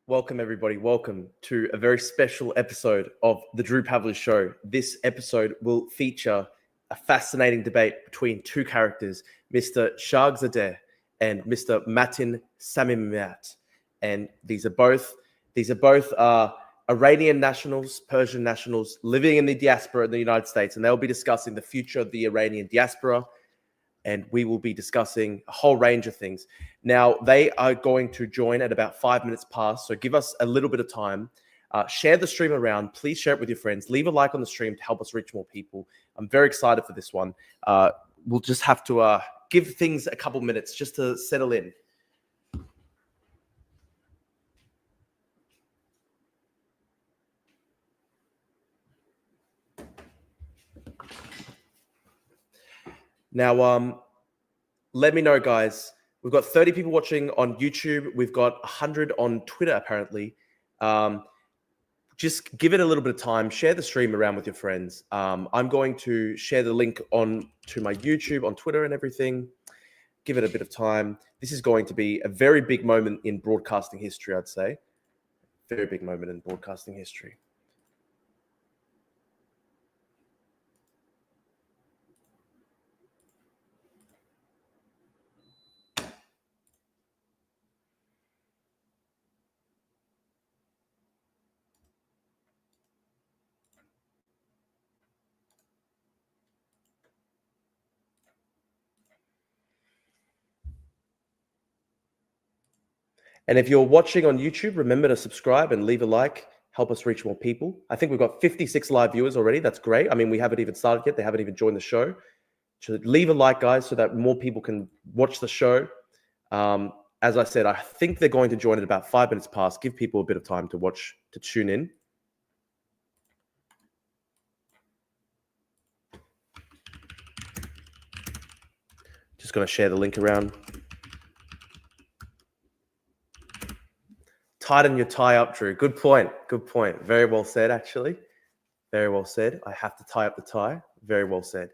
Welcome, everybody. Welcome to a very special episode of The Drew Pavlis Show. This episode will feature a fascinating debate between two characters, Mr. Shargh Zadeh and Mr. Matin Samimiat. And these are both Iranian nationals, Persian nationals living in the diaspora in the United States, and they'll be discussing the future of the Iranian diaspora. And we will be discussing a whole range of things. Now, they are going to join at about 5 minutes past, so give us a little bit of time. Share the stream around. Please share it with your friends. Leave a like on the stream to help us reach more people. I'm very excited for this one. We'll just have to give things a couple minutes just to settle in. Now, let me know, guys. We've got 30 people watching on YouTube. We've got 100 on Twitter, apparently. Just give it a little bit of time. Share the stream around with your friends. I'm going to share the link on to my YouTube, on Twitter and everything. Give it a bit of time. This is going to be a very big moment in broadcasting history, I'd say. Very big moment in broadcasting history. And if you're watching on YouTube, remember to subscribe and leave a like. Help us reach more people. I think we've got 56 live viewers already. That's great. I mean, we haven't even started yet. They haven't even joined the show. So leave a like, guys, so that more people can watch the show. As I said, I think they're going to join at about 5 minutes past. Give people a bit of time to watch, to tune in. Just going to share the link around. Tighten your tie up, Drew. Good point. Good point. Very well said, actually. Very well said. I have to tie up the tie. Very well said.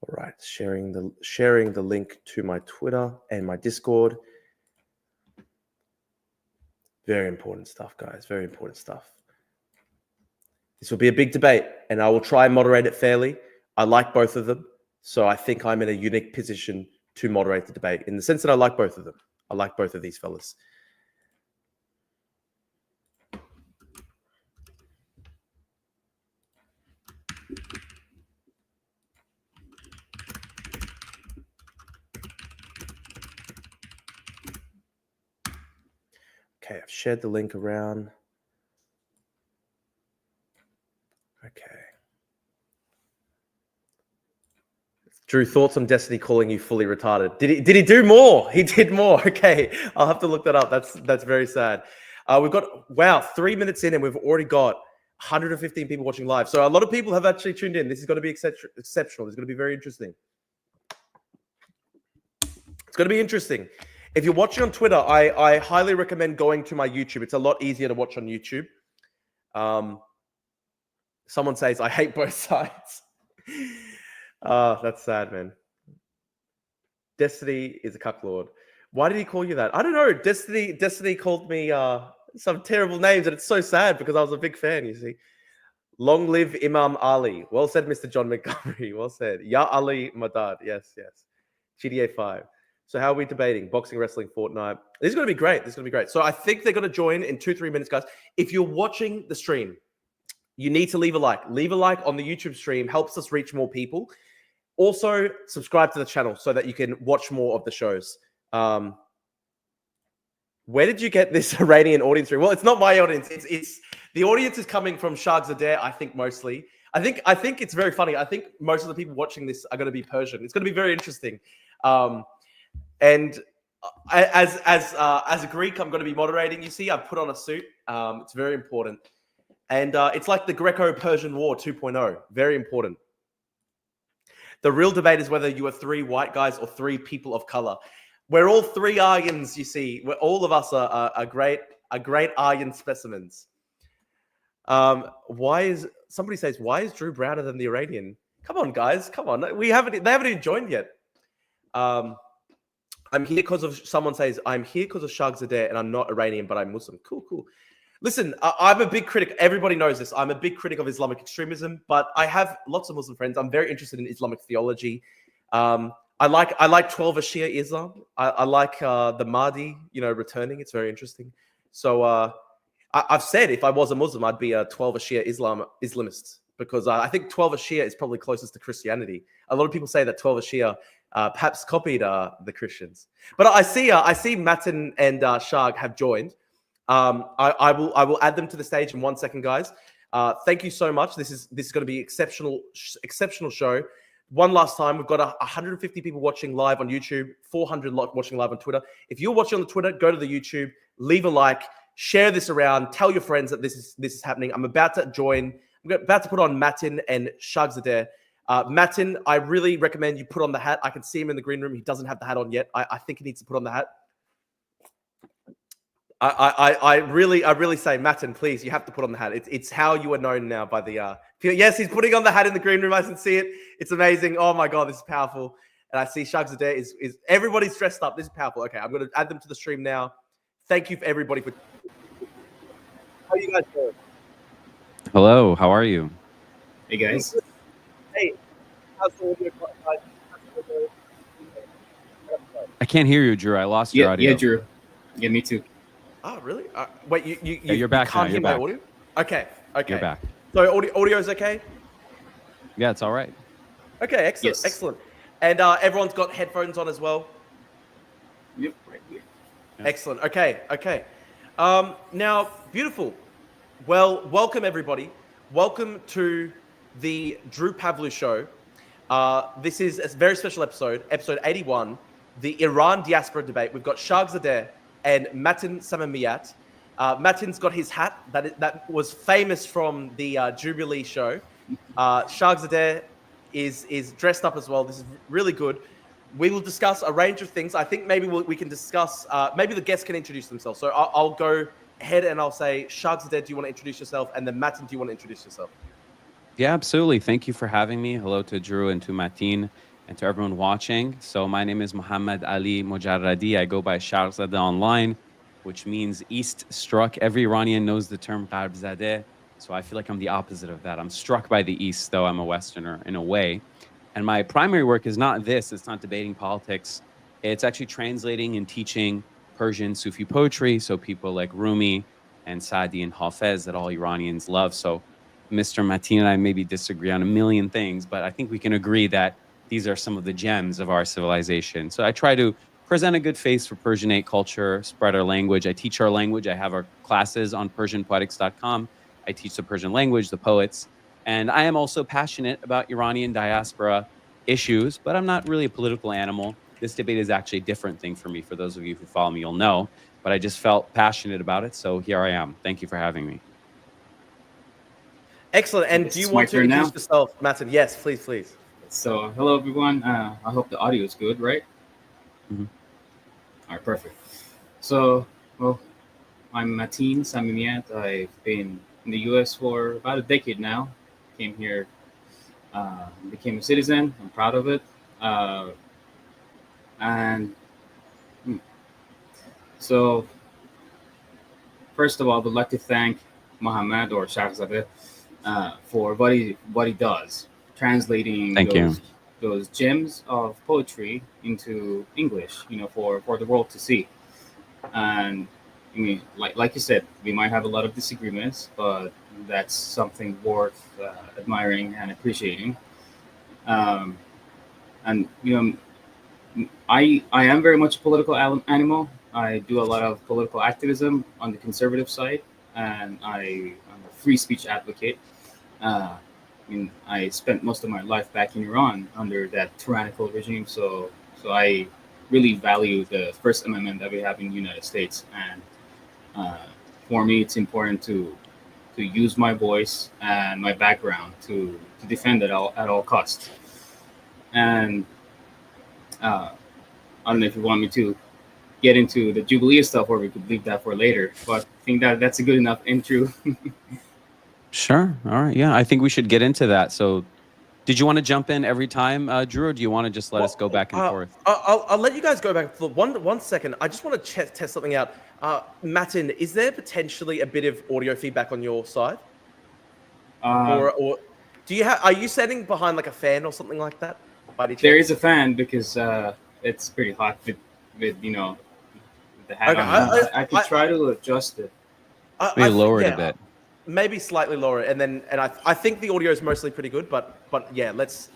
All right, sharing the link to my Twitter and my Discord. Very important stuff, guys. Very important stuff. This will be a big debate, and I will try and moderate it fairly. I like both of them, so I think I'm in a unique position to moderate the debate in the sense that I like both of them. I like both of these fellas. Okay, I've shared the link around. Okay. Drew, thoughts on Destiny calling you fully retarded? Did he do more? He did more. Okay, I'll have to look that up. That's very sad. We've got 3 minutes in, and we've already got 115 people watching live. So a lot of people have actually tuned in. This is going to be exceptional. It's going to be very interesting. It's going to be interesting. If you're watching on Twitter, I highly recommend going to my YouTube. It's a lot easier to watch on YouTube. Someone says, I hate both sides. That's sad, man. Destiny is a cucklord. Why did he call you that? I don't know. Destiny called me some terrible names, and it's so sad because I was a big fan, you see. Long live Imam Ali. Well said, Mr. John Montgomery. Well said. Ya Ali Madad. Yes, yes. GTA 5. So how are we debating? Boxing, wrestling, Fortnite. This is going to be great. This is going to be great. So I think they're going to join in 2-3 minutes, guys. If you're watching the stream, you need to leave a like. Leave a like on the YouTube stream. Helps us reach more people. Also, subscribe to the channel so that you can watch more of the shows. Where did you get this Iranian audience? Well, it's not my audience. It's the audience is coming from Shargh Zadeh, I think, mostly. I think it's very funny. I think most of the people watching this are going to be Persian. It's going to be very interesting. And as a Greek, I'm going to be moderating. You see, I've put on a suit. It's very important, and it's like the Greco-Persian War 2.0. Very important. The real debate is whether you are 3 white guys or 3 people of color. We're all 3 Aryans, you see. All of us are great Aryan specimens. Somebody says, why is Drew browner than the Iranian? Come on, guys. Come on. They haven't even joined yet. I'm here because of, someone says, I'm here because of Shargh Zadeh and I'm not Iranian, but I'm Muslim. Cool. Listen, I'm a big critic. Everybody knows this. I'm a big critic of Islamic extremism, but I have lots of Muslim friends. I'm very interested in Islamic theology. I like 12 Shia Islam. I like the Mahdi, returning. It's very interesting. So I've said if I was a Muslim, I'd be a 12 Shia Islamist because I think 12 Shia is probably closest to Christianity. A lot of people say that 12 Shia perhaps copied the Christians. But I see Matin and Shargh have joined. I will add them to the stage in 1 second, guys. Thank you so much. This is going to be exceptional show. One last time, we've got 150 people watching live on YouTube, 400 watching live on Twitter. If you're watching on the Twitter, go to the YouTube, leave a like, share this around, tell your friends that this is happening. I'm about to join. I'm about to put on Matin and Shargh Zadeh. Matin, I really recommend you put on the hat. I can see him in the green room. He doesn't have the hat on yet. I think he needs to put on the hat. I really say, Matin, please, you have to put on the hat. It's how you are known now by the yes, he's putting on the hat in the green room. I can see it. It's amazing. Oh my God, this is powerful. And I see Shargh Zadeh is everybody's dressed up. This is powerful. Okay, I'm going to add them to the stream now. Thank you for everybody for. How are you guys doing? Hello, how are you? Hey guys. Hey, how's the audio? I can't hear you, Drew. I lost your audio. Yeah, Drew. Yeah, me too. Oh, really? Wait, you're back. You can't now. hear You're my back. audio? Okay. You're back. So audio is okay? Yeah, it's all right. Okay, excellent, Yes. excellent. And everyone's got headphones on as well? Yep, right here. Yeah. Excellent. Okay. Now, beautiful. Well, welcome everybody. Welcome to the Drew Pavlu Show. This is a very special episode 81, the Iran diaspora debate. We've got Shargh Zadeh and Matin Samimiat. Matin's got his hat that was famous from the Jubilee show. Shargh Zadeh is dressed up as well. This is really good. We will discuss a range of things. I think maybe we can discuss, maybe the guests can introduce themselves. So I'll go ahead and I'll say, Shargh Zadeh, do you want to introduce yourself? And then Matin, do you want to introduce yourself? Yeah, absolutely. Thank you for having me. Hello to Drew and to Matin and to everyone watching. So my name is Muhammad Ali Mojarradi. I go by Shargh Zadeh online, which means East struck. Every Iranian knows the term Gharb Zadeh. So I feel like I'm the opposite of that. I'm struck by the East, though I'm a Westerner in a way. And my primary work is not this. It's not debating politics. It's actually translating and teaching Persian Sufi poetry. So people like Rumi and Sadi and Hafez that all Iranians love. So Mr. Matin and I maybe disagree on a million things, but I think we can agree that these are some of the gems of our civilization. So I try to present a good face for Persianate culture, spread our language. I teach our language. I have our classes on PersianPoetics.com. I teach the Persian language, the poets. And I am also passionate about Iranian diaspora issues, but I'm not really a political animal. This debate is actually a different thing for me. For those of you who follow me, you'll know. But I just felt passionate about it, so here I am. Thank you for having me. Excellent. And do you want to introduce yourself, Matin? Yes, please. So, hello everyone. I hope the audio is good, right? Mm-hmm. All right, perfect. So, well, I'm Matin Samimiat. I've been in the U.S. for about a decade now. Came here, became a citizen. I'm proud of it. So, first of all, I would like to thank Muhammad or Shargh Zadeh for what he does, translating those gems of poetry into English, for the world to see. And I mean, like you said, we might have a lot of disagreements, but that's something worth admiring and appreciating. And I am very much a political animal. I do a lot of political activism on the conservative side, and I'm a free speech advocate. I spent most of my life back in Iran under that tyrannical regime, so I really value the First Amendment that we have in the United States, and for me, it's important to use my voice and my background to defend it at all costs. And I don't know if you want me to get into the Jubilee stuff, or we could leave that for later. But I think that that's a good enough intro. Sure. All right. Yeah, I think we should get into that. So, did you want to jump in every time, Drew, or do you want to just let us go back and forth? I'll let you guys go back for one second. I just want to test something out. Matin, is there potentially a bit of audio feedback on your side, or do you have? Are you sitting behind like a fan or something like that? There is a fan because it's pretty hot with the hat on. I could try to adjust it. Maybe lower it a bit. Maybe slightly lower it, and I think the audio is mostly pretty good, but yeah, let's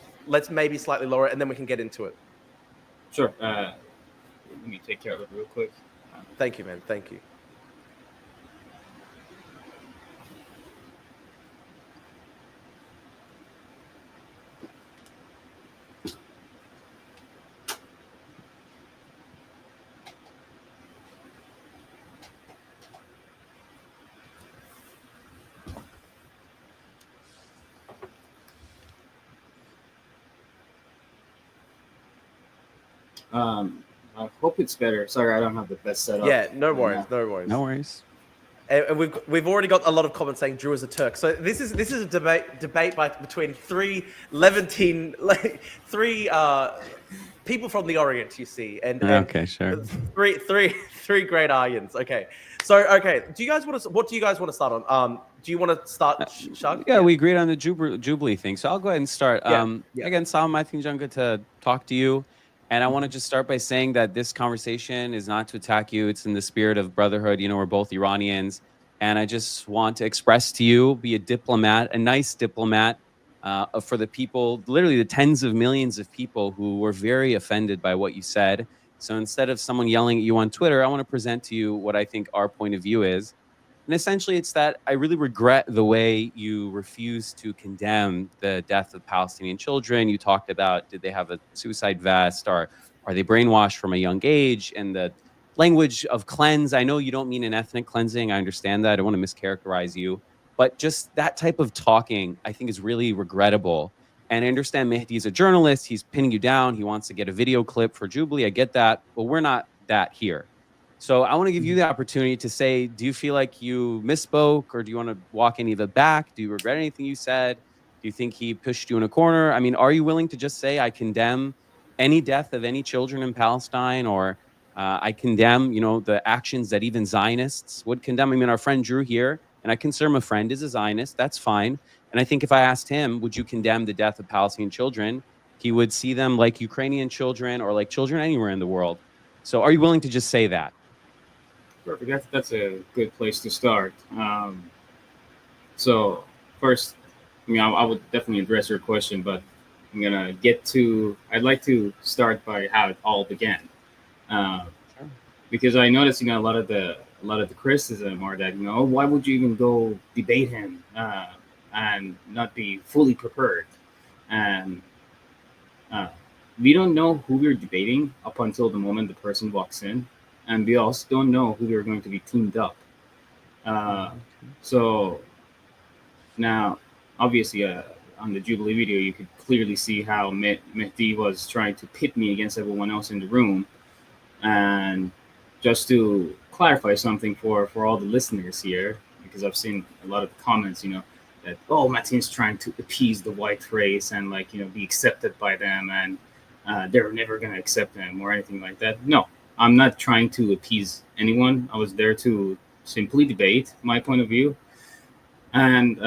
maybe slightly lower it, and then we can get into it. Sure. Let me take care of it real quick. Thank you, man. Thank you. I hope it's better. Sorry, I don't have the best setup. Yeah, no worries, no worries. No worries. And we've already got a lot of comments saying Drew is a Turk. So this is a debate between three Levantine, three people from the Orient, you see, and okay, sure. Three great Aryans. Okay, so what do you guys want to start on? Do you want to start, Shargh? Yeah, we agreed on the Jubilee thing, so I'll go ahead and start. Again, Salam, I think good to talk to you. And I want to just start by saying that this conversation is not to attack you. It's in the spirit of brotherhood. We're both Iranians. And I just want to express to you, be a diplomat, a nice diplomat for the people, literally the tens of millions of people who were very offended by what you said. So instead of someone yelling at you on Twitter, I want to present to you what I think our point of view is. And essentially, it's that I really regret the way you refuse to condemn the death of Palestinian children. You talked about, did they have a suicide vest, or are they brainwashed from a young age? And the language of cleanse, I know you don't mean an ethnic cleansing. I understand that. I don't want to mischaracterize you. But just that type of talking, I think, is really regrettable. And I understand Mehdi is a journalist. He's pinning you down. He wants to get a video clip for Jubilee. I get that. But we're not that here. So I want to give you the opportunity to say, do you feel like you misspoke, or do you want to walk any of it back? Do you regret anything you said? Do you think he pushed you in a corner? I mean, are you willing to just say, I condemn any death of any children in Palestine, or I condemn, the actions that even Zionists would condemn? I mean, our friend Drew here, and I consider him a friend, is a Zionist. That's fine. And I think if I asked him, would you condemn the death of Palestinian children, he would see them like Ukrainian children or like children anywhere in the world. So are you willing to just say that? Perfect. That's a good place to start. So first, I would definitely address your question, but I'm gonna I'd like to start by how it all began, because I noticed, a lot of the criticism are that, why would you even go debate him and not be fully prepared? And we don't know who we're debating up until the moment the person walks in. And we also don't know who they're going to be teamed up. So now, obviously, on the Jubilee video, you could clearly see how Mehdi was trying to pit me against everyone else in the room. And just to clarify something for all the listeners here, because I've seen a lot of comments, that, Matin's trying to appease the white race and be accepted by them, and they're never going to accept them or anything like that. No. I'm not trying to appease anyone. I was there to simply debate my point of view. And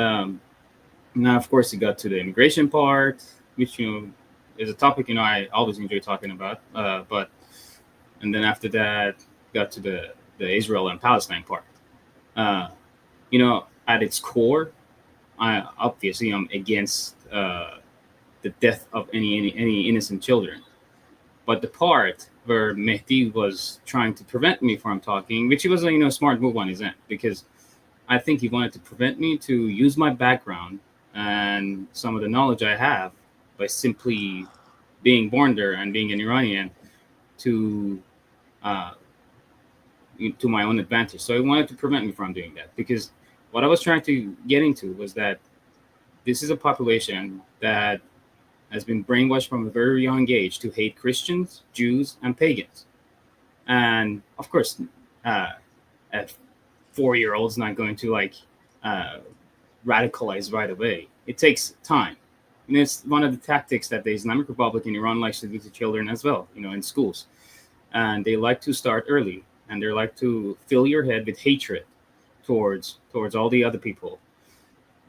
now, of course, it got to the immigration part, which, is a topic, I always enjoy talking about. And then after that, got to the Israel and Palestine part. At its core, I'm against the death of any innocent children. But the part where Mehdi was trying to prevent me from talking, which was a smart move on his end, because I think he wanted to prevent me to use my background and some of the knowledge I have by simply being born there and being an Iranian to my own advantage. So it wanted to prevent me from doing that, because what I was trying to get into was that this is a population that has been brainwashed from a very young age to hate Christians, Jews, and pagans. And of course, a 4-year-old's not going to radicalize right away. It takes time. And it's one of the tactics that the Islamic Republic in Iran likes to do to children as well, in schools. And they like to start early, and they like to fill your head with hatred towards all the other people.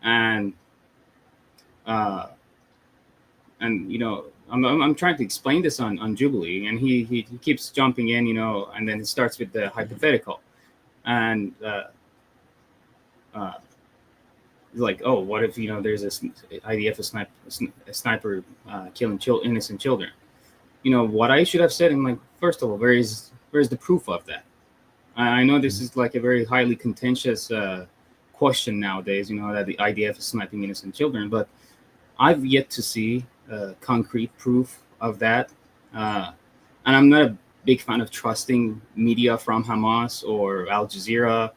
And I'm trying to explain this on Jubilee, and he keeps jumping in, and then it starts with the hypothetical, and like, oh, what if there's this IDF a sniper killing innocent children? What I should have said, and like, first of all, where's the proof of that? I know this is like a very highly contentious question nowadays, that the IDF is sniping innocent children, but I've yet to see concrete proof of that. And I'm not a big fan of trusting media from Hamas or Al Jazeera.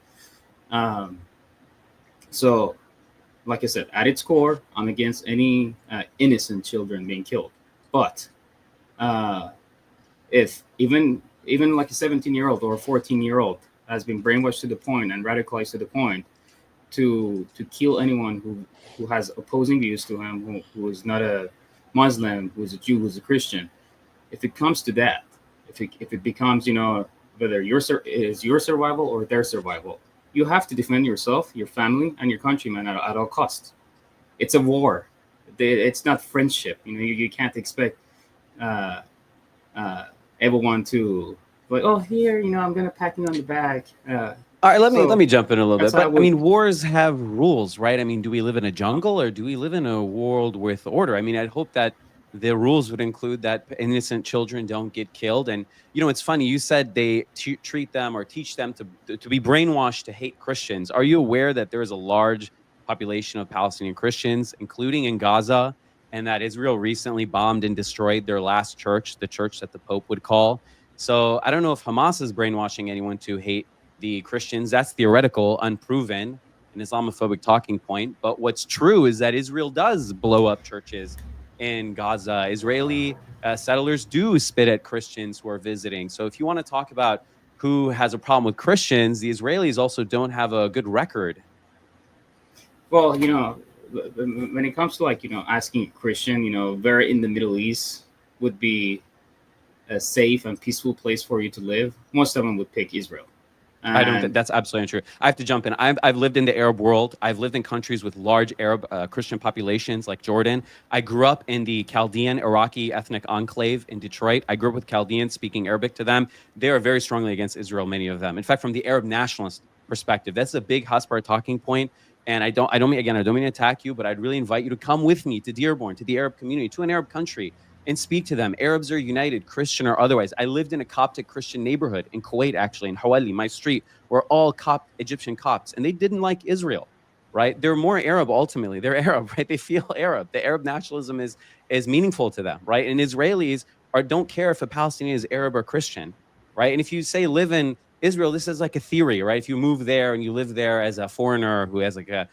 So, like I said, at its core, I'm against any innocent children being killed. But if even like a 17-year-old or a 14-year-old has been brainwashed to the point and radicalized to the point to kill anyone who has opposing views to him, who is not a Muslim, who is a Jew, who is a Christian, if it comes to that, if it becomes, whether your survival or their survival, you have to defend yourself, your family, and your countrymen at all costs. It's a war. It's not friendship. You can't expect everyone to like, oh, here, I'm gonna pat you on the back. All right, let me jump in a little bit. But I mean, wars have rules, right? I mean, do we live in a jungle or do we live in a world with order? I mean, I'd hope that the rules would include that innocent children don't get killed. And it's funny, you said they treat them or teach them to be brainwashed to hate Christians. Are you aware that there is a large population of Palestinian Christians, including in Gaza, and that Israel recently bombed and destroyed their last church, the church that the Pope would call? So I don't know if Hamas is brainwashing anyone to hate the Christians. That's theoretical, unproven, an Islamophobic talking point. But what's true is that Israel does blow up churches in Gaza. Israeli settlers do spit at Christians who are visiting. So if you want to talk about who has a problem with Christians, the Israelis also don't have a good record. Well, when it comes to asking a Christian, where in the Middle East would be a safe and peaceful place for you to live, most of them would pick Israel. I don't think that's absolutely true. I have to jump in. I've lived in the Arab world. I've lived in countries with large Arab Christian populations like Jordan. I grew up in the Chaldean Iraqi ethnic enclave in Detroit. I grew up with Chaldeans, speaking Arabic to them. They are very strongly against Israel, many of them. In fact, from the Arab nationalist perspective, that's a big Hasbar talking point. And I don't mean to attack you, but I'd really invite you to come with me to Dearborn, to the Arab community, to an Arab country, and speak to them. Arabs are united, Christian or otherwise. I lived in a Coptic Christian neighborhood in Kuwait, actually, in Hawali, my street, where all Egyptian Copts, and they didn't like Israel, right? They're more Arab ultimately. They're Arab, right? They feel Arab. The Arab nationalism is meaningful to them, right? And Israelis don't care if a Palestinian is Arab or Christian, right? And if you say live in Israel, this is like a theory, right? If you move there and you live there as a foreigner who has like a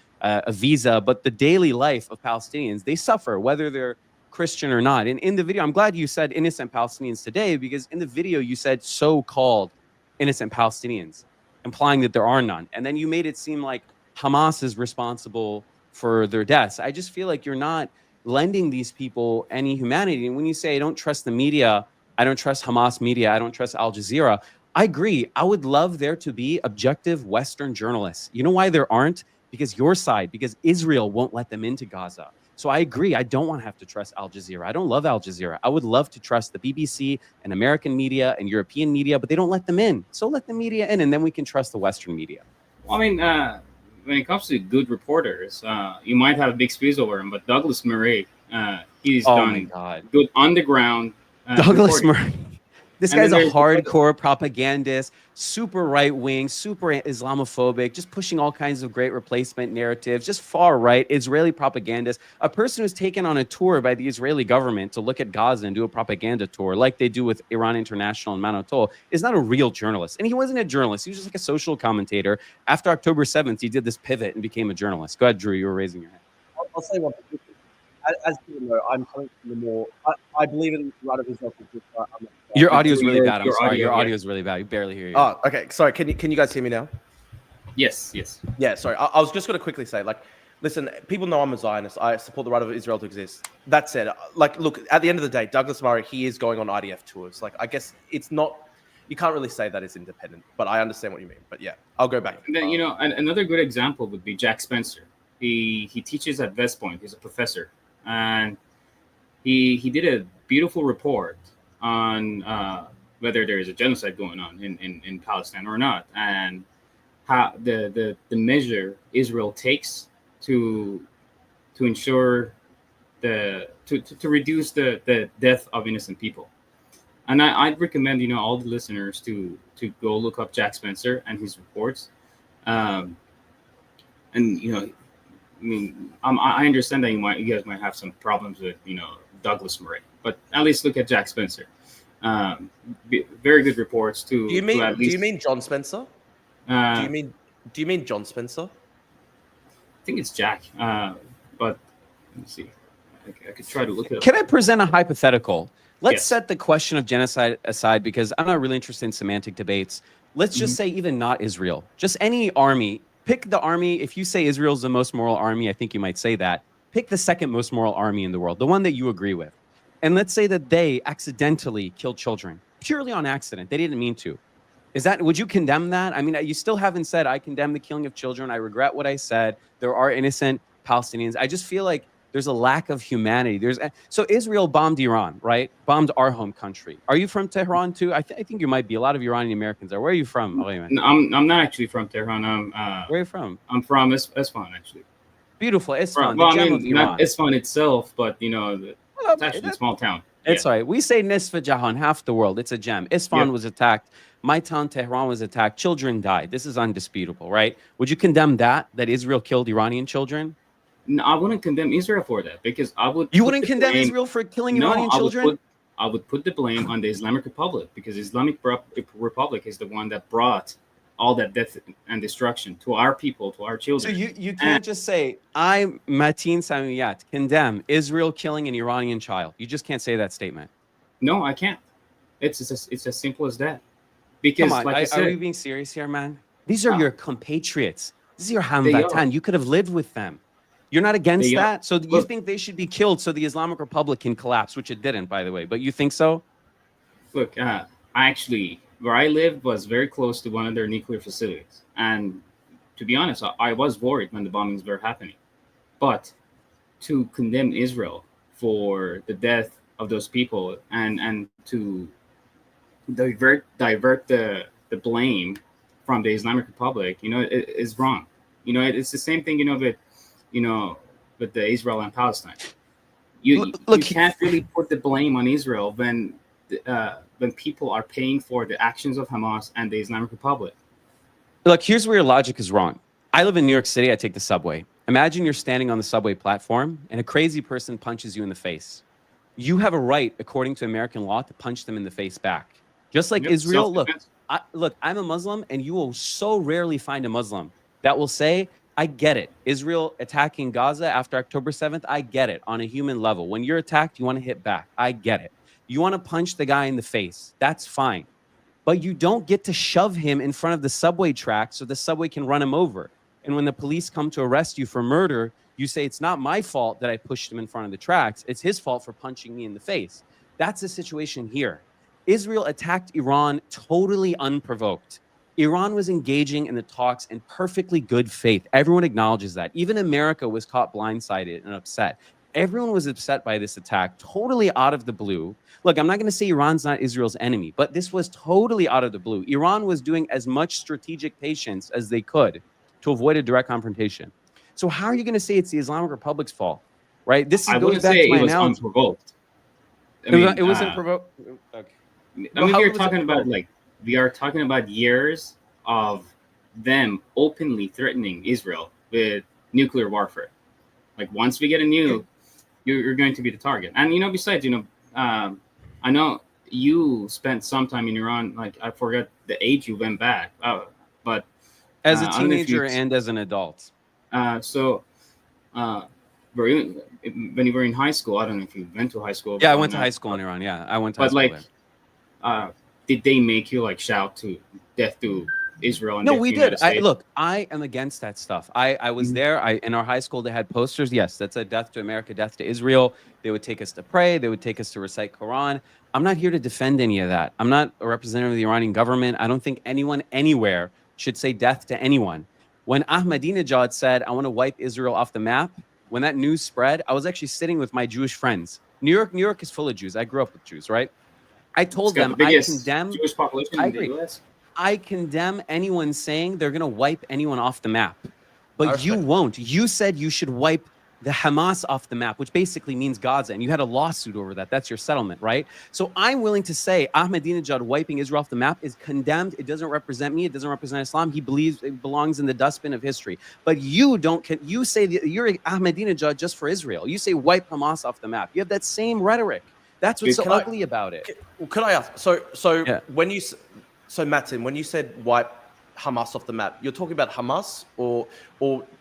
visa, but the daily life of Palestinians, they suffer, whether they're Christian or not. And in the video, I'm glad you said innocent Palestinians today, because in the video you said so-called innocent Palestinians, implying that there are none. And then you made it seem like Hamas is responsible for their deaths. I just feel like you're not lending these people any humanity. And when you say I don't trust the media, I don't trust Hamas media, I don't trust Al Jazeera, I agree. I would love there to be objective Western journalists. You know why there aren't? Because because Israel won't let them into Gaza. So I agree. I don't want to have to trust Al Jazeera. I don't love Al Jazeera. I would love to trust the BBC and American media and European media, but they don't let them in. So let the media in, and then we can trust the Western media. Well, I mean, when it comes to good reporters, you might have a big squeeze over him, but Douglas Murray, he's done good underground Douglas Murray. This And then guy's a there's the other- hardcore propagandist, super right-wing, super Islamophobic, just pushing all kinds of great replacement narratives, just far-right Israeli propagandist. A person who's taken on a tour by the Israeli government to look at Gaza and do a propaganda tour like they do with Iran International and Manotol is not a real journalist. And he wasn't a journalist. He was just like a social commentator. After October 7th, he did this pivot and became a journalist. Go ahead, Drew. You were raising your hand. I'll say one thing. As you know, I'm coming from the more. I believe in the right of Israel. Your audio is really Your- bad. I'm your sorry. audio, Your yeah. audio is really bad. We barely hear you. Oh, okay. Sorry. Can you guys hear me now? Yes, yes. Yeah. Sorry. I was just going to quickly say, like, listen. People know I'm a Zionist. I support the right of Israel to exist. That said, like, look. At the end of the day, Douglas Murray, he is going on IDF tours. Like, I guess it's not. You can't really say that it's independent, but I understand what you mean. But yeah, I'll go back. And then another good example would be Jack Spencer. He teaches at West Point. He's a professor, and he did a beautiful report on whether there is a genocide going on in Palestine or not, and how the measure Israel takes to ensure to reduce the death of innocent people. And I'd recommend all the listeners to go look up Jack Spencer and his reports. And I mean, I understand that you guys might have some problems with Douglas Murray, but at least look at Jack Spencer. Very good reports to. Do you mean? To at least, do you mean John Spencer? Uh, Do you mean John Spencer? I think it's Jack. But let me see. I could try to look it up. Can I present a hypothetical? Let's Yes. set the question of genocide aside because I'm not really interested in semantic debates. Let's just say even not Israel, just any army. Pick the army. If you say Israel's the most moral army, I think you might say that. Pick the second most moral army in the world, the one that you agree with. And let's say that they accidentally killed children, purely on accident. They didn't mean to. Would you condemn that? I mean, you still haven't said, I condemn the killing of children. I regret what I said. There are innocent Palestinians. I just feel like there's a lack of humanity. So Israel bombed Iran, right? Bombed our home country. Are you from Tehran too? I think you might be. A lot of Iranian Americans are. Where are you from? I'm not actually from Tehran. Where are you from? I'm from Isfahan, actually. Beautiful Isfahan. Well, the I gem of mean, Iran. not Isfahan itself, but it's actually a small town. It's all right. We say Nisfa Jahan, half the world. It's a gem. Isfahan was attacked. My town, Tehran, was attacked. Children died. This is undisputable, right? Would you condemn that Israel killed Iranian children? No, I wouldn't condemn Israel for that because I would. You wouldn't condemn Israel for killing Iranian children? I would put the blame on the Islamic Republic because the Islamic Republic is the one that brought all that death and destruction to our people, to our children. So you can't just say, I, Matin Samimiat, condemn Israel killing an Iranian child. You just can't say that statement. No, I can't. It's as simple as that. Because, come on, like I said, are we being serious here, man? These are your compatriots. This is your Hamvatan. You could have lived with them. You're not against that? So you think they should be killed so the Islamic Republic can collapse, which it didn't, by the way. But you think so? Look, actually, where I lived was very close to one of their nuclear facilities. And to be honest, I was worried when the bombings were happening. But to condemn Israel for the death of those people and to divert the blame from the Islamic Republic, it is wrong. It's the same thing, with the Israel and Palestine. You can't really put the blame on Israel when people are paying for the actions of Hamas and the Islamic Republic. Look, here's where your logic is wrong. I live in New York City. I take the subway. Imagine you're standing on the subway platform and a crazy person punches you in the face. You have a right, according to American law, to punch them in the face back. Just like Israel. Look, I'm a Muslim, and you will so rarely find a Muslim that will say, I get it. Israel attacking Gaza after October 7th, I get it on a human level. When you're attacked, you want to hit back. I get it. You want to punch the guy in the face. That's fine. But you don't get to shove him in front of the subway track so the subway can run him over. And when the police come to arrest you for murder, you say, it's not my fault that I pushed him in front of the tracks. It's his fault for punching me in the face. That's the situation here. Israel attacked Iran totally unprovoked. Iran was engaging in the talks in perfectly good faith. Everyone acknowledges that. Even America was caught blindsided and upset. Everyone was upset by this attack, totally out of the blue. Look, I'm not going to say Iran's not Israel's enemy, but this was totally out of the blue. Iran was doing as much strategic patience as they could to avoid a direct confrontation. So how are you going to say it's the Islamic Republic's fault, right? This I goes wouldn't back say to my it was analogy. unprovoked. It wasn't provoked. Okay. I mean, we are talking about years of them openly threatening Israel with nuclear warfare. Like once we get a nuke, you're going to be the target. And besides, I know you spent some time in Iran. Like I forgot the age you went back, but as a teenager and as an adult. So when you were in high school, I don't know if you went to high school. Yeah, I went to high school in Iran. Yeah, I went to high school there. Did they make you like shout to death to Israel? And no, we did. I am against that stuff. I was there. In our high school, they had posters. Yes, that said death to America, death to Israel. They would take us to pray. They would take us to recite Quran. I'm not here to defend any of that. I'm not a representative of the Iranian government. I don't think anyone anywhere should say death to anyone. When Ahmadinejad said, I want to wipe Israel off the map, when that news spread, I was actually sitting with my Jewish friends. New York is full of Jews. I grew up with Jews, right? I told them I condemn Jewish population in the US. I condemn anyone saying they're going to wipe anyone off the map. But you won't. You said you should wipe the Hamas off the map, which basically means Gaza. And you had a lawsuit over that. That's your settlement, right? So I'm willing to say Ahmadinejad wiping Israel off the map is condemned. It doesn't represent me. It doesn't represent Islam. He believes it belongs in the dustbin of history. But you don't. You say that you're Ahmadinejad just for Israel. You say wipe Hamas off the map. You have that same rhetoric. That's what's so ugly about it. Can I ask? So yeah. Matin, when you said wipe Hamas off the map, you're talking about Hamas, or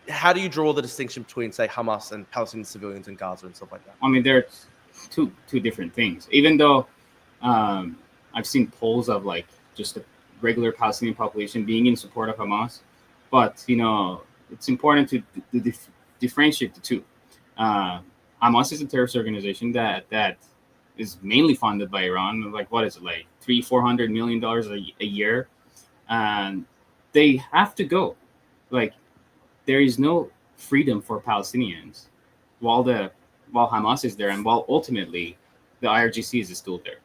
how do you draw the distinction between, say, Hamas and Palestinian civilians in Gaza and stuff like that? I mean, they're two different things. Even though I've seen polls of like just the regular Palestinian population being in support of Hamas, but it's important to differentiate the two. Hamas is a terrorist organization that is mainly funded by Iran. Like, what is it, like $300-400 million a year? And they have to go. Like, there is no freedom for Palestinians while Hamas is there, and while ultimately the IRGC is still there.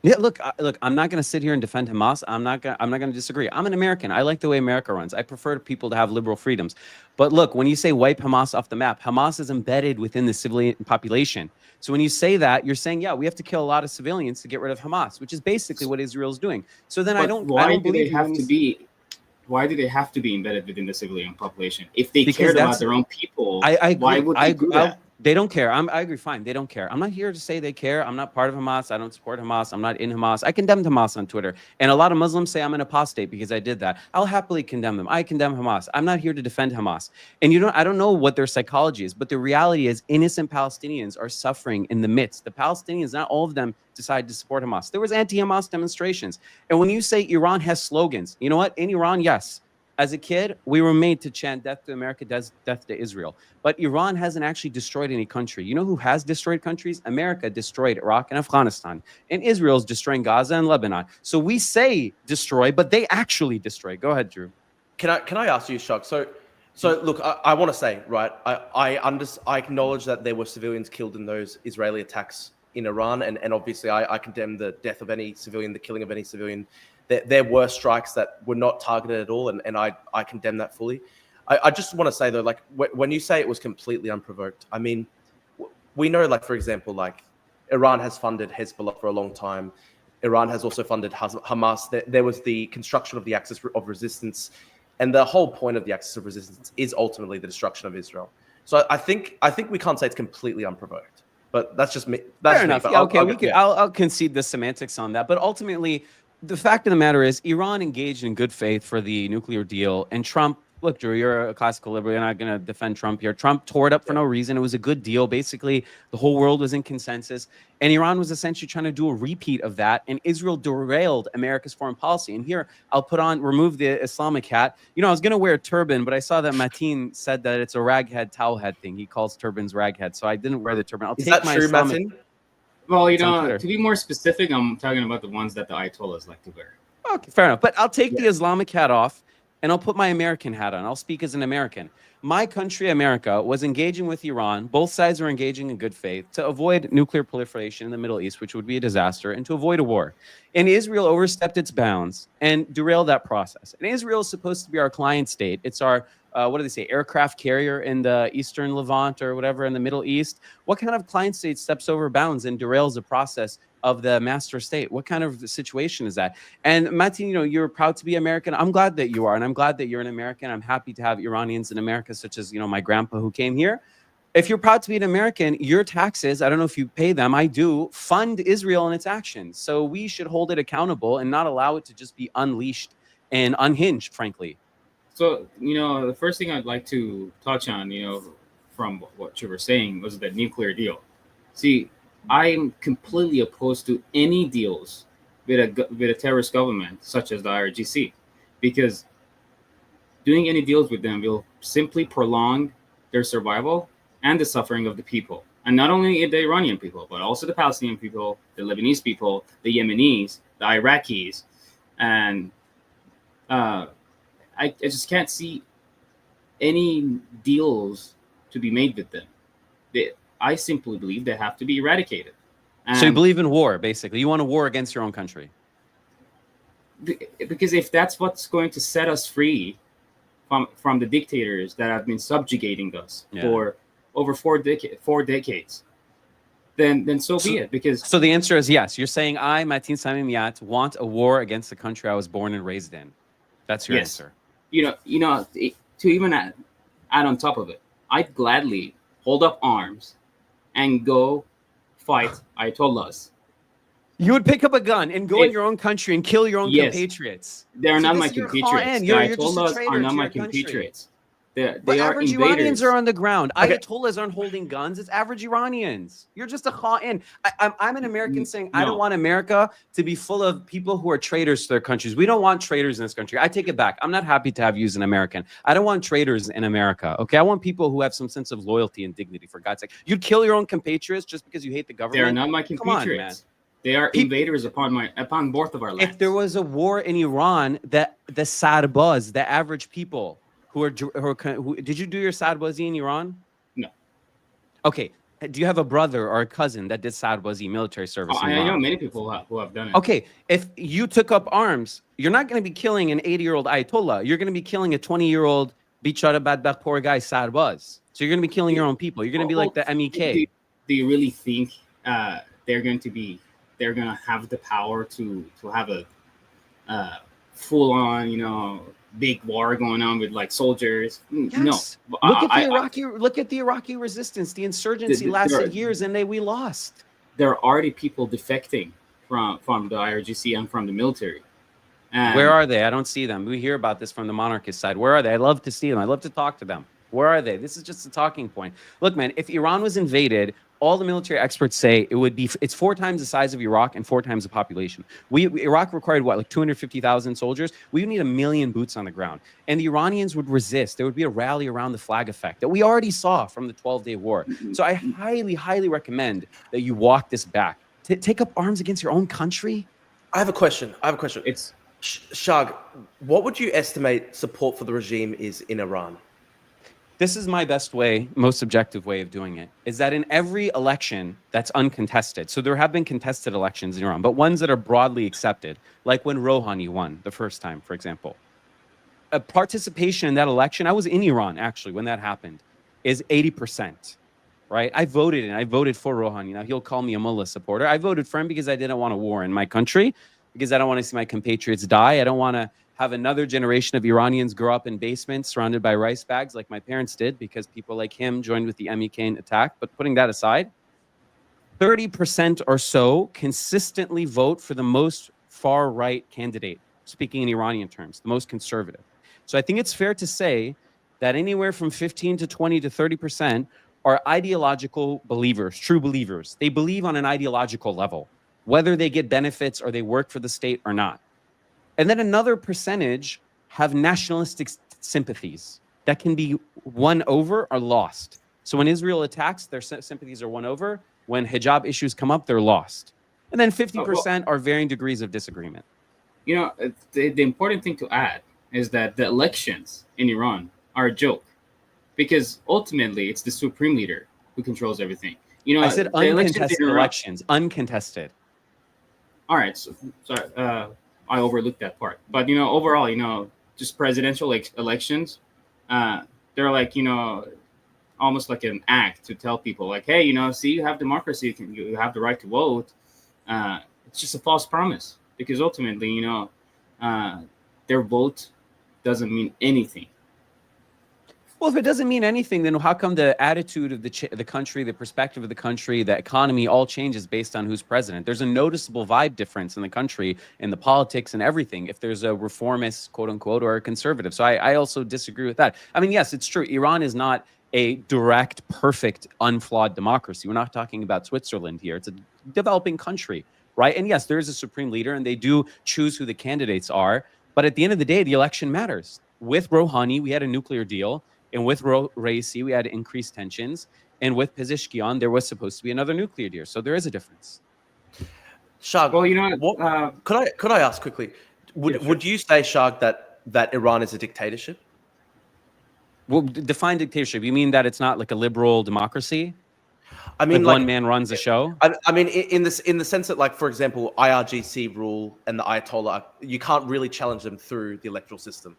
Yeah, look, I'm not going to sit here and defend Hamas. I'm not going to disagree. I'm an American. I like the way America runs. I prefer people to have liberal freedoms. But look, when you say wipe Hamas off the map, Hamas is embedded within the civilian population. So when you say that, you're saying, yeah, we have to kill a lot of civilians to get rid of Hamas, which is basically what Israel's doing. So then why do they have to be embedded within the civilian population? If they cared about their own people, why would they do that? They don't care. I agree. Fine. They don't care. I'm not here to say they care. I'm not part of Hamas. I don't support Hamas. I'm not in Hamas. I condemned Hamas on Twitter. And a lot of Muslims say I'm an apostate because I did that. I'll happily condemn them. I condemn Hamas. I'm not here to defend Hamas. And I don't know what their psychology is, but the reality is innocent Palestinians are suffering in the midst. The Palestinians, not all of them, decided to support Hamas. There was anti-Hamas demonstrations. And when you say Iran has slogans, you know what? In Iran, yes. As a kid, we were made to chant death to America, death to Israel. But Iran hasn't actually destroyed any country. You know who has destroyed countries? America destroyed Iraq and Afghanistan. And Israel's destroying Gaza and Lebanon. So we say destroy, but they actually destroy. Go ahead, Drew. Can I ask you, Shargh? So look, I want to say, right, I acknowledge that there were civilians killed in those Israeli attacks in Iran. And obviously I condemn the death of any civilian, the killing of any civilian. There were strikes that were not targeted at all, and I condemn that fully. I just want to say, though, like, when you say it was completely unprovoked, I mean, we know, like, for example, like, Iran has funded Hezbollah for a long time. Iran has also funded Hamas. There was the construction of the axis of resistance, and the whole point of the axis of resistance is ultimately the destruction of Israel. So I think we can't say it's completely unprovoked, but that's just me. That's fair enough. Yeah, I'll concede the semantics on that, but ultimately, the fact of the matter is Iran engaged in good faith for the nuclear deal, and Trump, look, Drew, you're a classical liberal. You're not going to defend Trump here. Trump tore it up for no reason. It was a good deal. Basically, the whole world was in consensus, and Iran was essentially trying to do a repeat of that, and Israel derailed America's foreign policy. And here, remove the Islamic hat. I was going to wear a turban, but I saw that Matin said that it's a raghead, towel head thing. He calls turbans raghead, so I didn't wear the turban. Is that true, Matin? Well, to be more specific, I'm talking about the ones that the Ayatollahs like to wear. Okay, fair enough. But I'll take the Islamic hat off, and I'll put my American hat on. I'll speak as an American. My country, America, was engaging with Iran. Both sides were engaging in good faith to avoid nuclear proliferation in the Middle East, which would be a disaster, and to avoid a war. And Israel overstepped its bounds and derailed that process. And Israel is supposed to be our client state. It's our what do they say, aircraft carrier in the Eastern Levant or whatever in the Middle East. What kind of client state steps over bounds and derails the process of the master state. What kind of situation is that? And Matin, you're proud to be American. I'm glad that you are, and I'm glad that you're an American. I'm happy to have Iranians in America, such as my grandpa who came here. If you're proud to be an American, your taxes, I don't know if you pay them, I do, fund Israel in its actions. So we should hold it accountable and not allow it to just be unleashed and unhinged, frankly. So, the first thing I'd like to touch on, from what you were saying was the nuclear deal. See, I'm completely opposed to any deals with a terrorist government such as the IRGC, because doing any deals with them will simply prolong their survival and the suffering of the people. And not only the Iranian people, but also the Palestinian people, the Lebanese people, the Yemenis, the Iraqis. And I just can't see any deals to be made with them. I simply believe they have to be eradicated. And so you believe in war, basically. You want a war against your own country. Because if that's what's going to set us free from the dictators that have been subjugating us for over 4 decades, then so be it. Because so the answer is yes. You're saying I, Matin Samimiat, want a war against the country I was born and raised in. That's your answer. To even add on top of it, I'd gladly hold up arms and go fight Ayatollahs. You would pick up a gun and go in your own country and kill your own compatriots. They're not my compatriots. The Ayatollahs are not my compatriots. But average Iranians are on the ground. Ayatollahs aren't holding guns. It's average Iranians. You're just a kha'in. I'm an American saying I don't want America to be full of people who are traitors to their countries. We don't want traitors in this country. I take it back. I'm not happy to have you as an American. I don't want traitors in America. Okay, I want people who have some sense of loyalty and dignity. For God's sake, you'd kill your own compatriots just because you hate the government. They're not my compatriots. Come on, man. They are invaders upon both of our lands. If there was a war in Iran, the Sarbaz, the average people who did you do your Sarbaz in Iran? No. Okay. Do you have a brother or a cousin that did Sarbaz military service? I know many people who have done it. Okay. If you took up arms, you're not going to be killing an 80-year-old Ayatollah. You're going to be killing a 20-year-old Bichara Badbakh poor guy Sarbaz. So you're going to be killing your own people. You're going to be like the MEK. Do you really think they're going to have the power to have a full-on, big war going on with like soldiers? Yes. No. Look at the Iraqi resistance. The insurgency lasted years, and we lost. There are already people defecting from the IRGC and from the military. And where are they? I don't see them. We hear about this from the monarchist side. Where are they? I love to see them. I love to talk to them. Where are they? This is just a talking point. Look, man, if Iran was invaded, all the military experts say it's 4 times the size of Iraq and 4 times the population. Iraq required what, like 250,000 soldiers? We would need 1 million boots on the ground. And the Iranians would resist. There would be a rally around the flag effect that we already saw from the 12-day war. So I highly, highly recommend that you walk this back. Take up arms against your own country? I have a question. It's Shargh, what would you estimate support for the regime is in Iran? This is my best way, most objective way of doing it, is that in every election that's uncontested, so there have been contested elections in Iran, but ones that are broadly accepted, like when Rouhani won the first time, for example. A participation in that election, I was in Iran, actually, when that happened, is 80%, right? I voted for Rouhani. Now, he'll call me a mullah supporter. I voted for him because I didn't want a war in my country, because I don't want to see my compatriots die. I don't want to have another generation of Iranians grow up in basements surrounded by rice bags like my parents did, because people like him joined with the MEK attack. But putting that aside, 30% or so consistently vote for the most far-right candidate, speaking in Iranian terms, the most conservative. So I think it's fair to say that anywhere from 15 to 20 to 30% are ideological believers, true believers. They believe on an ideological level, whether they get benefits or they work for the state or not. And then another percentage have nationalistic sympathies that can be won over or lost. So when Israel attacks, their sympathies are won over. When hijab issues come up, they're lost. And then 50% are varying degrees of disagreement. The important thing to add is that the elections in Iran are a joke, because ultimately it's the supreme leader who controls everything. I said uncontested elections, uncontested. All right, sorry. I overlooked that part. But, overall, just presidential elections, they're like, almost like an act to tell people like, hey, see, you have democracy, you have the right to vote. it's just a false promise, because ultimately, their vote doesn't mean anything. Well, if it doesn't mean anything, then how come the attitude of the country, the perspective of the country, the economy all changes based on who's president? There's a noticeable vibe difference in the country, in the politics and everything, if there's a reformist, quote unquote, or a conservative. So I also disagree with that. I mean, yes, it's true. Iran is not a direct, perfect, unflawed democracy. We're not talking about Switzerland here. It's a developing country, right? And yes, there is a supreme leader, and they do choose who the candidates are. But at the end of the day, the election matters. With Rouhani, we had a nuclear deal. And with Raisi, we had increased tensions. And with Pezeshkian, there was supposed to be another nuclear deal. So there is a difference. Shargh, well, could I ask quickly? Would you say, Shargh, that Iran is a dictatorship? Well, define dictatorship. You mean that it's not like a liberal democracy? I mean, like one man runs the show. I mean, in the sense that, like, for example, IRGC rule and the Ayatollah, you can't really challenge them through the electoral system.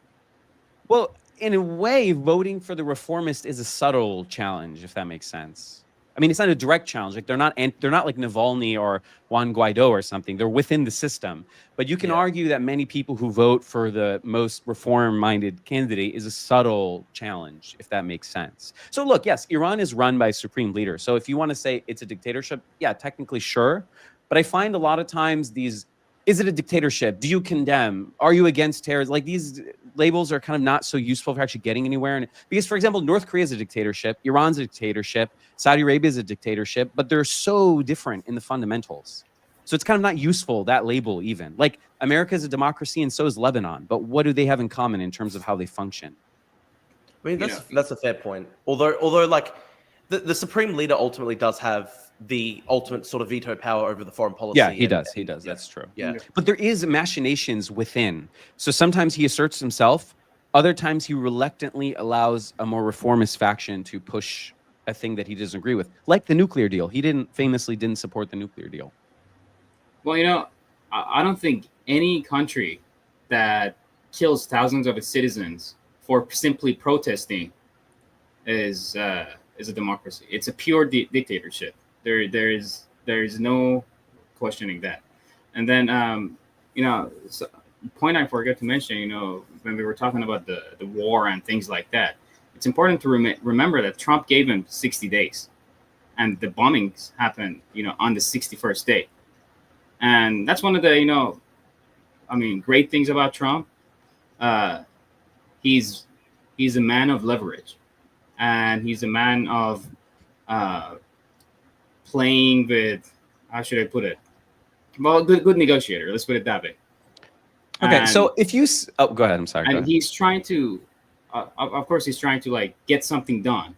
Well, in a way, voting for the reformist is a subtle challenge, if that makes sense. I mean, it's not a direct challenge. Like they're not like Navalny or Juan Guaido or something. They're within the system. But you can argue that many people who vote for the most reform-minded candidate is a subtle challenge, if that makes sense. So look, yes, Iran is run by a supreme leader. So if you want to say it's a dictatorship, yeah, technically, sure. But I find a lot of times is it a dictatorship? Do you condemn? Are you against terrorism? Like these labels are kind of not so useful for actually getting anywhere. And because, for example, North Korea is a dictatorship, Iran's a dictatorship, Saudi Arabia is a dictatorship, but they're so different in the fundamentals. So it's kind of not useful, that label even. Like America is a democracy and so is Lebanon, but what do they have in common in terms of how they function? I mean, that's a fair point. Although like the supreme leader ultimately does have the ultimate sort of veto power over the foreign policy. Yeah, he does. That's true. Yeah. But there is machinations within. So sometimes he asserts himself. Other times he reluctantly allows a more reformist faction to push a thing that he doesn't agree with, like the nuclear deal. He famously didn't support the nuclear deal. Well, I don't think any country that kills thousands of its citizens for simply protesting is a democracy. It's a pure dictatorship. There is no questioning that. And then so point I forgot to mention, when we were talking about the war and things like that, it's important to remember that Trump gave him 60 days, and the bombings happened, on the 61st day. And that's one of the, great things about Trump. He's a man of leverage, and he's a man of playing with, how should I put it? Well, good negotiator. Let's put it that way. Okay, and, so if you, go ahead. I'm sorry. And he's trying to, of course, he's trying to like get something done.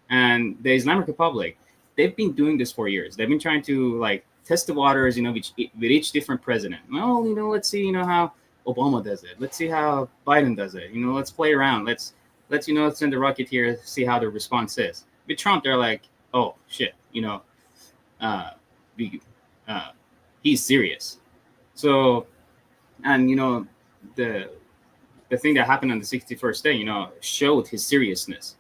And the Islamic Republic, they've been doing this for years. They've been trying to like test the waters, with each different president. Well, let's see, how Obama does it. Let's see how Biden does it. Let's play around. Let's send a rocket here, see how the response is. With Trump, they're like, oh shit, he's serious. So, and the thing that happened on the 61st day, showed his seriousness.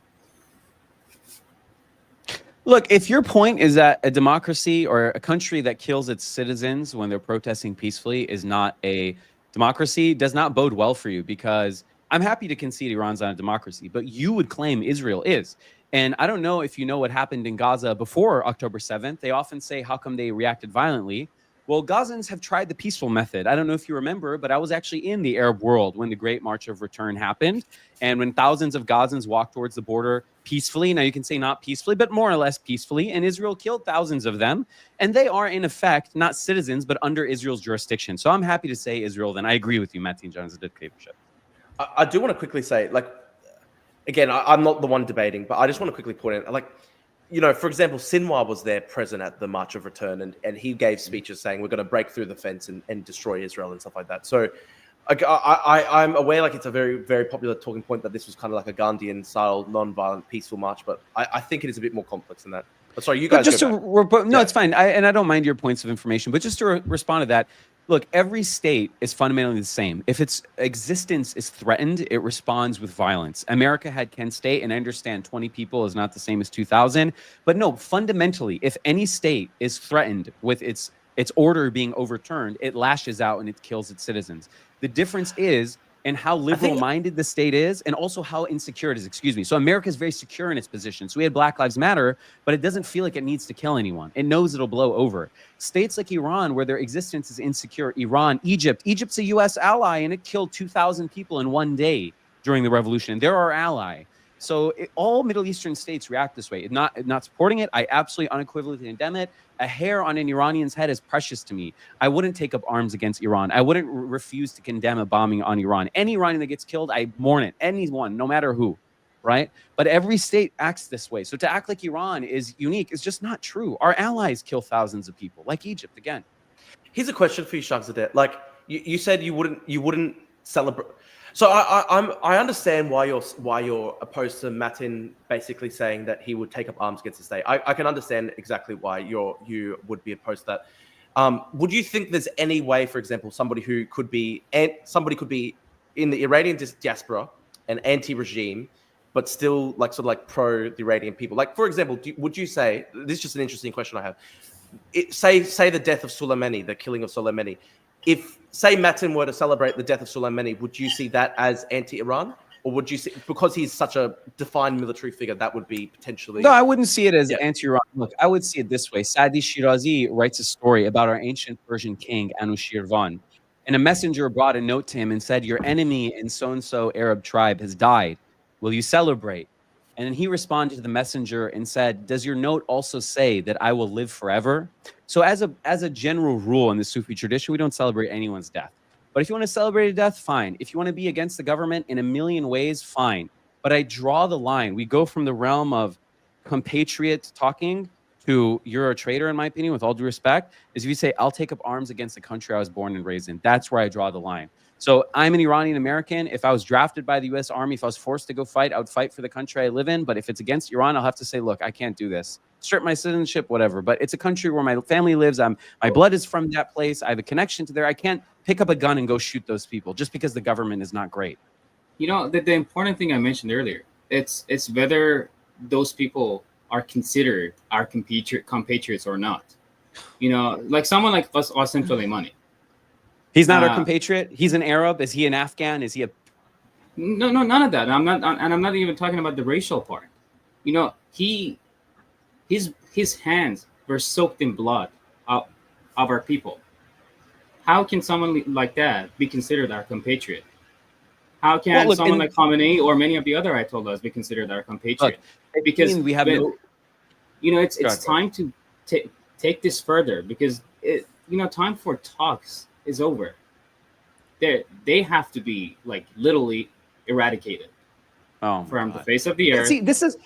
Look, if your point is that a democracy or a country that kills its citizens when they're protesting peacefully is not a democracy, does not bode well for you, because I'm happy to concede Iran's not a democracy, but you would claim Israel is. And I don't know if you know what happened in Gaza before October 7th. They often say, how come they reacted violently? Well, Gazans have tried the peaceful method. I don't know if you remember, but I was actually in the Arab world when the Great March of Return happened. And when thousands of Gazans walked towards the border peacefully, now you can say not peacefully, but more or less peacefully, and Israel killed thousands of them. And they are, in effect, not citizens, but under Israel's jurisdiction. So I'm happy to say Israel, then. I agree with you, Matin John, is a dictatorship. I do want to quickly say, like, again, I'm not the one debating, but I just want to quickly point out, like, for example, Sinwar was there present at the March of Return, and he gave speeches saying we're going to break through the fence and destroy Israel and stuff like that. So I'm aware, like, it's a very, very popular talking point that this was kind of like a Gandhian style, non-violent, peaceful march, but I think it is a bit more complex than that. But sorry, you guys. It's fine. I don't mind your points of information, but just to respond to that. Look, every state is fundamentally the same. If its existence is threatened, it responds with violence. America had Kent State, and I understand 20 people is not the same as 2000. But no, fundamentally, if any state is threatened with its its order being overturned, it lashes out and it kills its citizens. The difference is in how liberal-minded the state is and also how insecure it is, excuse me. So America is very secure in its position. So we had Black Lives Matter, but it doesn't feel like it needs to kill anyone. It knows it'll blow over. States like Iran, where their existence is insecure, Iran, Egypt's a U.S. ally, and it killed 2,000 people in one day during the revolution. They're our ally. So all Middle Eastern states react this way. Not supporting it. I absolutely unequivocally condemn it. A hair on an Iranian's head is precious to me. I wouldn't take up arms against Iran. I wouldn't refuse to condemn a bombing on Iran. Any Iranian that gets killed, I mourn it. Anyone, no matter who, right? But every state acts this way. So to act like Iran is unique is just not true. Our allies kill thousands of people, like Egypt again. Here's a question for you, Shargh Zadeh. Like you said, you wouldn't celebrate. So I understand why you're opposed to Matin basically saying that he would take up arms against the state. I can understand exactly why you would be opposed to that. Would you think there's any way, for example, somebody could be in the Iranian diaspora, an anti-regime, but still like sort of like pro the Iranian people? Like, for example, would you say, this is just an interesting question I have. Say the death of Soleimani, the killing of Soleimani. If, say, Matin were to celebrate the death of Soleimani, would you see that as anti-Iran? Or would you see, because he's such a defined military figure, that would be potentially... No, I wouldn't see it as anti-Iran. Look, I would see it this way. Sadi Shirazi writes a story about our ancient Persian king, Anushirvan. And a messenger brought a note to him and said, your enemy in so-and-so Arab tribe has died. Will you celebrate? And then he responded to the messenger and said, does your note also say that I will live forever? So as a general rule in the Sufi tradition, we don't celebrate anyone's death. But if you want to celebrate a death, fine. If you want to be against the government in a million ways, fine. But I draw the line. We go from the realm of compatriot talking to you're a traitor, in my opinion, with all due respect, is if you say, I'll take up arms against the country I was born and raised in. That's where I draw the line. So I'm an Iranian American. If I was drafted by the U.S. Army, if I was forced to go fight, I would fight for the country I live in. But if it's against Iran, I'll have to say, look, I can't do this. Strip my citizenship, whatever. But it's a country where my family lives. My blood is from that place. I have a connection to there. I can't pick up a gun and go shoot those people just because the government is not great. You know, the important thing I mentioned earlier, it's whether those people are considered our compatriots or not. You know, like someone like Qasem Soleimani. He's not our compatriot. He's an Arab. Is he an Afghan? Is he a... No, none of that. I'm not even talking about the racial part. You know, his hands were soaked in blood of our people. How can someone like that be considered our compatriot? How can someone like Khamenei or many of the other Ayatollahs be considered our compatriot? Because we have it's time to take this further, because time for talks is over. They have to be like literally eradicated from the face of the earth. See, this is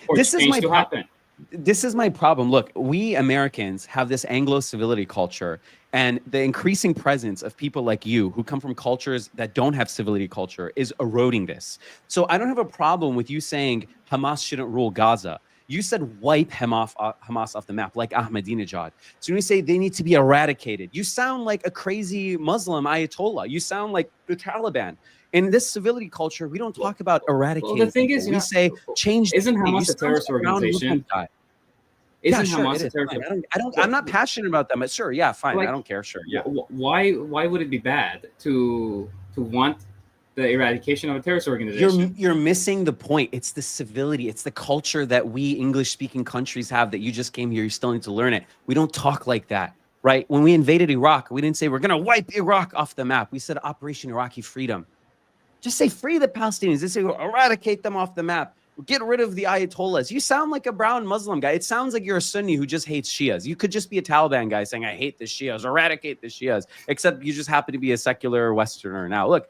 my to happen. This is my problem. Look, we Americans have this Anglo civility culture, and the increasing presence of people like you who come from cultures that don't have civility culture is eroding this. So I don't have a problem with you saying Hamas shouldn't rule Gaza. You said wipe Hamas off the map, like Ahmadinejad. So when you say they need to be eradicated, you sound like a crazy Muslim Ayatollah. You sound like the Taliban. In this civility culture, we don't talk about eradicating. Well, the thing people. is, we say change. Isn't Hamas a terrorist organization? Isn't Hamas a terrorist? I'm not passionate about them, but sure, yeah, fine. Like, I don't care. Sure, yeah. Why would it be bad to want the eradication of a terrorist organization? You're missing the point. It's the civility. It's the culture that we English-speaking countries have that you just came here. You still need to learn it. We don't talk like that, right? When we invaded Iraq, we didn't say we're going to wipe Iraq off the map. We said Operation Iraqi Freedom. Just say free the Palestinians. They say eradicate them off the map. Get rid of the Ayatollahs. You sound like a brown Muslim guy. It sounds like you're a Sunni who just hates Shias. You could just be a Taliban guy saying, I hate the Shias, eradicate the Shias, except you just happen to be a secular Westerner. Now, look,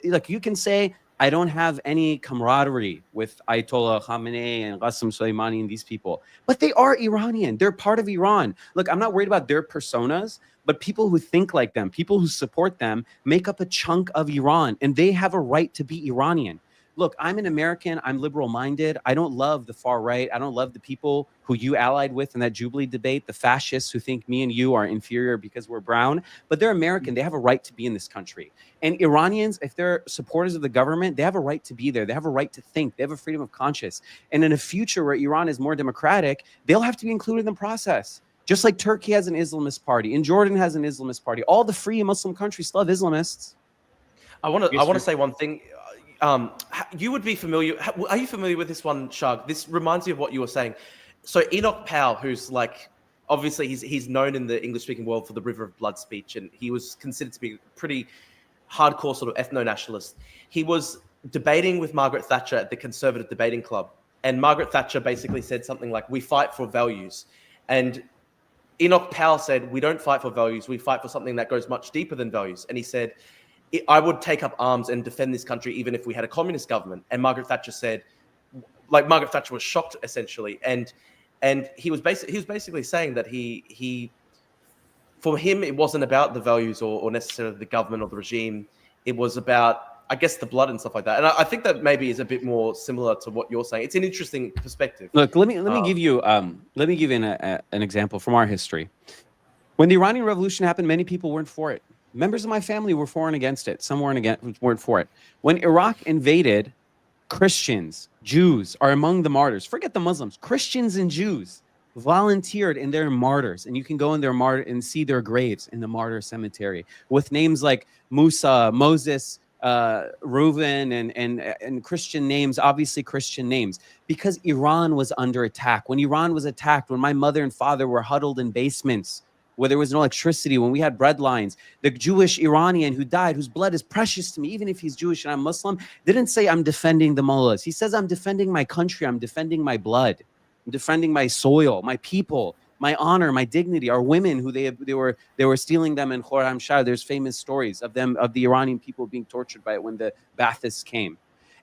look, you can say, I don't have any camaraderie with Ayatollah Khamenei and Qasem Soleimani and these people, but they are Iranian. They're part of Iran. Look, I'm not worried about their personas, but people who think like them, people who support them, make up a chunk of Iran, and they have a right to be Iranian. Look, I'm an American. I'm liberal-minded. I don't love the far right. I don't love the people who you allied with in that Jubilee debate, the fascists who think me and you are inferior because we're brown. But they're American. They have a right to be in this country. And Iranians, if they're supporters of the government, they have a right to be there. They have a right to think. They have a freedom of conscience. And in a future where Iran is more democratic, they'll have to be included in the process. Just like Turkey has an Islamist party, and Jordan has an Islamist party. All the free Muslim countries still have Islamists. I want to say one thing. You would be familiar. Are you familiar with this one, Shargh? This reminds me of what you were saying. So Enoch Powell, who's like, obviously he's known in the English-speaking world for the River of Blood speech, and he was considered to be a pretty hardcore sort of ethno-nationalist. He was debating with Margaret Thatcher at the Conservative Debating Club, and Margaret Thatcher basically said something like, "We fight for values," and Enoch Powell said, "We don't fight for values. We fight for something that goes much deeper than values." And he said, "I would take up arms and defend this country even if we had a communist government." And Margaret Thatcher said, Margaret Thatcher was shocked essentially, and he was basically saying that he for him it wasn't about the values or necessarily the government or the regime. It was about, I guess, the blood and stuff like that. And I think that maybe is a bit more similar to what you're saying. It's an interesting perspective. Look, let me give you an example from our history. When the Iranian Revolution happened, many people weren't for it. Members of my family were for and against it. Some weren't for it. When Iraq invaded, Christians, Jews are among the martyrs. Forget the Muslims. Christians and Jews volunteered in their martyrs, and you can go in their martyr and see their graves in the martyr cemetery with names like Musa, Moses, Reuven, and Christian names, obviously Christian names, because Iran was under attack. When Iran was attacked, when my mother and father were huddled in basements, where there was no electricity, when we had bread lines, the Jewish Iranian who died, whose blood is precious to me, even if he's Jewish and I'm Muslim, didn't say, "I'm defending the mullahs." He says, "I'm defending my country. I'm defending my blood. I'm defending my soil, my people, my honor, my dignity." Our women, who they were stealing them in Khorramshahr. There's famous stories of them, of the Iranian people being tortured by it when the Baathists came.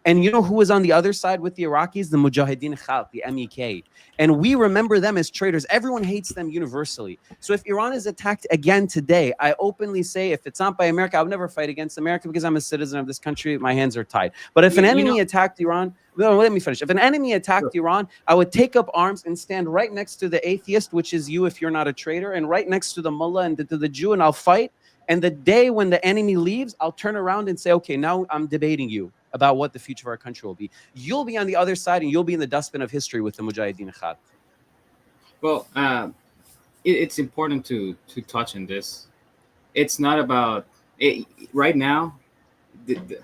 And you know who was on the other side with the Iraqis? The Mujahideen Khalq, the MEK. And we remember them as traitors. Everyone hates them universally. So if Iran is attacked again today, I openly say, if it's not by America, I would never fight against America because I'm a citizen of this country. My hands are tied. But if an enemy attacked Iran, no, let me finish. If an enemy attacked Iran, I would take up arms and stand right next to the atheist, which is you if you're not a traitor, and right next to the mullah and to the Jew, and I'll fight. And the day when the enemy leaves, I'll turn around and say, "Okay, now I'm debating you about what the future of our country will be." You'll be on the other side, and you'll be in the dustbin of history with the Mujahideen Khalq. Well, it's important to touch on this. It's not about it right now.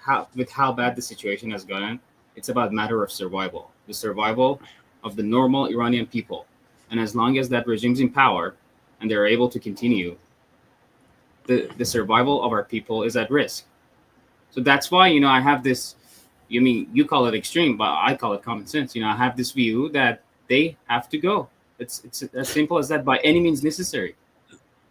How bad the situation has gotten, it's about matter of survival. The survival of the normal Iranian people, and as long as that regime's in power and they're able to continue, the survival of our people is at risk. So that's why, I have this, you call it extreme, but I call it common sense. I have this view that they have to go. It's as simple as that, by any means necessary.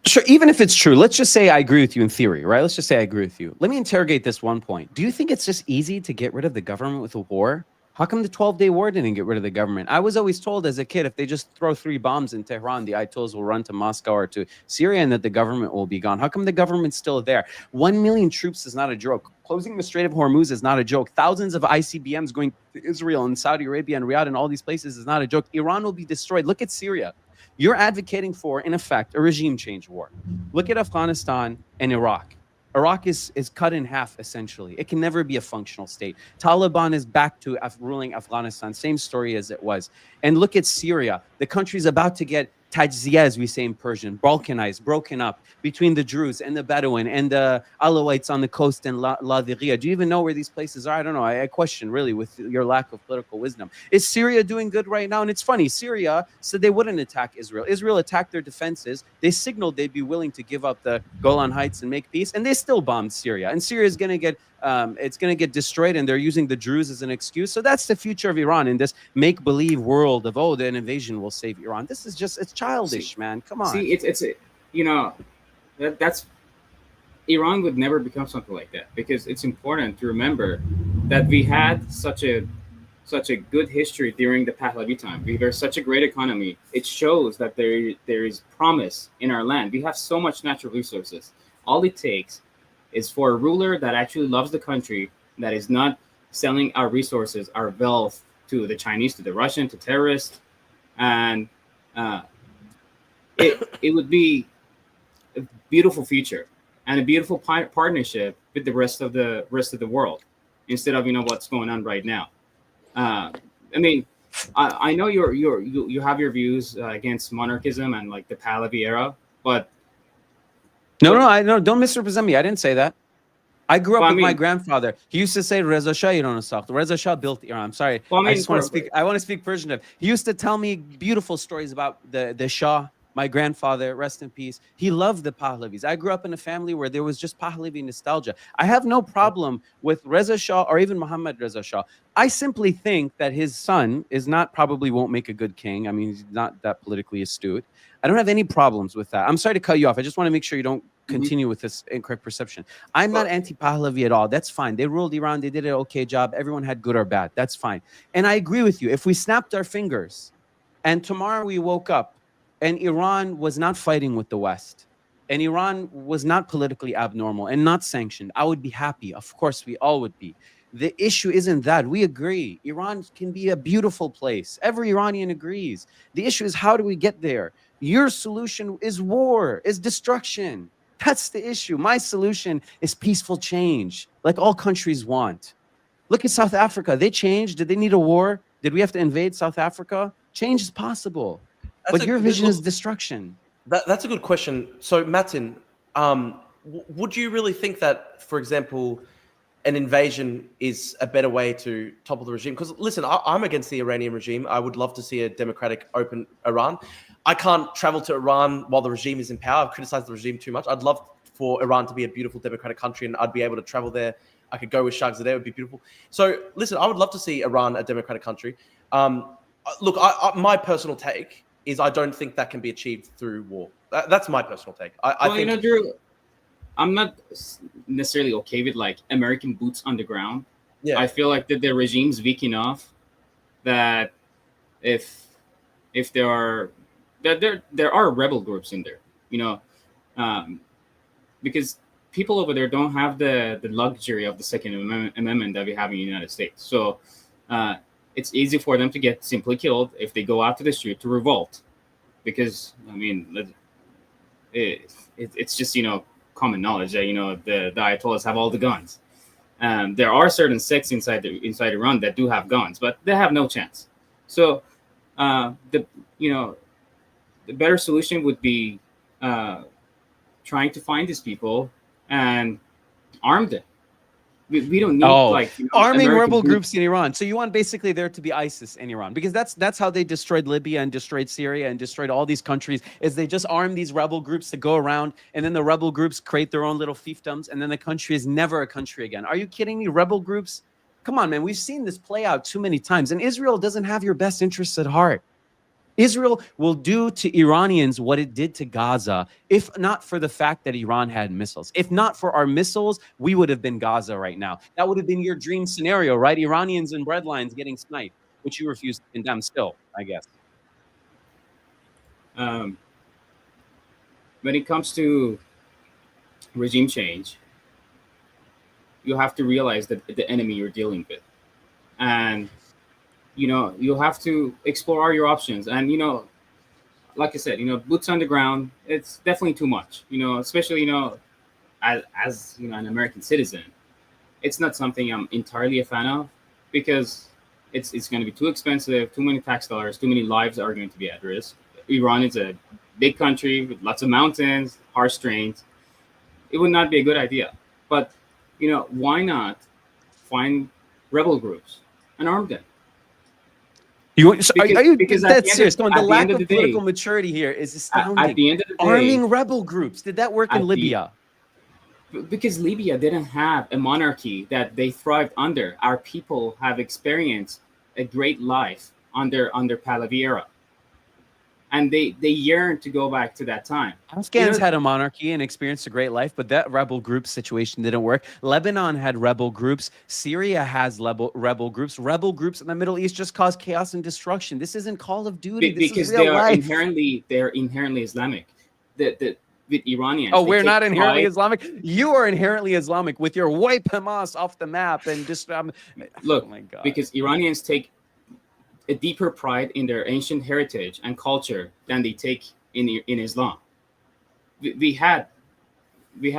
Sure, even if it's true, let's just say I agree with you in theory, right? Let's just say I agree with you. Let me interrogate this one point. Do you think it's just easy to get rid of the government with a war? How come the 12-day war didn't get rid of the government? I was always told as a kid, if they just throw 3 bombs in Tehran, the Ayatollahs will run to Moscow or to Syria and that the government will be gone. How come the government's still there? 1 million troops is not a joke. Closing the Strait of Hormuz is not a joke. Thousands of ICBMs going to Israel and Saudi Arabia and Riyadh and all these places is not a joke. Iran will be destroyed. Look at Syria. You're advocating for, in effect, a regime change war. Look at Afghanistan and Iraq. Iraq is cut in half, essentially. It can never be a functional state. Taliban is back to ruling Afghanistan. Same story as it was. And look at Syria. The country's about to get tajziyah, as we say in Persian, balkanized, broken up between the Druze and the Bedouin and the Alawites on the coast and Ladiria. Do you even know where these places are? I don't know. I question, really, with your lack of political wisdom. Is Syria doing good right now? And it's funny. Syria said they wouldn't attack Israel. Israel attacked their defenses. They signaled they'd be willing to give up the Golan Heights and make peace, and they still bombed Syria. And Syria is going to get it's going to get destroyed, and they're using the Druze as an excuse. So that's the future of Iran, in this make-believe world of, oh, the invasion will save Iran. This is just, it's childish, man. Come on. See, that's Iran would never become something like that, because it's important to remember that we had such a good history during the Pahlavi time. We were such a great economy. It shows that there is promise in our land. We have so much natural resources. All it takes is for a ruler that actually loves the country, that is not selling our resources, our wealth, to the Chinese, to the Russian, to terrorists, and it would be a beautiful future and a beautiful partnership with the rest of the world, instead of what's going on right now. I know you have your views against monarchism and like the Pahlavi era, but No, don't misrepresent me. I didn't say that. I grew up well, I with my mean, grandfather. He used to say Reza Shah Iran Sakht. Reza Shah built Iran. I'm sorry. well, I I mean, just want to speak. I want to speak Persian. He used to tell me beautiful stories about the Shah. My grandfather, rest in peace. He loved the Pahlavis. I grew up in a family where there was just Pahlavi nostalgia. I have no problem with Reza Shah or even Muhammad Reza Shah. I simply think that his son is not probably won't make a good king. I mean, he's not that politically astute. I don't have any problems with that. I'm sorry to cut you off. I just want to make sure you don't continue with this incorrect perception. I'm not anti-Pahlavi at all. That's fine. They ruled Iran. They did an okay job. Everyone had good or bad. That's fine. And I agree with you. If we snapped our fingers and tomorrow we woke up and Iran was not fighting with the West and Iran was not politically abnormal and not sanctioned, I would be happy. Of course, we all would be. The issue isn't that. We agree. Iran can be a beautiful place. Every Iranian agrees. The issue is, how do we get there? Your solution is war, is destruction. That's the issue. My solution is peaceful change, like all countries want. Look at South Africa. They changed. Did they need a war? Did we have to invade South Africa? Change is possible. But your vision is destruction. That's a good question. So, Matin, would you really think that, for example, an invasion is a better way to topple the regime? Because listen, I'm against the Iranian regime. I would love to see a democratic, open Iran. I can't travel to Iran while the regime is in power. I've criticized the regime too much. I'd love for Iran to be a beautiful democratic country, and I'd be able to travel there. I could go with Shargh, Zadeh. It would be beautiful. So listen, I would love to see Iran a democratic country. Look, my personal take is I don't think that can be achieved through war. That's my personal take. I think, you know, Drew, I'm not necessarily okay with like American boots on the ground. Yeah. I feel like that the regime's weak enough that if there are rebel groups in there, you know, because people over there don't have the luxury of the Second Amendment that we have in the United States. So it's easy for them to get simply killed if they go out to the street to revolt, because I mean, it's just, you know, common knowledge that, you know, the Ayatollahs have all the guns. There are certain sects inside Iran that do have guns, but they have no chance. So the better solution would be trying to find these people and arm them. We don't need arming American rebel groups in Iran. So you want basically there to be ISIS in Iran, because that's how they destroyed Libya and destroyed Syria and destroyed all these countries, is they just arm these rebel groups to go around, and then the rebel groups create their own little fiefdoms, and then the country is never a country again. Are you kidding me? Rebel groups? Come on, man. We've seen this play out too many times, and Israel doesn't have your best interests at heart. Israel will do to Iranians what it did to Gaza, if not for the fact that Iran had missiles. If not for our missiles, we would have been Gaza right now. That would have been your dream scenario, right? Iranians and breadlines getting sniped, which you refuse to condemn still, I guess. When it comes to regime change, you have to realize that the enemy you're dealing with. And you know, you have to explore all your options. And, you know, like I said, you know, boots on the ground, it's definitely too much, you know, especially, you know, as you know, an American citizen. It's not something I'm entirely a fan of, because it's going to be too expensive, too many tax dollars, too many lives are going to be at risk. Iran is a big country with lots of mountains, harsh terrains. It would not be a good idea. But, you know, why not find rebel groups and arm them? That's serious? The lack of political maturity here is astounding. At the end of the day, arming rebel groups. Did that work in Libya? Because Libya didn't have a monarchy that they thrived under. Our people have experienced a great life under Pahlavi era, and they yearn to go back to that time. Afghans had a monarchy and experienced a great life, but that rebel group situation didn't work. Lebanon had rebel groups. Syria has rebel groups. Rebel groups in the Middle East just cause chaos and destruction. This isn't Call of Duty. This because is real life. They're inherently Islamic. With Iranians. Oh, we're not inherently Islamic. You are inherently Islamic with your wipe Hamas off the map and just look. Oh my God. Because Iranians take a deeper pride in their ancient heritage and culture than they take in Islam. We had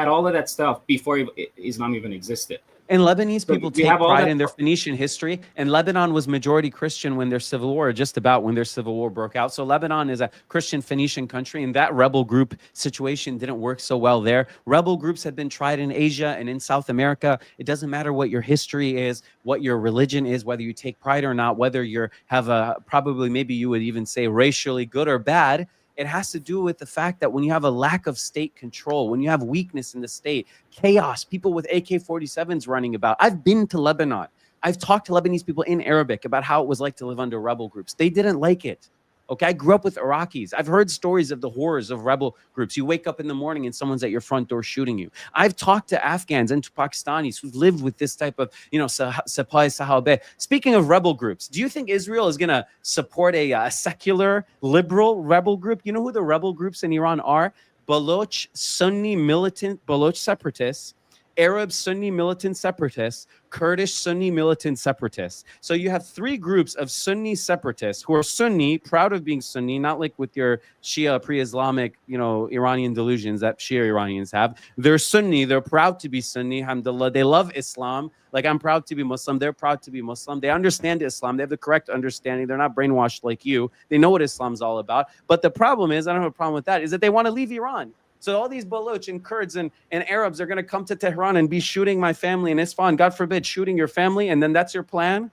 all of that stuff before Islam even existed. And Lebanese So people we take have all pride that. in their Phoenician history. And Lebanon was majority Christian when their civil war, just about when their civil war broke out. So Lebanon is a Christian Phoenician country, and that rebel group situation didn't work so well there. Rebel groups have been tried in Asia and in South America. It doesn't matter what your history is, what your religion is, whether you take pride or not, whether you have a, probably maybe you would even say racially good or bad. It has to do with the fact that when you have a lack of state control, when you have weakness in the state, chaos, people with AK-47s running about. I've been to Lebanon. I've talked to Lebanese people in Arabic about how it was like to live under rebel groups. They didn't like it. Okay, I grew up with Iraqis. I've heard stories of the horrors of rebel groups. You wake up in the morning and someone's at your front door shooting you. I've talked to Afghans and to Pakistanis who've lived with this type of, Sapai Sahabeh. Speaking of rebel groups, do you think Israel is going to support a secular, liberal rebel group? You know who the rebel groups in Iran are? Baloch Sunni militant Baloch separatists, Arab Sunni militant separatists, Kurdish Sunni militant separatists. So you have three groups of Sunni separatists who are Sunni, proud of being Sunni, not like with your Shia pre-Islamic, Iranian delusions that Shia Iranians have. They're Sunni. They're proud to be Sunni. Alhamdulillah. They love Islam. Like, I'm proud to be Muslim. They're proud to be Muslim. They understand Islam. They have the correct understanding. They're not brainwashed like you. They know what Islam's all about. But the problem is, I don't have a problem with that, is that they want to leave Iran. So all these Baloch and Kurds and Arabs are going to come to Tehran and be shooting my family in Isfahan, God forbid, shooting your family, and then that's your plan?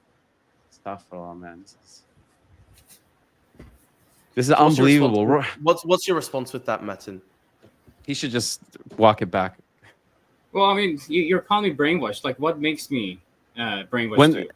Astaghfirullah, man. This is unbelievable. What's your response with that, Matin? He should just walk it back. Well, I mean, you're calling me brainwashed. Like, what makes me brainwashed?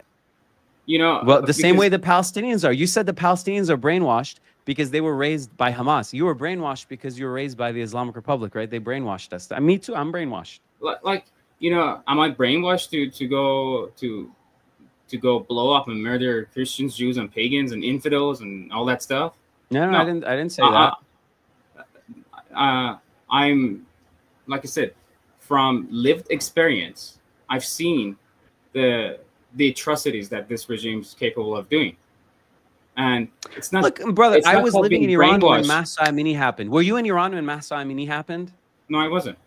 Well, the same way the Palestinians are. You said the Palestinians are brainwashed because they were raised by Hamas. You were brainwashed because you were raised by the Islamic Republic, right? They brainwashed us. Me too. I'm brainwashed. Like, am I brainwashed to go blow up and murder Christians, Jews, and pagans and infidels and all that stuff? No, I didn't say that. I'm, like I said, from lived experience, I've seen the atrocities that this regime is capable of doing. And it's not. Look, brother, I was living in Iran when Mahsa Amini happened. Were you in Iran when Mahsa Amini happened? No, I wasn't.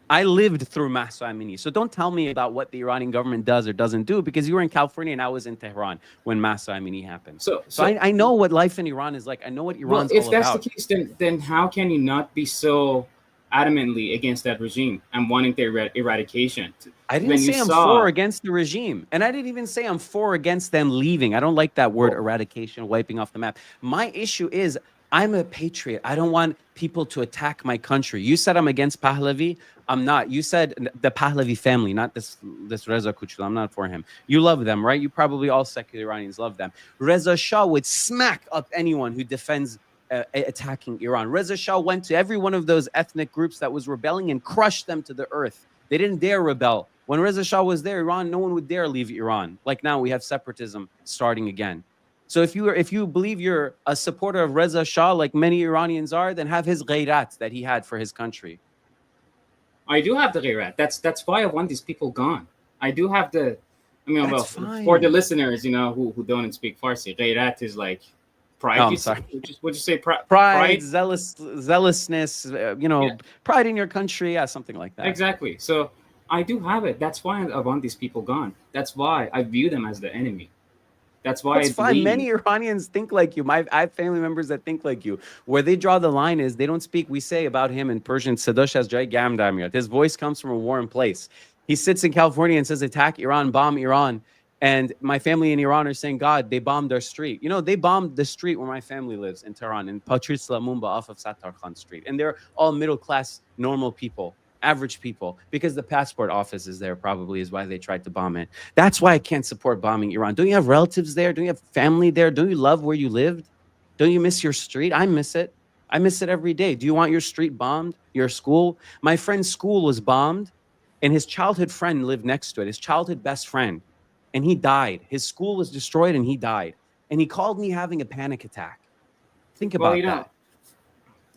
I lived through Mahsa Amini. So don't tell me about what the Iranian government does or doesn't do, because you were in California and I was in Tehran when Mahsa Amini happened. So I know what life in Iran is like. I know what Iran's all about. If that's the case, then how can you not be so adamantly against that regime and wanting their eradication? I didn't say I'm for or against the regime. And I didn't even say I'm for or against them leaving. I don't like that word eradication, wiping off the map. My issue is I'm a patriot. I don't want people to attack my country. You said I'm against Pahlavi. I'm not. You said the Pahlavi family, not this Reza Kuchula. I'm not for him. You love them, right? You probably all secular Iranians love them. Reza Shah would smack up anyone who defends attacking Iran. Reza Shah went to every one of those ethnic groups that was rebelling and crushed them to the earth. They didn't dare rebel. When Reza Shah was there, Iran, no one would dare leave Iran. Like now we have separatism starting again. So if you believe you're a supporter of Reza Shah, like many Iranians are, then have his ghayrat that he had for his country. I do have the ghayrat. That's why I want these people gone. I do have the. I mean, well, for the listeners, who don't speak Farsi, ghayrat is like pride. Oh, I'm sorry. Would you say pride, zealousness, pride in your country, yeah, something like that. Exactly. So I do have it. That's why I want these people gone. That's why I view them as the enemy. That's why it's fine. Many Iranians think like you. I have family members that think like you. Where they draw the line is they don't speak. We say about him in Persian, Sadosh as Jai Gam Damiyat. His voice comes from a warm place. He sits in California and says, attack Iran, bomb Iran. And my family in Iran are saying, God, they bombed our street. They bombed the street where my family lives in Tehran, in Patrisla Mumba off of Sattar Khan Street. And they're all middle-class, normal people, average people, because the passport office is there probably is why they tried to bomb it. That's why I can't support bombing Iran. Don't you have relatives there? Don't you have family there? Don't you love where you lived? Don't you miss your street? I miss it. I miss it every day. Do you want your street bombed? Your school? My friend's school was bombed, and his childhood friend lived next to it, his childhood best friend. And he died. His school was destroyed and he died. And he called me having a panic attack. Think about that.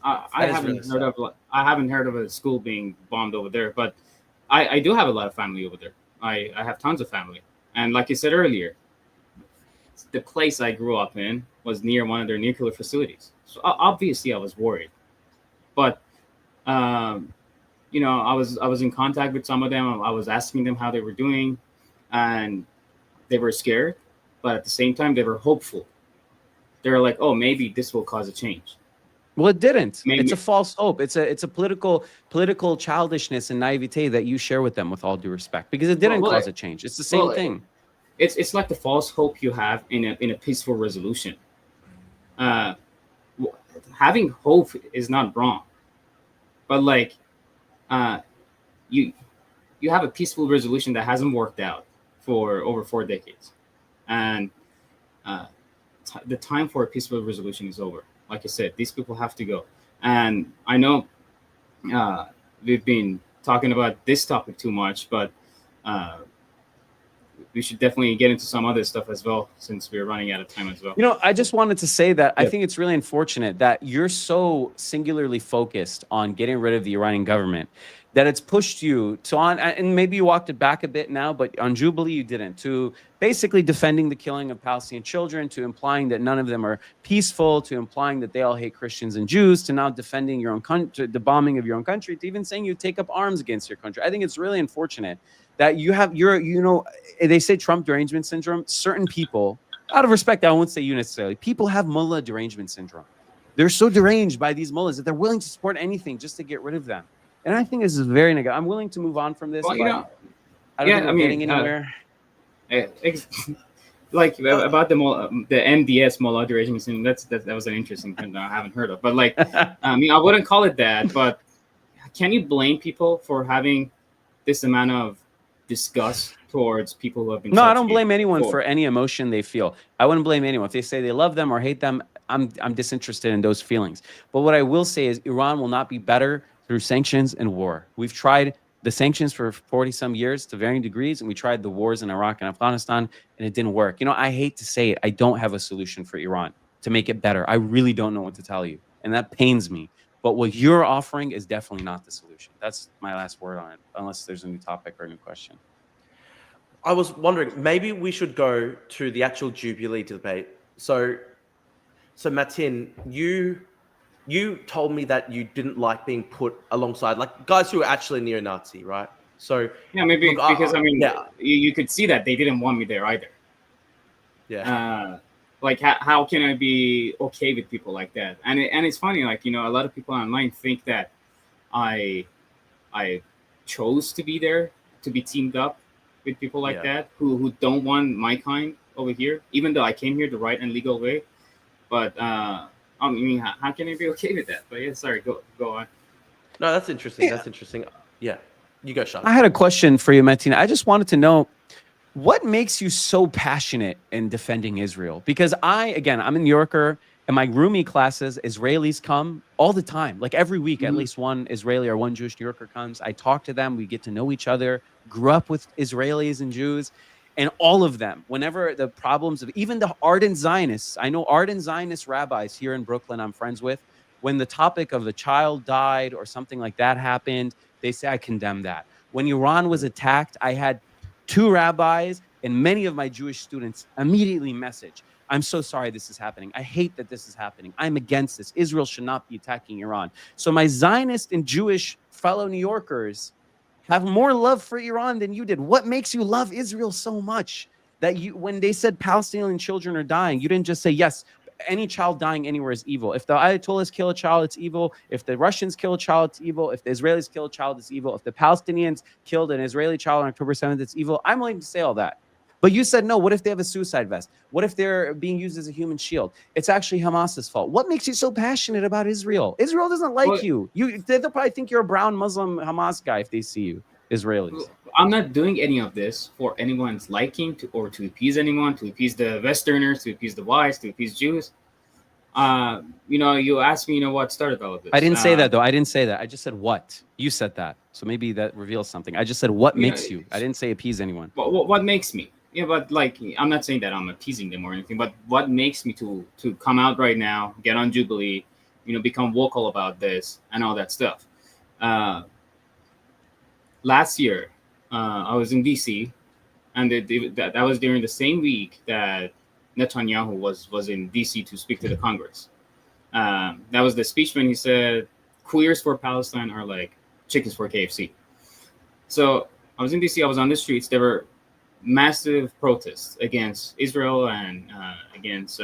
I haven't heard of a school being bombed over there, but I do have a lot of family over there. I have tons of family. And like you said earlier, the place I grew up in was near one of their nuclear facilities. So obviously I was worried. But I was in contact with some of them. I was asking them how they were doing. and they were scared, but at the same time they were hopeful. They were like, oh, maybe this will cause a change. Well, it didn't. Maybe. It's a false hope. It's a political childishness and naivete that you share with them, with all due respect, because it didn't cause a change. It's the same thing. It's like the false hope you have in a peaceful resolution. Having hope is not wrong, but like you have a peaceful resolution that hasn't worked out for over 4 decades, and the time for a peaceful resolution is over. Like I said, these people have to go. And I know we've been talking about this topic too much, but we should definitely get into some other stuff as well, since we're running out of time as well. You know, I just wanted to say that I think it's really unfortunate that you're so singularly focused on getting rid of the Iranian government that it's pushed you to and maybe you walked it back a bit now, but on Jubilee you didn't, to basically defending the killing of Palestinian children, to implying that none of them are peaceful, to implying that they all hate Christians and Jews, to now defending your own country, the bombing of your own country, to even saying you take up arms against your country. I think it's really unfortunate that you have they say Trump derangement syndrome. Certain people, out of respect, I won't say you necessarily, people have mullah derangement syndrome. They're so deranged by these mullahs that they're willing to support anything just to get rid of them. And I think this is very negative. I'm willing to move on from this. Well, but I don't think we're getting anywhere. Like about the MDS, mullah derangement syndrome. That was an interesting thing that I haven't heard of. But like, I mean, I wouldn't call it that. But can you blame people for having this amount of disgust towards people who have been? No, I don't blame anyone for any emotion they feel. I wouldn't blame anyone if they say they love them or hate them. I'm disinterested in those feelings. But what I will say is Iran will not be better through sanctions and war. We've tried the sanctions for 40 some years to varying degrees, and we tried the wars in Iraq and Afghanistan, and it didn't work. You know, I hate to say it, I don't have a solution for Iran to make it better. I really don't know what to tell you, and that pains me. But what you're offering is definitely not the solution. That's my last word on it, unless there's a new topic or a new question. I was wondering, maybe we should go to the actual Jubilee debate. So Matin, you told me that you didn't like being put alongside like guys who are actually neo-Nazi, right? So yeah, maybe look, because I mean, you could see that they didn't want me there either. Yeah. Like how can I be okay with people like that? And it's funny, like, you know, a lot of people online think that I chose to be there, to be teamed up with people like that who don't want my kind over here, even though I came here the right and legal way. But I mean, how can I be okay with that? But yeah, sorry, go on. No, that's interesting. Yeah. That's interesting. Yeah, you go, Shargh. I had a question for you, Matin. I just wanted to know, what makes you so passionate in defending Israel? Because I'm a New Yorker, and my roomie classes, Israelis come all the time. Like every week, at least one Israeli or one Jewish New Yorker comes. I talk to them. We get to know each other. Grew up with Israelis and Jews. And all of them, whenever the problems of even the ardent Zionists, I know ardent Zionist rabbis here in Brooklyn I'm friends with, when the topic of a child died or something like that happened, they say, I condemn that. When Iran was attacked, I had 2 rabbis and many of my Jewish students immediately message, I'm so sorry this is happening. I hate that this is happening. I'm against this. Israel should not be attacking Iran. So my Zionist and Jewish fellow New Yorkers have more love for Iran than you did. What makes you love Israel so much that you, when they said Palestinian children are dying, you didn't just say, yes, any child dying anywhere is evil. If the Ayatollahs kill a child, it's evil. If the Russians kill a child, it's evil. If the Israelis kill a child, it's evil. If the Palestinians killed an Israeli child on October 7th, it's evil. I'm willing to say all that. But you said, no, what if they have a suicide vest? What if they're being used as a human shield? It's actually Hamas's fault. What makes you so passionate about Israel? Israel doesn't like you. They'll probably think you're a brown Muslim Hamas guy if they see you, Israelis. I'm not doing any of this for anyone's liking or to appease anyone, to appease the Westerners, to appease the whites, to appease Jews. You know, you asked me, you know, what started all of this. I didn't say that, though. I didn't say that. I just said what. You said that. So maybe that reveals something. I just said what makes you. I didn't say appease anyone. What makes me? Yeah, but like, I'm not saying that I'm appeasing them or anything, but what makes me to come out right now, get on Jubilee, you know, become vocal about this and all that stuff. Last year, I was in DC, and that was during the same week that Netanyahu was in DC to speak to the Congress. That was the speech when he said, queers for Palestine are like chickens for KFC. So I was in DC, I was on the streets. There were massive protests against Israel and against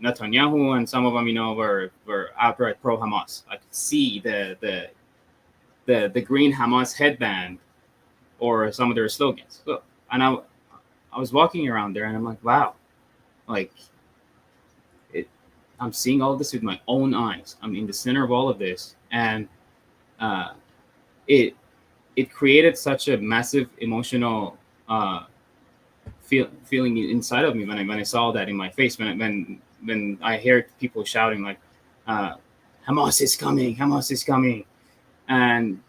Netanyahu, and some of them, were outright pro Hamas. I could see the green Hamas headband or some of their slogans. So, and I was walking around there, and I'm like, wow, like I'm seeing all this with my own eyes. I'm in the center of all of this, and it created such a massive emotional feeling inside of me when I saw that in my face. When I heard people shouting like, "Hamas is coming! Hamas is coming!" And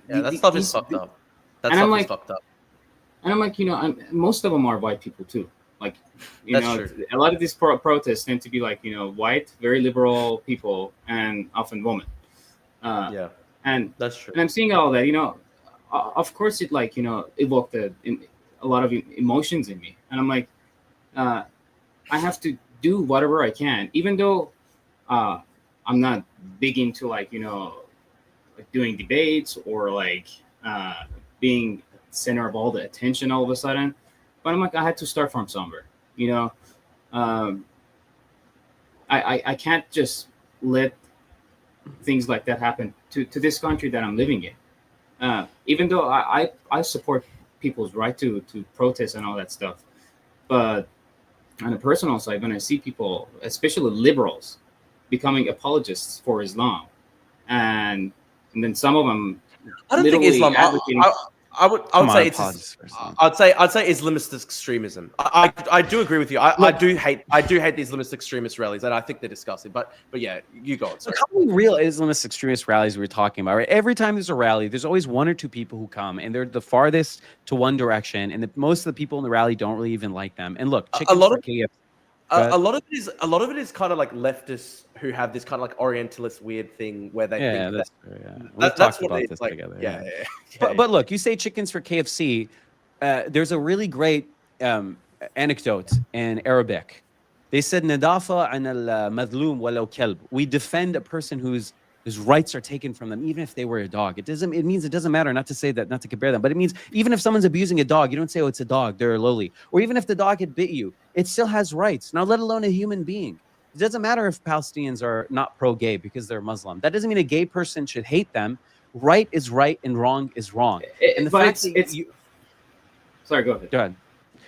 that stuff is fucked up. That stuff is fucked up. And I'm like, most of them are white people too. Like, That's true. A lot of these protests tend to be like, white, very liberal people, and often women. And that's true. And I'm seeing all that, of course it evoked a lot of emotions in me. And I'm like, I have to do whatever I can, even though I'm not big into like doing debates or like being center of all the attention all of a sudden. But I'm like, I had to start from somewhere, I can't just let things like that happen to this country that I'm living in. Even though I support people's right to protest and all that stuff. But on a personal side, when I see people, especially liberals, becoming apologists for Islam, and then some of them, I don't think Islam. I would say it's. I'd say Islamist extremism. I do agree with you. I do hate the Islamist extremist rallies, and I think they're disgusting. But yeah, you go on. Look, how many real Islamist extremist rallies we're talking about, right? Every time there's a rally, there's always one or two people who come, and they're the farthest to one direction, and most of the people in the rally don't really even like them. And look, a lot of it is kind of like leftists who have this kind of like Orientalist weird thing where they think that's true, we've talked about this like, together. But look, you say chickens for KFC. There's a really great anecdote in Arabic. They said, "Nadafa an al-madlum walau kalb." We defend a person whose rights are taken from them, even if they were a dog. It means it doesn't matter, not to say that, not to compare them, but it means even if someone's abusing a dog, you don't say, "Oh, it's a dog, they're lowly." Or even if the dog had bit you, it still has rights. Now, let alone a human being. It doesn't matter if Palestinians are not pro-gay because they're Muslim. That doesn't mean a gay person should hate them. Right is right and wrong is wrong. And the fact that sorry, go ahead. Go ahead.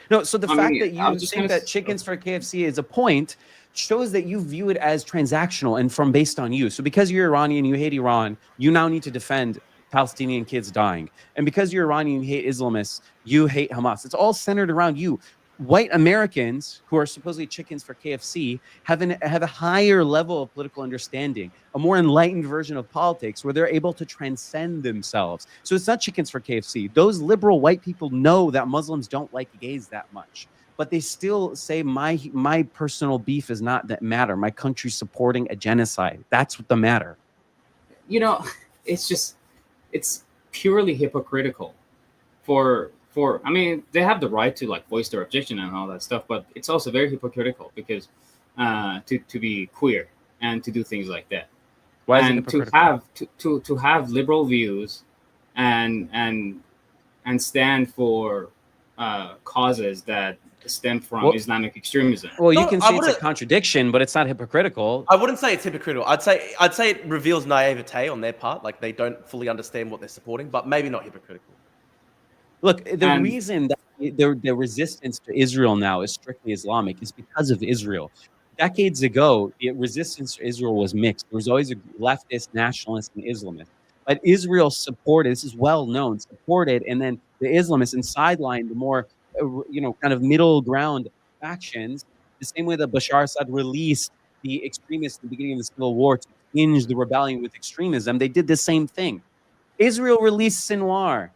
No, so the fact that you think that chickens for KFC is a point shows that you view it as transactional and from based on you. So because you're Iranian, you hate Iran, you now need to defend Palestinian kids dying. And because you're Iranian, you hate Islamists, you hate Hamas. It's all centered around you. White Americans who are supposedly chickens for KFC have a higher level of political understanding, a more enlightened version of politics where they're able to transcend themselves. So it's not chickens for KFC. Those liberal white people know that Muslims don't like gays that much, but they still say my personal beef is not that matter. My country supporting a genocide. That's what the matter. It's purely hypocritical I mean, they have the right to like voice their objection and all that stuff, but it's also very hypocritical because to be queer and to do things like that. Why is and it hypocritical? to have liberal views and stand for causes that stem from Islamic extremism. Well, you can say it's a contradiction, but it's not hypocritical. I wouldn't say it's hypocritical. I'd say it reveals naivete on their part, like they don't fully understand what they're supporting, but maybe not hypocritical. Look, the reason that the resistance to Israel now is strictly Islamic is because of Israel. Decades ago, the resistance to Israel was mixed. There was always a leftist, nationalist, and Islamist. But Israel supported, this is well known, supported, and then the Islamists and sidelined the more, kind of middle ground factions. The same way that Bashar Assad released the extremists at the beginning of the Civil War to hinge the rebellion with extremism, they did the same thing. Israel released Sinwar.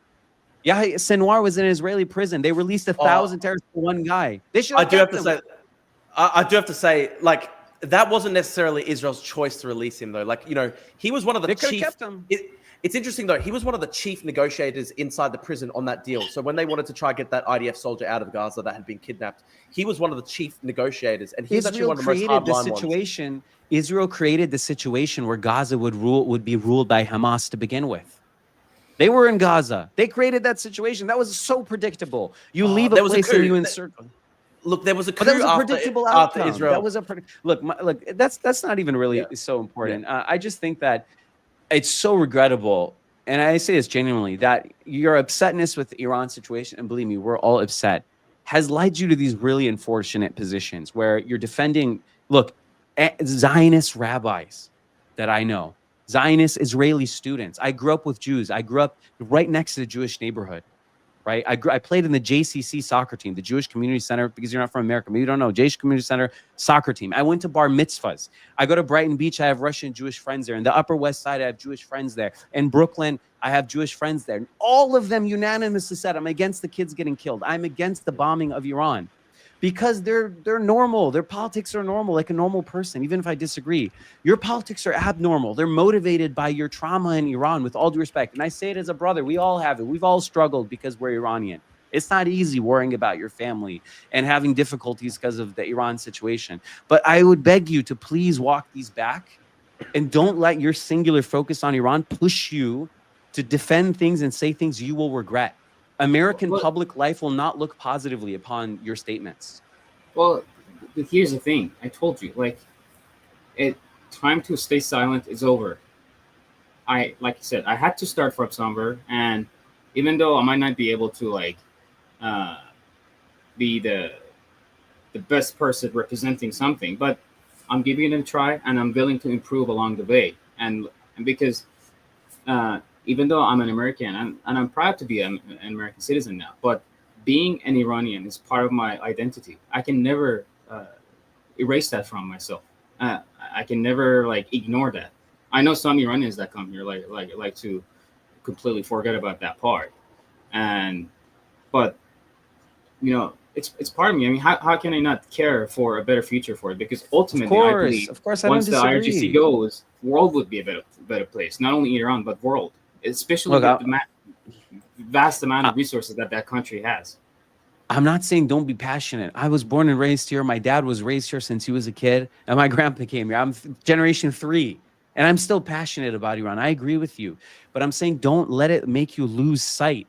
Yeah, Sinwar was in an Israeli prison. They released 1,000 terrorists for one guy. I do have to say, like, that wasn't necessarily Israel's choice to release him, though. Like, he was one of the chief. Kept him. It's interesting, though. He was one of the chief negotiators inside the prison on that deal. So when they wanted to try and get that IDF soldier out of Gaza that had been kidnapped, he was one of the chief negotiators, and he's actually one of the most hardline ones. Israel created the situation where Gaza would be ruled by Hamas to begin with. They were in Gaza. They created that situation. That was so predictable. You leave a place and you encircle. Look, there was a coup that was a after, predictable after outcome. Israel. That was a look. That's not even really so important. I just think that it's so regrettable, and I say this genuinely, that your upsetness with the Iran situation, and believe me, we're all upset, has led you to these really unfortunate positions where you're defending. Look, Zionist rabbis that I know, Zionist Israeli students. I grew up with Jews. I grew up right next to the Jewish neighborhood. Right, I played in the JCC soccer team, the Jewish Community Center, because you're not from America. Maybe you don't know, Jewish Community Center soccer team. I went to bar mitzvahs. I go to Brighton Beach. I have Russian Jewish friends there. In the Upper West Side, I have Jewish friends there. In Brooklyn, I have Jewish friends there. And all of them unanimously said, I'm against the kids getting killed. I'm against the bombing of Iran. Because they're normal. Their politics are normal, like a normal person, even if I disagree. Your politics are abnormal. They're motivated by your trauma in Iran, with all due respect. And I say it as a brother. We all have it. We've all struggled because we're Iranian. It's not easy worrying about your family and having difficulties because of the Iran situation. But I would beg you to please walk these back and don't let your singular focus on Iran push you to defend things and say things you will regret. American public life will not look positively upon your statements. Well, here's the thing. I told you, time to stay silent is over. Like you said, I had to start from somewhere, and even though I might not be able to be the best person representing something, but I'm giving it a try, and I'm willing to improve along the way. And because even though I'm an American, and I'm proud to be an American citizen now, but being an Iranian is part of my identity. I can never erase that from myself. I can never ignore that. I know some Iranians that come here like to completely forget about that part, but it's part of me. I mean, how can I not care for a better future for it? Because ultimately, I believe once the IRGC goes, world would be a better place. Not only Iran, but world. Especially the vast amount of resources that country has. I'm not saying don't be passionate. I was born and raised here. My dad was raised here since he was a kid, and my grandpa came here. I'm generation 3, and I'm still passionate about Iran. I agree with you, but I'm saying don't let it make you lose sight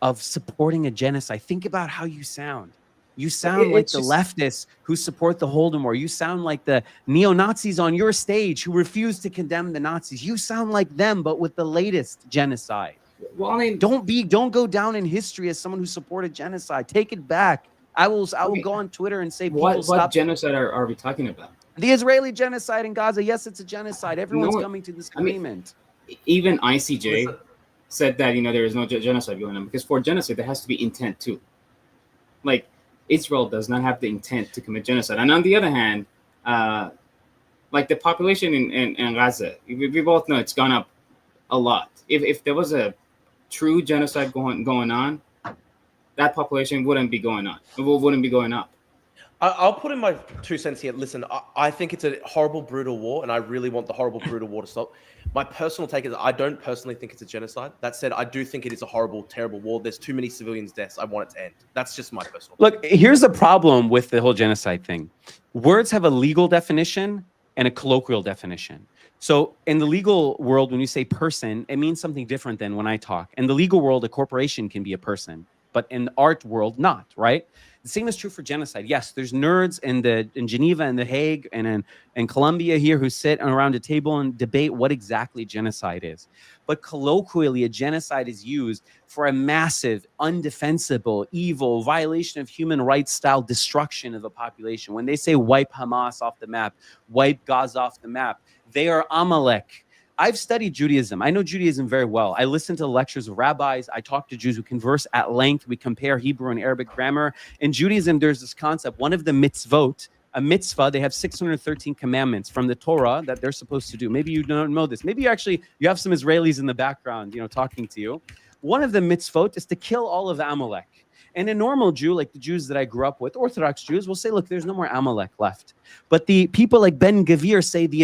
of supporting a genocide. Think about how you sound. You sound like the leftists who support the Holodomor. You sound like the neo-Nazis on your stage who refuse to condemn the Nazis. You sound like them, but with the latest genocide. Well, I mean, don't go down in history as someone who supported genocide. Take it back. I will go on Twitter and say, what genocide are we talking about? The Israeli genocide in Gaza. Yes, it's a genocide. Everyone's coming to this agreement. Even ICJ said that there is no genocide going on, because for genocide there has to be intent too. Like, Israel does not have the intent to commit genocide. And on the other hand, the population in Gaza, we both know it's gone up a lot. If there was a true genocide going on, that population wouldn't be going on. It wouldn't be going up. I'll put in my 2 cents here. Listen, I think it's a horrible, brutal war, and I really want the horrible, brutal war to stop. My personal take is I don't personally think it's a genocide. That said, I do think it is a horrible, terrible war. There's too many civilians' deaths. I want it to end. That's just my personal Look, here's the problem with the whole genocide thing. Words have a legal definition and a colloquial definition. So in the legal world, when you say person, it means something different than when I talk. In the legal world, a corporation can be a person, but in the art world, not, right? The same is true for genocide. Yes, there's nerds in Geneva and The Hague and in Colombia here who sit around a table and debate what exactly genocide is. But colloquially, a genocide is used for a massive, undefensible, evil, violation of human rights style destruction of a population. When they say wipe Hamas off the map, wipe Gaza off the map, they are Amalek. I've studied Judaism. I know Judaism very well. I listen to lectures of rabbis. I talk to Jews who converse at length. We compare Hebrew and Arabic grammar. In Judaism, there's this concept, one of the mitzvot, a mitzvah, they have 613 commandments from the Torah that they're supposed to do. Maybe you don't know this. Maybe you have some Israelis in the background, talking to you. One of the mitzvot is to kill all of Amalek. And a normal Jew, like the Jews that I grew up with, Orthodox Jews, will say, look, there's no more Amalek left. But the people like Ben Gavir say the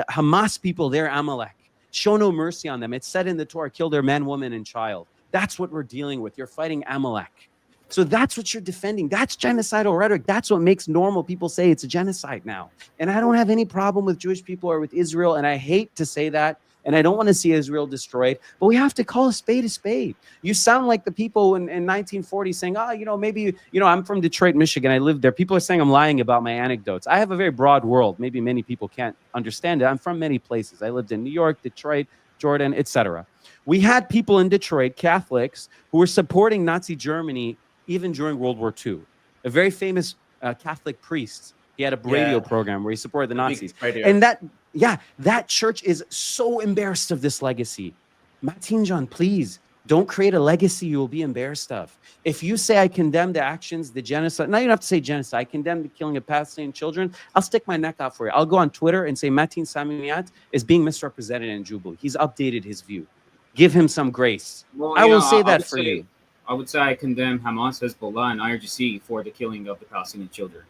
Hamas people, they're Amalek. Show no mercy on them. It's said in the Torah, kill their man, woman, and child. That's what we're dealing with. You're fighting Amalek. So that's what you're defending. That's genocidal rhetoric. That's what makes normal people say it's a genocide now. And I don't have any problem with Jewish people or with Israel. And I hate to say that, and I don't want to see Israel destroyed, but we have to call a spade a spade. You sound like the people in 1940 saying, maybe, I'm from Detroit, Michigan. I lived there. People are saying I'm lying about my anecdotes. I have a very broad world. Maybe many people can't understand it. I'm from many places. I lived in New York, Detroit, Jordan, etc. We had people in Detroit, Catholics, who were supporting Nazi Germany even during World War II. A very famous Catholic priest. He had a radio program where he supported the Nazis. And that church is so embarrassed of this legacy. Matin John, please don't create a legacy you will be embarrassed of. If you say I condemn the actions, the genocide, now you don't have to say genocide, I condemn the killing of Palestinian children, I'll stick my neck out for you. I'll go on Twitter and say Matin Samimiat is being misrepresented in Jubilee. He's updated his view. Give him some grace. Well, I will say that for you. I would say I condemn Hamas, Hezbollah, and IRGC for the killing of the Palestinian children.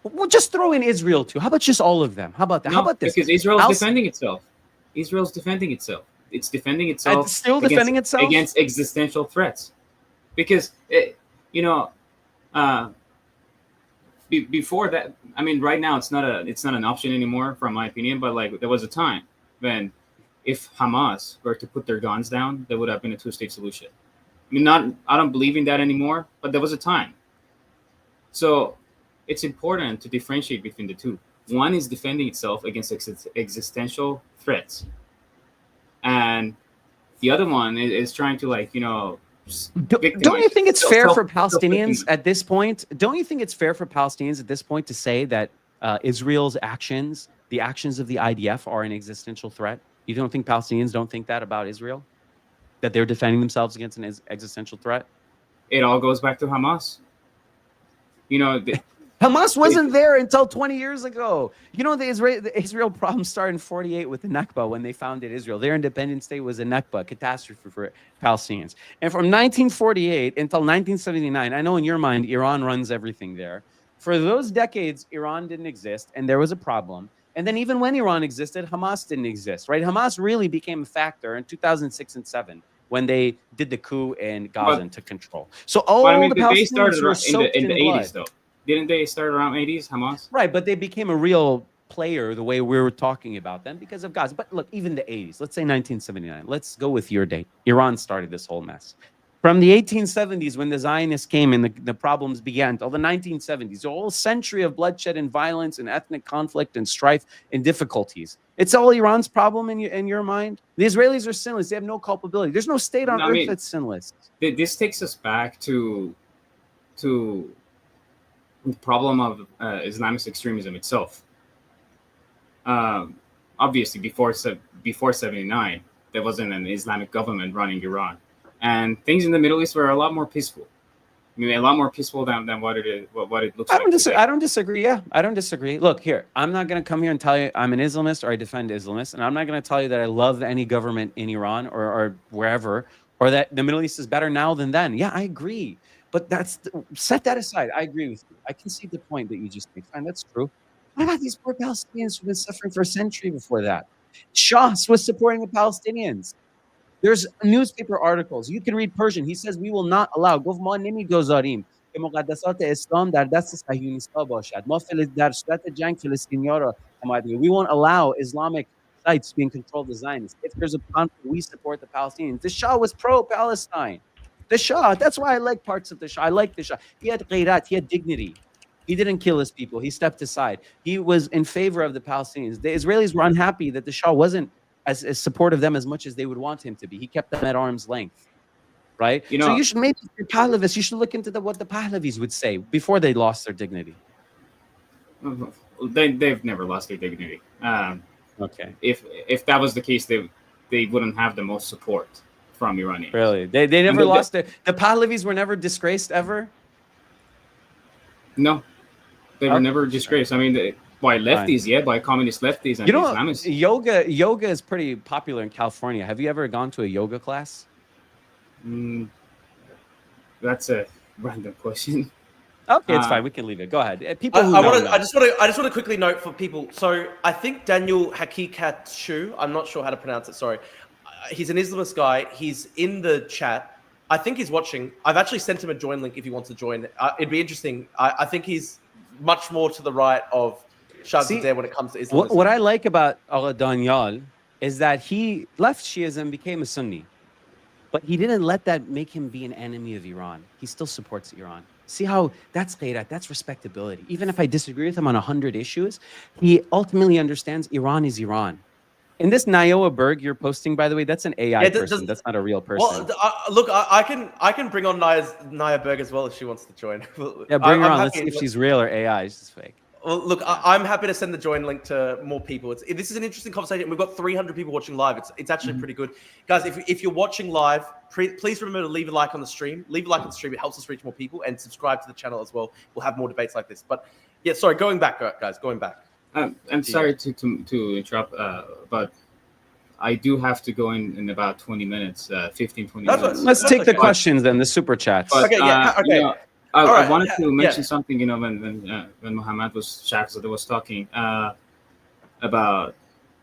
Well, just throw in Israel too. How about just all of them? How about that? No, how about this? Because Israel is defending itself. Israel's defending itself. It's defending itself. It's still defending itself against existential threats. Because before that, I mean, right now it's not an option anymore, from my opinion. But like, there was a time when, if Hamas were to put their guns down, there would have been a two-state solution. I mean, I don't believe in that anymore, but there was a time. So it's important to differentiate between the two. One is defending itself against existential threats, and the other one is trying to, don't you think it's fair for Palestinians at this point? Don't you think it's fair for Palestinians at this point to say that Israel's actions, the actions of the IDF, are an existential threat? You don't think Palestinians don't think that about Israel? That they're defending themselves against an existential threat? It all goes back to Hamas. Hamas wasn't there until 20 years ago. The Israel problem started in 48 with the Nakba, when they founded Israel. Their independent state was a Nakba, catastrophe for Palestinians. And from 1948 until 1979, I know in your mind, Iran runs everything there. For those decades, Iran didn't exist, and there was a problem. And then even when Iran existed, Hamas didn't exist, right? Hamas really became a factor in 2006 and 2007 when they did the coup in Gaza and took control. So the Palestinians were soaked in the 80s, though. Didn't they start around 80s, Hamas? Right, but they became a real player the way we were talking about them because of Gaza. But look, even the 80s, let's say 1979. Let's go with your date. Iran started this whole mess. From the 1870s, when the Zionists came and the problems began, till the 1970s, a whole century of bloodshed and violence and ethnic conflict and strife and difficulties. It's all Iran's problem in your mind? The Israelis are sinless. They have no culpability. There's no state on earth that's sinless. This takes us back to the problem of Islamist extremism itself. Obviously, before 79, there wasn't an Islamic government running Iran. And things in the Middle East were a lot more peaceful. I mean, a lot more peaceful than what it looks like. I don't disagree. Yeah, I don't disagree. Look, here, I'm not going to come here and tell you I'm an Islamist or I defend Islamists. And I'm not going to tell you that I love any government in Iran or wherever, or that the Middle East is better now than then. Yeah, I agree. But set that aside. I agree with you. I can see the point that you just made. Fine, that's true. What about these poor Palestinians who've been suffering for a century before that? Shah was supporting the Palestinians. There's newspaper articles. You can read Persian. He says we will not allow. گفت ما نمیگذاریم که مقدسات اسلام در دست صهیونیست‌ها باشد. ما در صورت جنگ فلسطینی‌ها را حمایت می‌کنیم. We won't allow Islamic sites being controlled by Zionists. If there's a conflict, we support the Palestinians. The Shah was pro-Palestine. The Shah. That's why I like parts of the Shah. I like the Shah. He had ghairat. He had dignity. He didn't kill his people. He stepped aside. He was in favor of the Palestinians. The Israelis were unhappy that the Shah wasn't as supportive of them as much as they would want him to be. He kept them at arm's length, right? So you should, maybe if you're Pahlavis, you should look into what the Pahlavis would say before they lost their dignity. They've never lost their dignity. Okay. If that was the case, they wouldn't have the most support from Iranians. Really? They never lost it. The Pahlavis were never disgraced ever? No. They were never disgraced. I mean, by lefties, by communist lefties and Islamists. Yoga is pretty popular in California. Have you ever gone to a yoga class? That's a random question. Okay, it's fine. We can leave it. Go ahead. I just want to quickly note for people. So I think Daniel Hakikatshu, I'm not sure how to pronounce it. Sorry, he's an Islamist guy. He's in the chat. I think he's watching. I've actually sent him a join link if he wants to join. It'd be interesting. I think he's much more to the right of Shargh Zadeh when it comes to Islam. What I like about Daniel is that he left Shiism, became a Sunni. But he didn't let that make him be an enemy of Iran. He still supports Iran. See how that's ghairat, that's respectability. Even if I disagree with him on 100 issues, he ultimately understands Iran is Iran. In this Nayoa Berg you're posting, by the way, that's an AI person. That's not a real person. Well, look, I can bring on Naya Berg as well if she wants to join. Yeah, bring her on. Let's see if she's real or AI. She's just fake. Well, look, yeah. I'm happy to send the join link to more people. This is an interesting conversation. We've got 300 people watching live. It's actually pretty good. Guys, if you're watching live, please remember to leave a like on the stream. Leave a like on the stream. It helps us reach more people, and subscribe to the channel as well. We'll have more debates like this. But yeah, sorry, going back, guys, going back. I'm sorry to interrupt, but I do have to go in about 20 minutes, 15, 20 minutes. Let's take the questions then, the super chats. But, okay, yeah, okay. You know, I wanted to mention something, you know, when Mohammed Shargh Zadeh was talking about,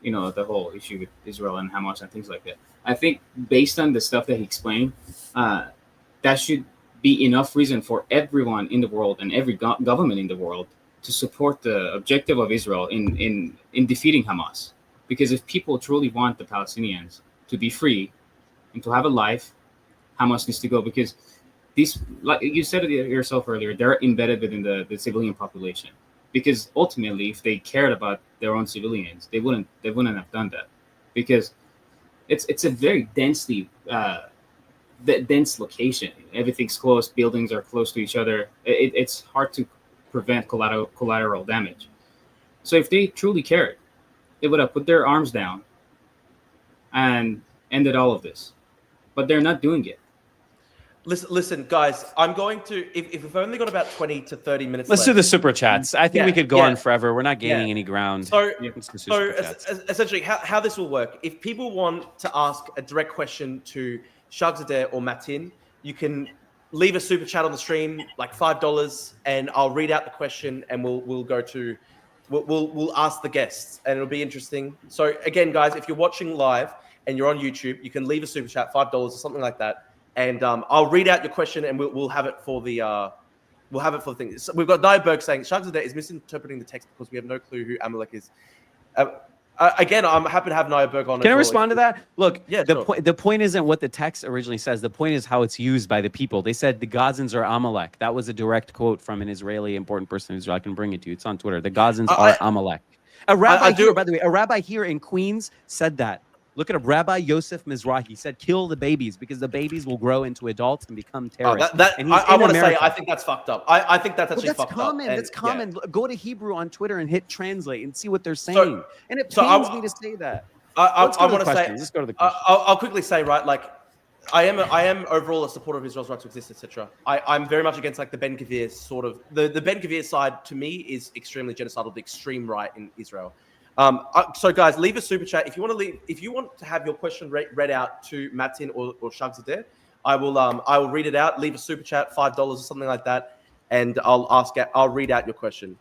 you know, the whole issue with Israel and Hamas and things like that. I think based on the stuff that he explained, that should be enough reason for everyone in the world and every government in the world to support the objective of Israel in defeating Hamas. Because if people truly want the Palestinians to be free and to have a life, Hamas needs to go. Because these, like you said it yourself earlier, they're embedded within the civilian population. Because ultimately, if they cared about their own civilians, they wouldn't have done that. Because it's a very densely dense location. Everything's close. Buildings are close to each other. It's hard to prevent collateral damage. So if they truly cared, they would have put their arms down and ended all of this. But they're not doing it. Listen, guys, I'm going to, if we've only got about 20 to 30 minutes Let's left, do the super chats. I think we could go on forever. We're not gaining any ground. So essentially, how this will work, if people want to ask a direct question to Shargh Zadeh or Matin, you can leave a super chat on the stream, like $5, and I'll read out the question, and we'll ask the guests, and it'll be interesting. So again, guys, if you're watching live and you're on YouTube, you can leave a super chat, $5 or something like that, and I'll read out your question, and we'll have it for the thing. So we've got Diaberg saying Shargh Zadeh is misinterpreting the text because we have no clue who Amalek is. Again, I'm happy to have Diaberg on. Can I respond to that? Look, yeah, the point isn't what the text originally says. The point is how it's used by the people. They said the Gazans are Amalek. That was a direct quote from an Israeli important person in Israel. I can bring it to you. It's on Twitter. The Gazans are Amalek. A rabbi by the way, a rabbi here in Queens said that. Look at a Rabbi Yosef Mizrahi said, kill the babies because the babies will grow into adults and become terrorists. I want to say, I think that's fucked up. I think that's actually fucked up. That's common. Yeah. Go to Hebrew on Twitter and hit translate and see what they're saying. And it pains me to say that. I want to say, let's go to the question. I'll quickly say, right, like, I am overall a supporter of Israel's right to exist, etc. I'm very much against like the Ben Gvir sort of the Ben Gvir side. To me, is extremely genocidal, the extreme right in Israel. So guys, leave a super chat if you want to have your question read out to Matin or Shargh Zadeh. I will read it out. Leave a super chat, $5 or something like that, and I'll read out your question.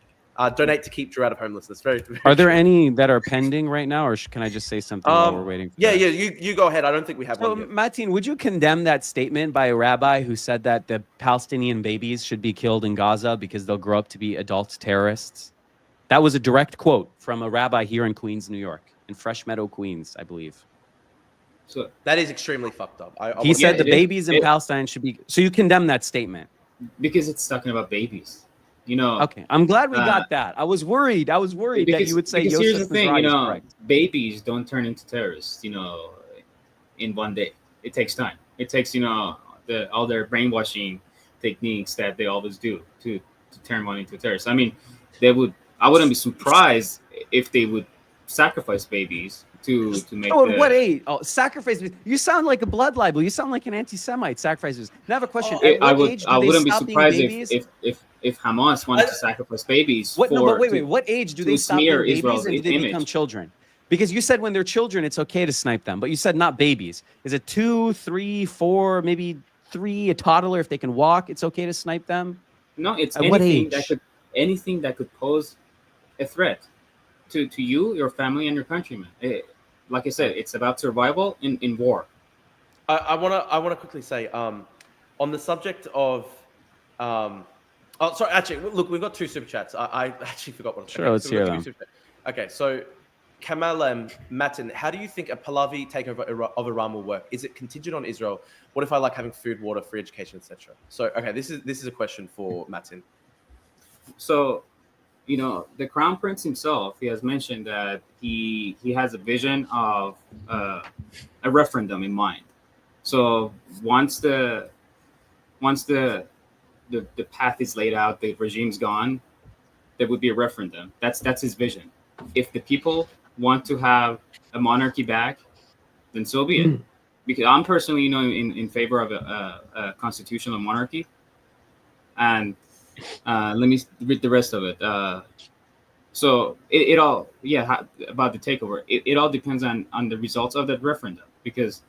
Donate to keep Drew out of homelessness. Very are there any that are pending right now, or can I just say something while we're waiting? For that? You go ahead. I don't think we have one yet. Matin, would you condemn that statement by a rabbi who said that the Palestinian babies should be killed in Gaza because they'll grow up to be adult terrorists? That was a direct quote from a rabbi here in Queens, New York, in Fresh Meadow, Queens, I believe. So that is extremely fucked up. He said the babies in Palestine should be. So you condemn that statement because it's talking about babies. You know. Okay, I'm glad we got that. I was worried that you would say. Because here's the thing, you know, babies don't turn into terrorists, you know, in one day. It takes time. It takes, you know, all their brainwashing techniques that they always do to turn one into a terrorist. I mean, I wouldn't be surprised if they would sacrifice babies to make. Oh, what age? Oh, sacrifice! You sound like a blood libel. You sound like an anti-Semite. Sacrifices. I have a question. I wouldn't be surprised if Hamas wanted to sacrifice babies. Wait. What age do they stop being babies and do they become children? Because you said when they're children, it's okay to snipe them, but you said not babies. Is it 2, 3, 4, maybe 3? A toddler, if they can walk, it's okay to snipe them. No, it's anything that could pose a threat to you, your family, and your countrymen. Like I said, it's about survival in war. I wanna quickly say, on the subject of, sorry, actually, look, we've got 2 super chats. I actually forgot what. Sure, let's hear them. Okay, so Kamal Matin, how do you think a Pahlavi takeover of Iran will work? Is it contingent on Israel? What if I like having food, water, free education, etc.? So, okay, this is a question for Matin. So, the crown prince himself, he has mentioned that he has a vision of a referendum in mind. So once the path is laid out, the regime's gone, there would be a referendum. That's his vision. If the people want to have a monarchy back, then so be it. Because I'm personally, in favor of a constitutional monarchy. And let me read the rest of it. So it all, about the takeover. It all depends on the results of that referendum, because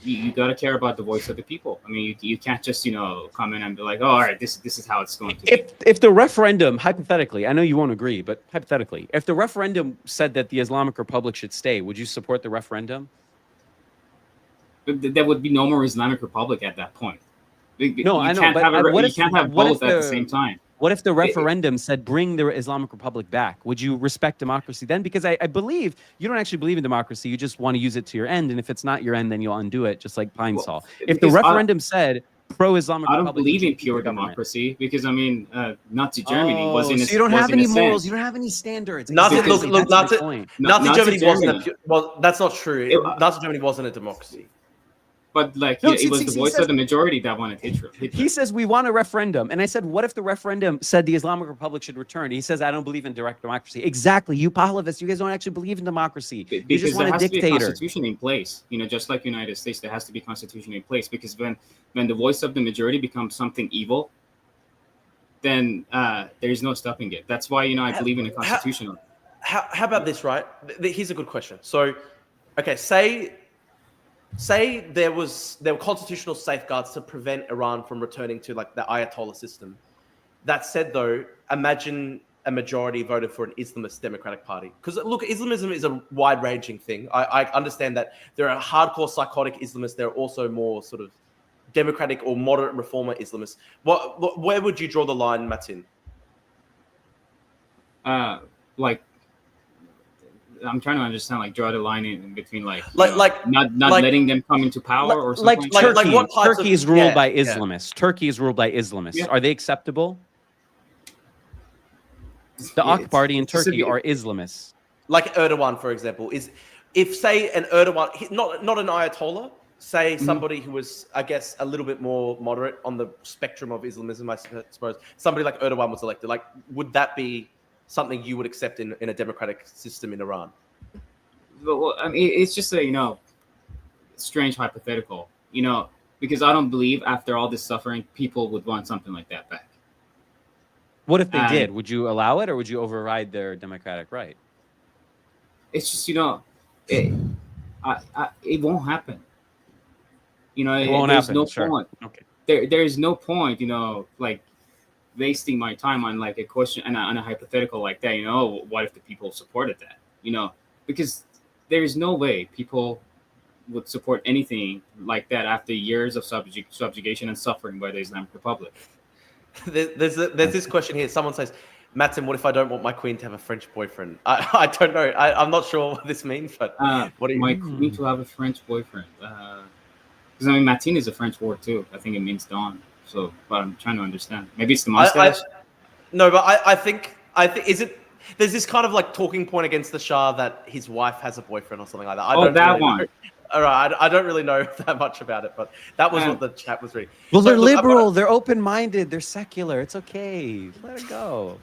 you got to care about the voice of the people. I mean, you can't just come in and be like, oh, all right, this is how it's going to be. If the referendum, hypothetically, I know you won't agree, but hypothetically, if the referendum said that the Islamic Republic should stay, would you support the referendum? There would be no more Islamic Republic at that point. No, I know, but you can't have both at the same time. What if the referendum said bring the Islamic Republic back? Would you respect democracy then? Because I believe you don't actually believe in democracy. You just want to use it to your end. And if it's not your end, then you'll undo it, just like Pine saw. If the referendum said pro-Islamic Republic... I don't believe in pure democracy because, Nazi Germany was in a... So you don't have any morals. You don't have any standards. Nazi Germany wasn't... Well, that's not true. Nazi Germany wasn't a democracy. But it was the voice of the majority that wanted Hitler. He says we want a referendum, and I said, what if the referendum said the Islamic Republic should return? He says I don't believe in direct democracy. Exactly, you Pahlavists, you guys don't actually believe in democracy. You just want a dictator. Be a constitution in place. Just like United States, there has to be a constitution in place, because when the voice of the majority becomes something evil, then there's no stopping it. That's why I believe in a constitutional. How about this? Right, here's a good question. So, okay, say there were constitutional safeguards to prevent Iran from returning to like the Ayatollah system. That said, though, imagine a majority voted for an Islamist Democratic Party. Because look, Islamism is a wide-ranging thing. I understand that there are hardcore psychotic Islamists. There are also more sort of democratic or moderate reformer Islamists. Where would you draw the line, Matin? I'm trying to understand, draw the line in between, not letting them come into power, or something Turkey is ruled by Islamists. Turkey is ruled by Islamists. Yeah. Are they acceptable? The AK party in Turkey are Islamists. Like Erdogan, for example, if say an Erdogan, not an Ayatollah, say somebody who was, I guess, a little bit more moderate on the spectrum of Islamism, I suppose, somebody like Erdogan was elected, would that be something you would accept in a democratic system in Iran? Well, I mean, it's just a strange hypothetical, because I don't believe after all this suffering, people would want something like that back. What if they did? Would you allow it, or would you override their democratic right? It's just it won't happen. It won't happen. No sure. point. Okay. There's no point, wasting my time on a question and on a hypothetical like that. What if the people supported that? Because there is no way people would support anything like that after years of subjugation and suffering by the Islamic Republic. There's this question here. Someone says, Matin, what if I don't want my queen to have a French boyfriend? I don't know. I'm not sure what this means, but what do you my queen to have a French boyfriend? Because Matin is a French word too. I think it means dawn. So, but I'm trying to understand. Maybe it's the mustache. I think is it? There's this kind of talking point against the Shah that his wife has a boyfriend or something like that. I don't that really one. Know. All right, I don't really know that much about it, but that was what the chat was reading. Well, they're liberal, they're open-minded, they're secular. It's okay. Let it go.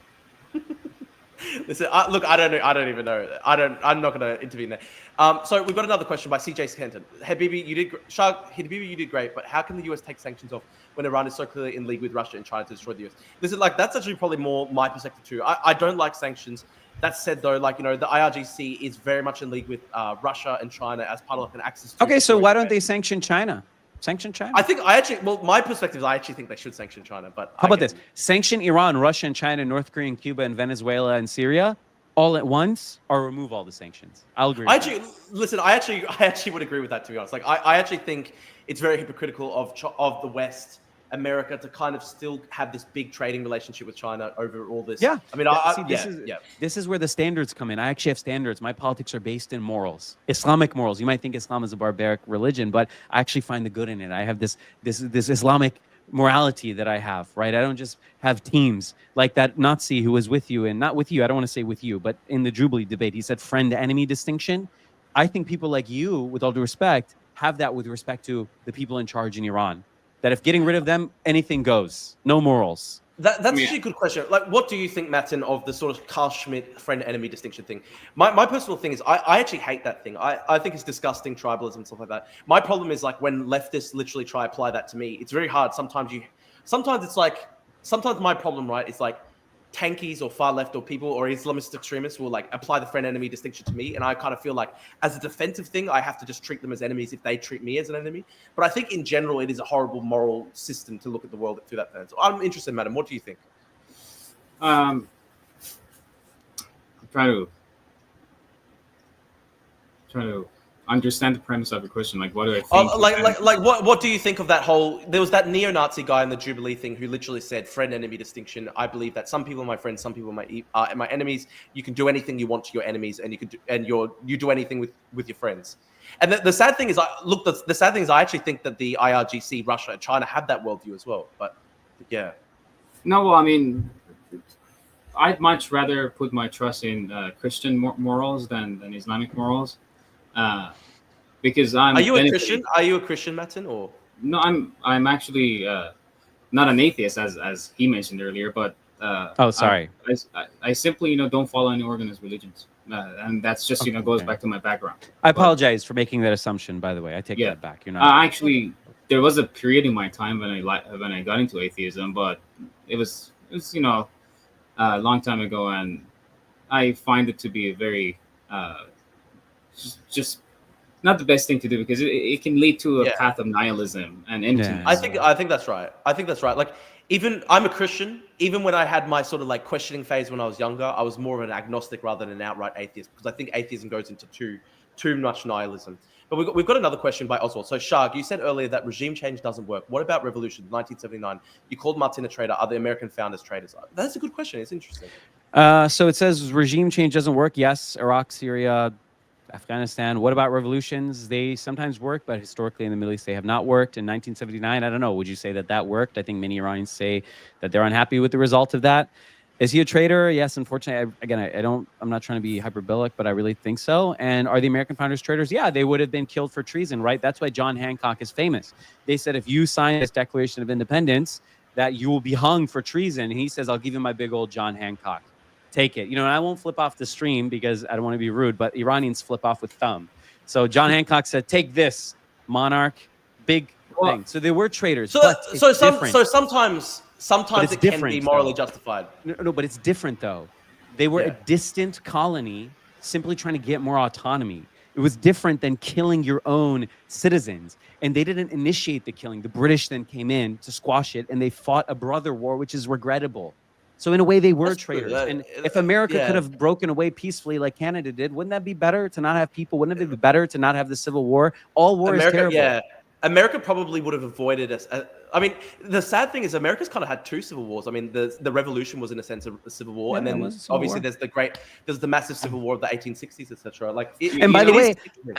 Listen, look, I don't even know. I'm not going to intervene there. So we've got another question by CJ Stanton. Habibi, you did great, but how can the US take sanctions off when Iran is so clearly in league with Russia and trying to destroy the US? Listen, that's actually probably more my perspective too. I don't like sanctions. That said, though, the IRGC is very much in league with Russia and China as part of an axis. Okay, so why don't they sanction China? Sanction China? My perspective is I actually think they should sanction China. But how about this? Sanction Iran, Russia, and China, North Korea, and Cuba, and Venezuela, and Syria all at once, or remove all the sanctions. I'll agree. I actually would agree with that, to be honest. I actually think it's very hypocritical of the West America to kind of still have this big trading relationship with China over all this? Yeah. I mean, this is where the standards come in. I actually have standards. My politics are based in morals, Islamic morals. You might think Islam is a barbaric religion, but I actually find the good in it. I have this Islamic morality that I have, right? I don't just have teams like that Nazi who was with you, and not with you, I don't want to say with you, but in the Jubilee debate, he said friend-enemy distinction. I think people like you, with all due respect, have that with respect to the people in charge in Iran. That if getting rid of them, anything goes. No morals. That's actually a good question. Like, what do you think, Matin, of the sort of Carl Schmitt friend-enemy distinction thing? My personal thing is I actually hate that thing. I think it's disgusting, tribalism and stuff like that. My problem is like when leftists literally try to apply that to me, it's very hard. Sometimes my problem, right, is like tankies or far left or people or Islamist extremists will like apply the friend-enemy distinction to me, and I kind of feel like as a defensive thing, I have to just treat them as enemies if they treat me as an enemy. But I think in general, it is a horrible moral system to look at the world through that lens. So I'm interested, madam. What do you think? I'm trying to understand the premise of the question. Like, what do I think? What do you think of that whole? There was that neo-Nazi guy in the Jubilee thing who literally said friend-enemy distinction. I believe that some people are my friends, some people are my enemies. You can do anything you want to your enemies, and you do anything with your friends. And the sad thing is, the sad thing is, I actually think that the IRGC, Russia, and China have that worldview as well. But yeah, no, well, I mean, I'd much rather put my trust in Christian morals than Islamic morals. Because Are you a Christian? Are you a Christian, Matin, or no? I'm actually not an atheist, as he mentioned earlier. But sorry. I simply don't follow any organized religions, and that's just goes back to my background. I apologize for making that assumption. By the way, I take that back. You're not actually. There was a period in my time when I got into atheism, but it was a long time ago, and I find it to be a very just not the best thing to do, because it can lead to a path of nihilism and emptiness. I think that's right. Like, even I'm a Christian. Even when I had my sort of like questioning phase when I was younger, I was more of an agnostic rather than an outright atheist, because I think atheism goes into too much nihilism. But we've got another question by Oswald. So Shargh, you said earlier that regime change doesn't work. What about revolution, 1979? You called Matin a traitor. Are the American founders traitors? That's a good question. It's interesting. So it says regime change doesn't work. Yes, Iraq, Syria, Afghanistan. What about revolutions? They sometimes work, but historically in the Middle East, they have not worked. In 1979, I don't know. Would you say that worked? I think many Iranians say that they're unhappy with the result of that. Is he a traitor? Yes, unfortunately. I'm not trying to be hyperbolic, but I really think so. And are the American founders traitors? Yeah, they would have been killed for treason, right? That's why John Hancock is famous. They said, if you sign this Declaration of Independence, that you will be hung for treason. And he says, I'll give you my big old John Hancock. Take it. And I won't flip off the stream because I don't want to be rude, but Iranians flip off with thumb. So John Hancock said, take this, monarch, big thing. So they were traitors. So sometimes it can be morally justified. No, but it's different though. They were a distant colony simply trying to get more autonomy. It was different than killing your own citizens. And they didn't initiate the killing. The British then came in to squash it, and they fought a brother war, which is regrettable. So in a way, they were traitors. And if America could have broken away peacefully like Canada did, wouldn't that be better to not have people? Wouldn't it be better to not have the Civil War? All war is terrible. Yeah, America probably would have avoided us. I mean, the sad thing is America's kind of had two civil wars. I mean, the revolution was in a sense a civil war, and then obviously there's the massive civil war of the 1860s, etc. And by the way,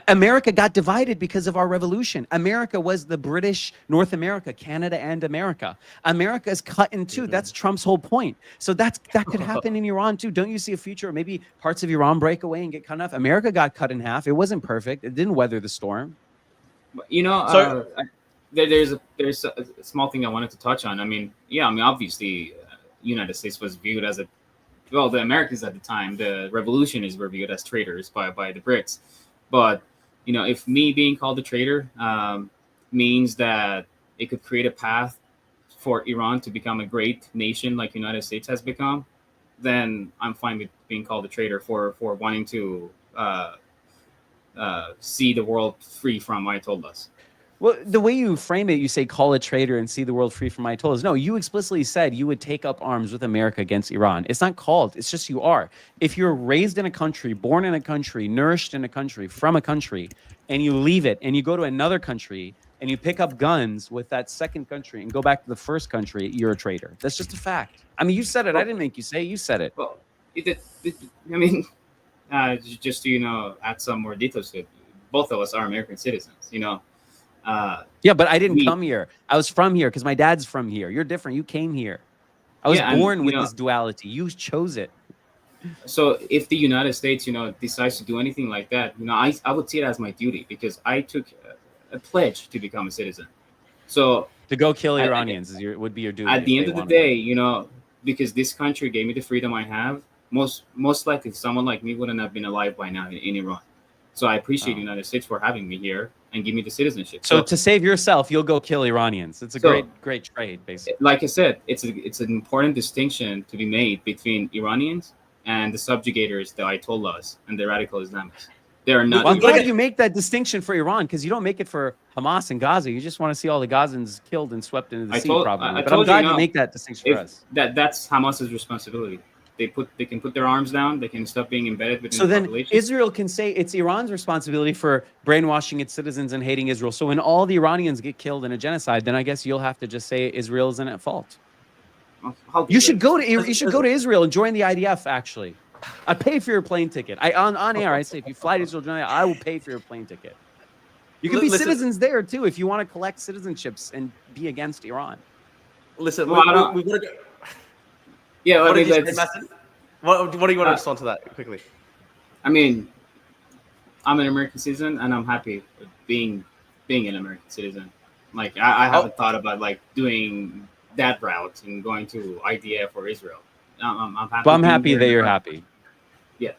America got divided because of our revolution. America was the British North America, Canada and America. America is cut in two. That's Trump's whole point. So that could happen in Iran too. Don't you see a future? Maybe parts of Iran break away and get cut off. America got cut in half. It wasn't perfect. It didn't weather the storm. There's a small thing I wanted to touch on. I mean, obviously, United States was viewed as the Americans at the time, the revolutionists were viewed as traitors by the Brits. But, if me being called a traitor means that it could create a path for Iran to become a great nation like United States has become, then I'm fine with being called a traitor for wanting to see the world free from Ayatollahs. Well, the way you frame it, you say call a traitor and see the world free from Ayatollahs. No, you explicitly said you would take up arms with America against Iran. It's not called. It's just you are. If you're raised in a country, born in a country, nourished in a country, from a country, and you leave it and you go to another country and you pick up guns with that second country and go back to the first country, you're a traitor. That's just a fact. I mean, you said it. I didn't make you say it. You said it. Well, I mean, just to add some more details to it, both of us are American citizens. Yeah, but I didn't come here. I was from here because my dad's from here. You're different. You came here. I was born with this duality. You chose it. So if the United States, decides to do anything like that, I would see it as my duty because I took a pledge to become a citizen. So to go kill Iranians would be your duty. At the end of the day, because this country gave me the freedom I have, most likely someone like me wouldn't have been alive by now in Iran. So I appreciate the United States for having me here and give me the citizenship. So to save yourself, you'll go kill Iranians. It's a great trade, basically. Like I said, it's an important distinction to be made between Iranians and the subjugators, the Ayatollahs, and the radical Islamists. They are not. Well, I'm glad you make that distinction for Iran because you don't make it for Hamas and Gaza. You just want to see all the Gazans killed and swept into the sea, probably. But I'm glad you make that distinction for us. That's Hamas's responsibility. They can put their arms down. They can stop being embedded within the population. So then Israel can say it's Iran's responsibility for brainwashing its citizens and hating Israel. So when all the Iranians get killed in a genocide, then I guess you'll have to just say Israel isn't at fault. You should go to Israel and join the IDF. Actually, I'd pay for your plane ticket. On air, I say if you fly to Israel, I will pay for your plane ticket. You can be citizens there too if you want to collect citizenships and be against Iran. Listen, we're gonna go. Yeah, what do you want to respond to that quickly? I mean, I'm an American citizen, and I'm happy with being an American citizen. Like, I haven't thought about doing that route and going to IDF or Israel. I'm happy. But I'm happy that you're happy. Yeah.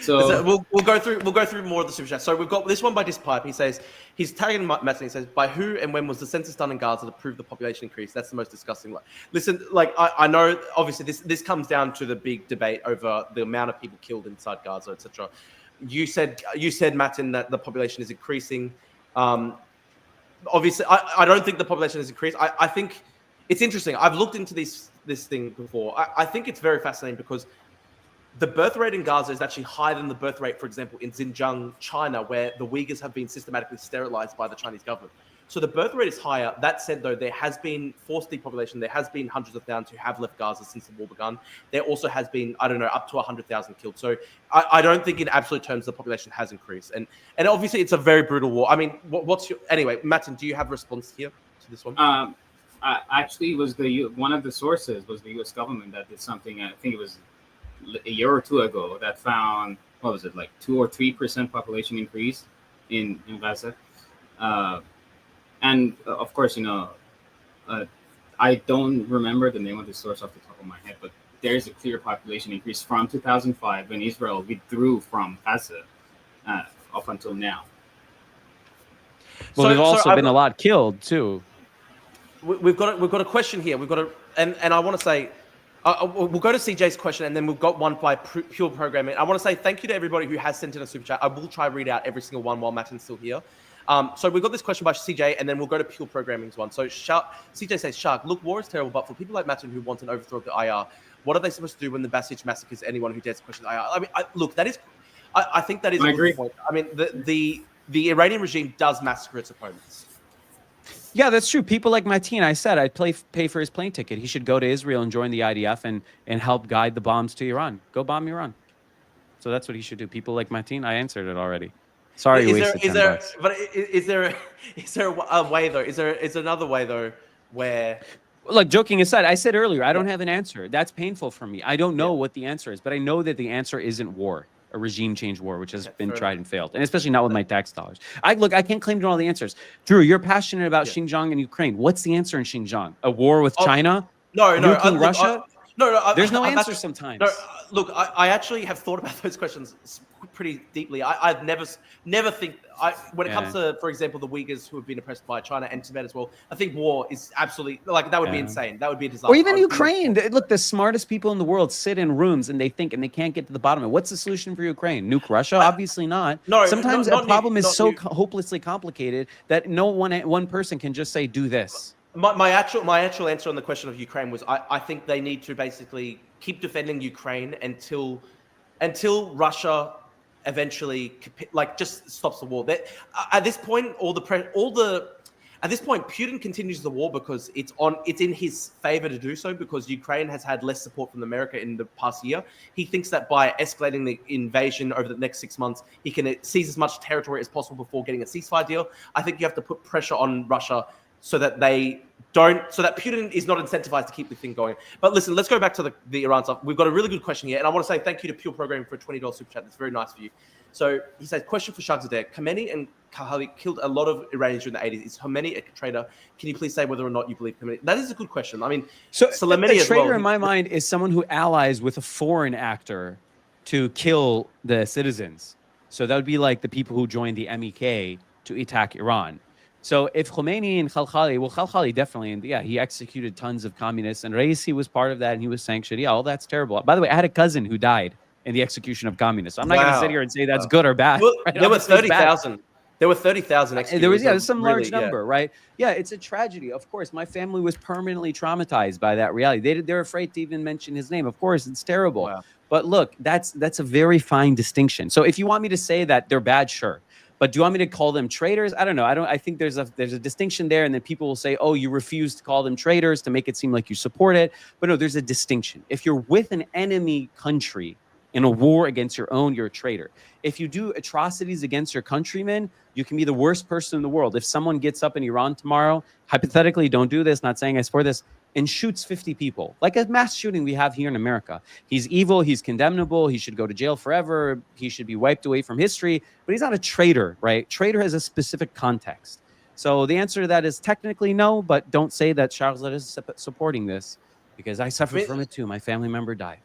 So we'll go through more of the super chat. So we've got this one by Dispipe. He says he's tagging Matin. He says, by who and when was the census done in Gaza to prove the population increase? That's the most disgusting one. Listen, I know obviously this comes down to the big debate over the amount of people killed inside Gaza, etc. You said Matin that the population is increasing. Obviously, I don't think the population has increased. I think it's interesting. I've looked into this thing before. I think it's very fascinating because the birth rate in Gaza is actually higher than the birth rate, for example, in Xinjiang, China, where the Uyghurs have been systematically sterilized by the Chinese government. So the birth rate is higher. That said, though, there has been forced depopulation. There has been hundreds of thousands who have left Gaza since the war began. There also has been, up to 100,000 killed. So I don't think in absolute terms the population has increased. And obviously it's a very brutal war. I mean, anyway, Matin, do you have a response here to this one? Actually, it was one of the sources was the U.S. government that did something. I think it was a year or two ago that found 2 or 3% population increase in Gaza, and of course I don't remember the name of the source off the top of my head, but there is a clear population increase from 2005 when Israel withdrew from Gaza up until now. Well, there's also been a lot killed too. We've got a question here. And I want to say. We'll go to CJ's question, and then we've got one by Pure Programming. I want to say thank you to everybody who has sent in a super chat. I will try to read out every single one while Matin's still here. So we've got this question by CJ, and then we'll go to Pure Programming's one. So CJ says, Shargh, look, war is terrible, but for people like Matin who want an overthrow of the IR, what are they supposed to do when the Basij massacres anyone who dares to question the IR? I mean, I think that is a good point. I mean, the Iranian regime does massacre its opponents. Yeah, that's true. People like Matin, I said, I'd pay for his plane ticket. He should go to Israel and join the IDF and help guide the bombs to Iran. Go bomb Iran. So that's what he should do. People like Matin, I answered it already. Sorry, you wasted $10. But is there a way though? Is there another way though where? Look, joking aside, I said earlier, I don't have an answer. That's painful for me. I don't know what the answer is, but I know that the answer isn't war. A regime change war, which has been tried and failed, and especially not with my tax dollars. I can't claim to know all the answers. Drew, you're passionate about Xinjiang and Ukraine. What's the answer in Xinjiang? A war with China? No. Nuking Russia? No. There's no answer sometimes. No, look, I actually have thought about those questions pretty deeply. I've never think when it comes to, for example, the Uyghurs who have been oppressed by China and Tibet as well. I think war is absolutely that would be insane. That would be a disaster. Or even Ukraine. Look, the smartest people in the world sit in rooms and they think and they can't get to the bottom of it. What's the solution for Ukraine? Nuke Russia? Obviously not. No. Sometimes a problem is so hopelessly complicated that no one person can just say do this. My actual answer on the question of Ukraine was I think they need to basically keep defending Ukraine until Russia eventually just stops the war. At this point, all the At this point, Putin continues the war because it's in his favor to do so, because Ukraine has had less support from America in the past year. He thinks that by escalating the invasion over the next 6 months, he can seize as much territory as possible before getting a ceasefire deal. I think you have to put pressure on Russia so that Putin is not incentivized to keep the thing going. But listen, let's go back to the Iran stuff. We've got a really good question here, and I want to say thank you to Pure Programming for a $20 super chat. That's very nice of you. So he says, question for Shargh Zadeh. Khomeini and Khalili killed a lot of Iranians during the 80s. Is Khomeini a traitor? Can you please say whether or not you believe Khomeini? That is a good question. I mean, so Soleimani a traitor in my mind is someone who allies with a foreign actor to kill the citizens. So that would be like the people who joined the MEK to attack Iran. So if Khomeini and Khalkhali definitely, and yeah, he executed tons of communists, and Raisi was part of that, and he was sanctioned. Yeah, all that's terrible. By the way, I had a cousin who died in the execution of communists. So I'm not going to sit here and say that's good or bad. Well, right? There were 30,000. There were 30,000 executed. There was some large number, right? Yeah, it's a tragedy. Of course, my family was permanently traumatized by that reality. They're afraid to even mention his name. Of course, it's terrible. Wow. But look, that's a very fine distinction. So if you want me to say that they're bad, sure. But do you want me to call them traitors? I don't know. I think there's a distinction there, and then people will say, "Oh, you refuse to call them traitors to make it seem like you support it." But no, there's a distinction. If you're with an enemy country in a war against your own, you're a traitor. If you do atrocities against your countrymen, you can be the worst person in the world. If someone gets up in Iran tomorrow, hypothetically, don't do this, not saying I support this, and shoots 50 people, like a mass shooting we have here in America. He's evil, he's condemnable, he should go to jail forever, he should be wiped away from history, but he's not a traitor, right? Traitor has a specific context. So the answer to that is technically no, but don't say that Shargh Zadeh is supporting this, because I suffered from it too. My family member died.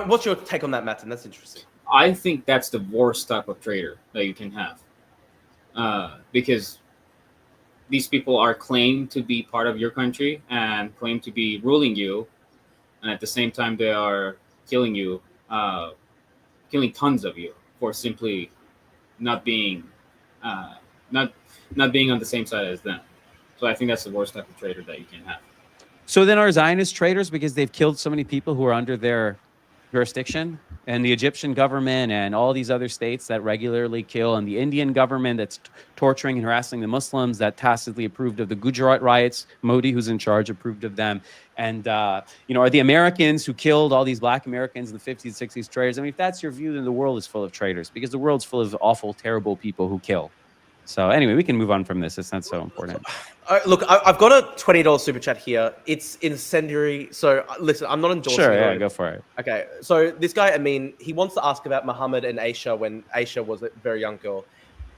What's your take on that, Matin? That's interesting. I think that's the worst type of traitor that you can have, because these people are claimed to be part of your country and claim to be ruling you, and at the same time they are killing you, killing tons of you for simply not being not being on the same side as them. So I think that's the worst type of traitor that you can have. So then are Zionists traitors because they've killed so many people who are under their jurisdiction? And the Egyptian government and all these other states that regularly kill, and the Indian government that's torturing and harassing the Muslims, that tacitly approved of the Gujarat riots, Modi, who's in charge, approved of them. And, are the Americans who killed all these black Americans in the 50s, 60s traitors? I mean, if that's your view, then the world is full of traitors, because the world's full of awful, terrible people who kill. So anyway, we can move on from this. It's not so important. Look, I've got a $20 super chat here. It's incendiary. So listen, I'm not endorsing it. Sure, yeah, go for it. Okay, so this guy, Amin, he wants to ask about Muhammad and Aisha when Aisha was a very young girl.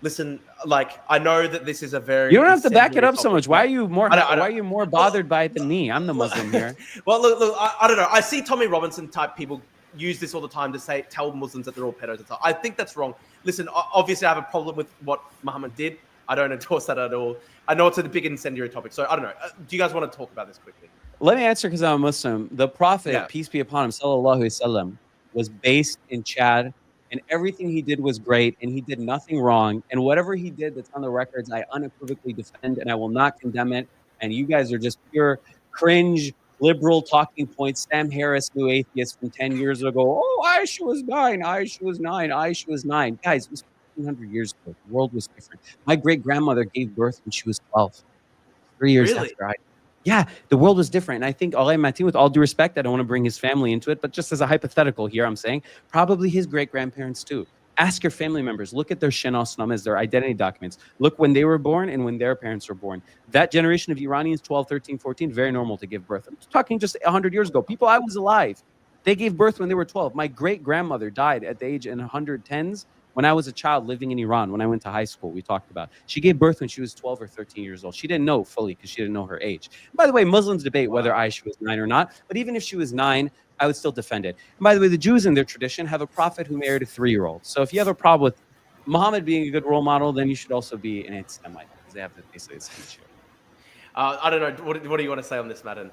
Listen, like, I know that this is a very... You don't have to back it up so topic. much. Why are you more? I why are you more bothered by it than me? I'm the Muslim here. Well, look, I don't know. I see Tommy Robinson type people use this all the time to tell Muslims that they're all pedos and stuff. I think that's wrong. Listen, obviously, I have a problem with what Muhammad did. I don't endorse that at all. I know it's a big incendiary topic, so I don't know. Do you guys want to talk about this quickly? Let me answer, because I'm a Muslim. The Prophet, peace be upon him, sallallahu alaihi wasallam, was based in Chad, and everything he did was great, and he did nothing wrong. And whatever he did that's on the records, I unequivocally defend, and I will not condemn it. And you guys are just pure cringe, liberal talking points. Sam Harris, new atheist from 10 years ago. Oh, Aisha was 9. Aisha was 9. Aisha was 9. Guys, it was 1,500 years ago. The world was different. My great-grandmother gave birth when she was 12. 3 years after I... Yeah, the world was different. And I think Matin, with all due respect, I don't want to bring his family into it, but just as a hypothetical here, I'm saying probably his great-grandparents too. Ask your family members. Look at their shanas, their identity documents. Look when they were born and when their parents were born. That generation of Iranians, 12, 13, 14, very normal to give birth. I'm talking just 100 years ago. People I was alive, they gave birth when they were 12. My great-grandmother died at the age in 110s. When I was a child living in Iran, when I went to high school, we talked about, she gave birth when she was 12 or 13 years old. She didn't know fully because she didn't know her age. And by the way, Muslims debate whether Aisha was 9 or not. But even if she was 9, I would still defend it. And by the way, the Jews in their tradition have a prophet who married a 3-year-old. So if you have a problem with Muhammad being a good role model, then you should also be an anti-Semite, because they have basically the same issue. I don't know. What do you want to say on this, Matin?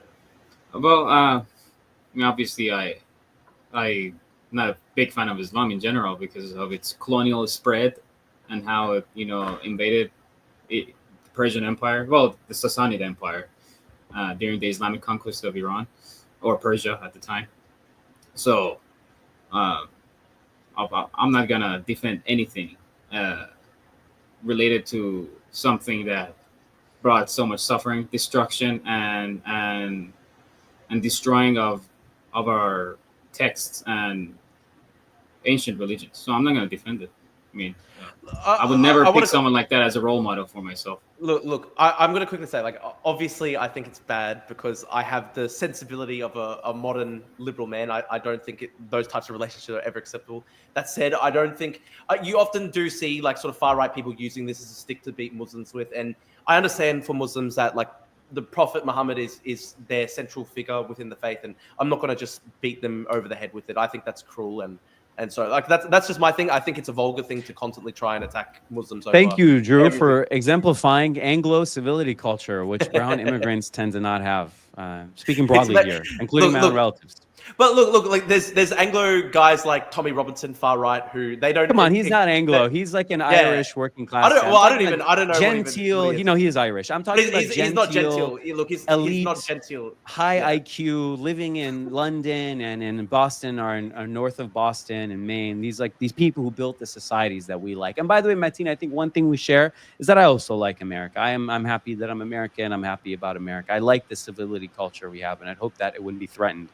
Well, obviously, I'm not a big fan of Islam in general because of its colonial spread and how it, invaded the Persian Empire, well, the Sassanid Empire, during the Islamic conquest of Iran or Persia at the time. So I'm not gonna defend anything related to something that brought so much suffering, destruction, and destroying of our texts and ancient religions. So I'm not going to defend it. I mean, I would never pick someone like that as a role model for myself. Look, I'm going to quickly say, like, obviously, I think it's bad because I have the sensibility of a modern liberal man. I don't think those types of relationships are ever acceptable. That said, I don't think you often do see like sort of far right people using this as a stick to beat Muslims with, and I understand for Muslims that like the Prophet Muhammad is their central figure within the faith, and I'm not going to just beat them over the head with it. I think that's cruel and so, like, that's just my thing. I think it's a vulgar thing to constantly try and attack Muslims. Thank you, Drew, for exemplifying Anglo civility culture, which brown immigrants tend to not have. Speaking broadly here, including my own relatives. But look, like there's Anglo guys like Tommy Robinson, far right, who they don't. Come on, he's not Anglo. He's like an Irish working class. I don't know. Genteel, you know, he is Irish. I'm talking about he's not genteel. Look, he's not genteel. High IQ, living in London and in Boston or north of Boston and Maine. These people who built the societies that we like. And by the way, Matin, I think one thing we share is that I also like America. I'm happy that I'm American. I'm happy about America. I like the civility culture we have, and I'd hope that it wouldn't be threatened.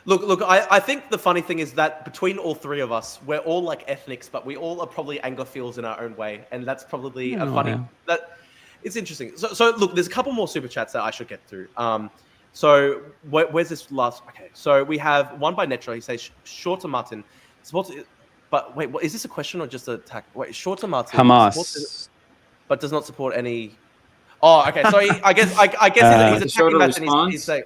Look, I think the funny thing is that between all three of us, we're all like ethnics, but we all are probably Anglophiles in our own way. And that's probably that it's interesting. So look, there's a couple more super chats that I should get through. So where's this last? Okay, so we have one by Netro. He says, Shorter Matin supports, but wait, is this a question or just an attack? Wait, Shorter Matin Hamas, but does not support any. Oh, okay. So I guess he's attacking Matin. He's saying.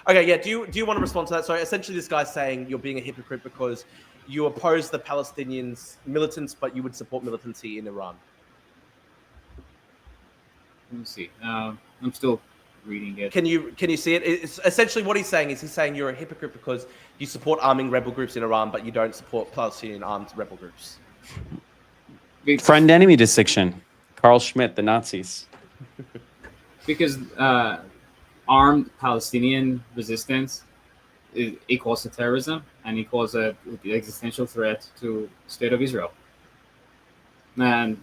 Okay, yeah. Do you want to respond to that? So essentially, this guy's saying you're being a hypocrite because you oppose the Palestinians militants, but you would support militancy in Iran. Let me see. I'm still reading it. Can you see it? It's essentially what he's saying you're a hypocrite because you support arming rebel groups in Iran, but you don't support Palestinian armed rebel groups. Friend enemy distinction. Carl Schmitt, the Nazis. Because armed Palestinian resistance equals to terrorism and equals an existential threat to the state of Israel. And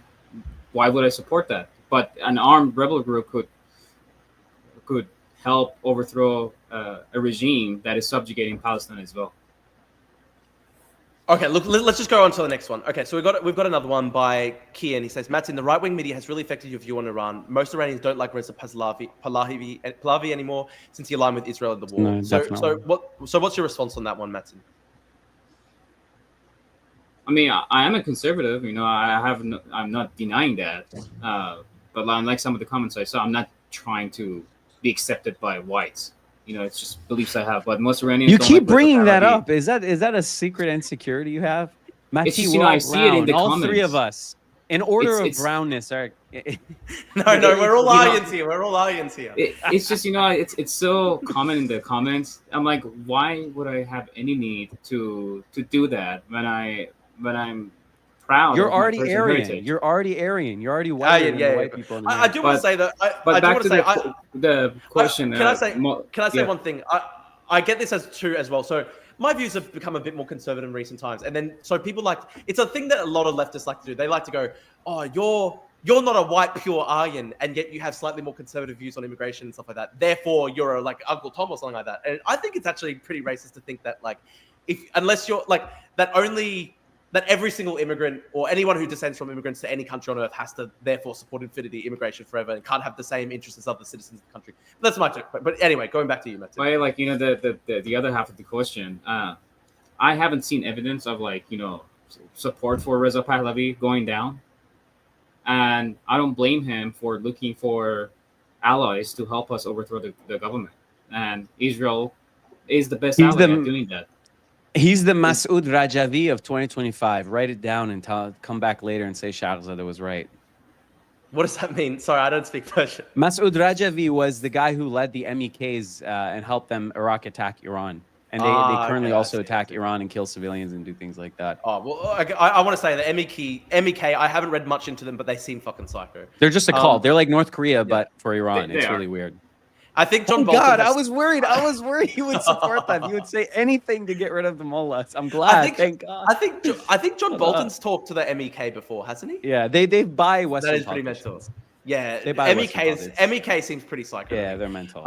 why would I support that? But an armed rebel group could help overthrow a regime that is subjugating Palestine as well. Okay, look, let's just go on to the next one. Okay, so we've got another one by Kian. He says, Matin, the right-wing media has really affected your view on Iran. Most Iranians don't like Reza Pahlavi anymore since he aligned with Israel in the war. No, so what's your response on that one, Matin? I mean, I am a conservative. You know, I'm not denying that. But unlike some of the comments I saw, I'm not trying to be accepted by whites. You know, it's just beliefs I have. But most Iranians don't keep like bringing that up. Is that a secret insecurity you have? It's just, I see it in the all comments. Three of us, in order of brownness. No, we're all aliens here. We're all aliens here. It's just, you know, it's so common in the comments. I'm like, why would I have any need to do that when I'm proud? You're already Aryan. You're already Aryan. You're already white. White people. I do want to say that. But back to the question. Can I say one thing? I get this as true as well. So my views have become a bit more conservative in recent times, and then so people it's a thing that a lot of leftists like to do. They like to go, "Oh, you're not a white pure Aryan, and yet you have slightly more conservative views on immigration and stuff like that. Therefore, you're like Uncle Tom or something like that." And I think it's actually pretty racist to think that unless you're that every single immigrant or anyone who descends from immigrants to any country on earth has to therefore support infinity immigration forever and can't have the same interests as other citizens of the country. That's my take. But anyway, going back to you, Matt. Well, the other half of the question, I haven't seen evidence of support for Reza Pahlavi going down, and I don't blame him for looking for allies to help us overthrow the government. And Israel is the best ally at doing that. He's the Masoud Rajavi of 2025. Write it down and come back later and say Shargh Zadeh was right. What does that mean? Sorry, I don't speak Persian. Masoud Rajavi was the guy who led the MEKs and helped them attack Iran. And they currently also attack Iran and kill civilians and do things like that. Oh, well, I want to say that MEK, I haven't read much into them, but they seem fucking psycho. They're just a cult. They're like North Korea, but for Iran. It's really weird. I think John Bolton. God, I was worried he would support that. He would say anything to get rid of the mullahs. I'm glad. Thank God. I think John Bolton's talked to the MEK before, hasn't he? Yeah, they buy Western. That is pretty mental. Yeah, They buy Western politics. MEK seems pretty psycho. Yeah, they're mental.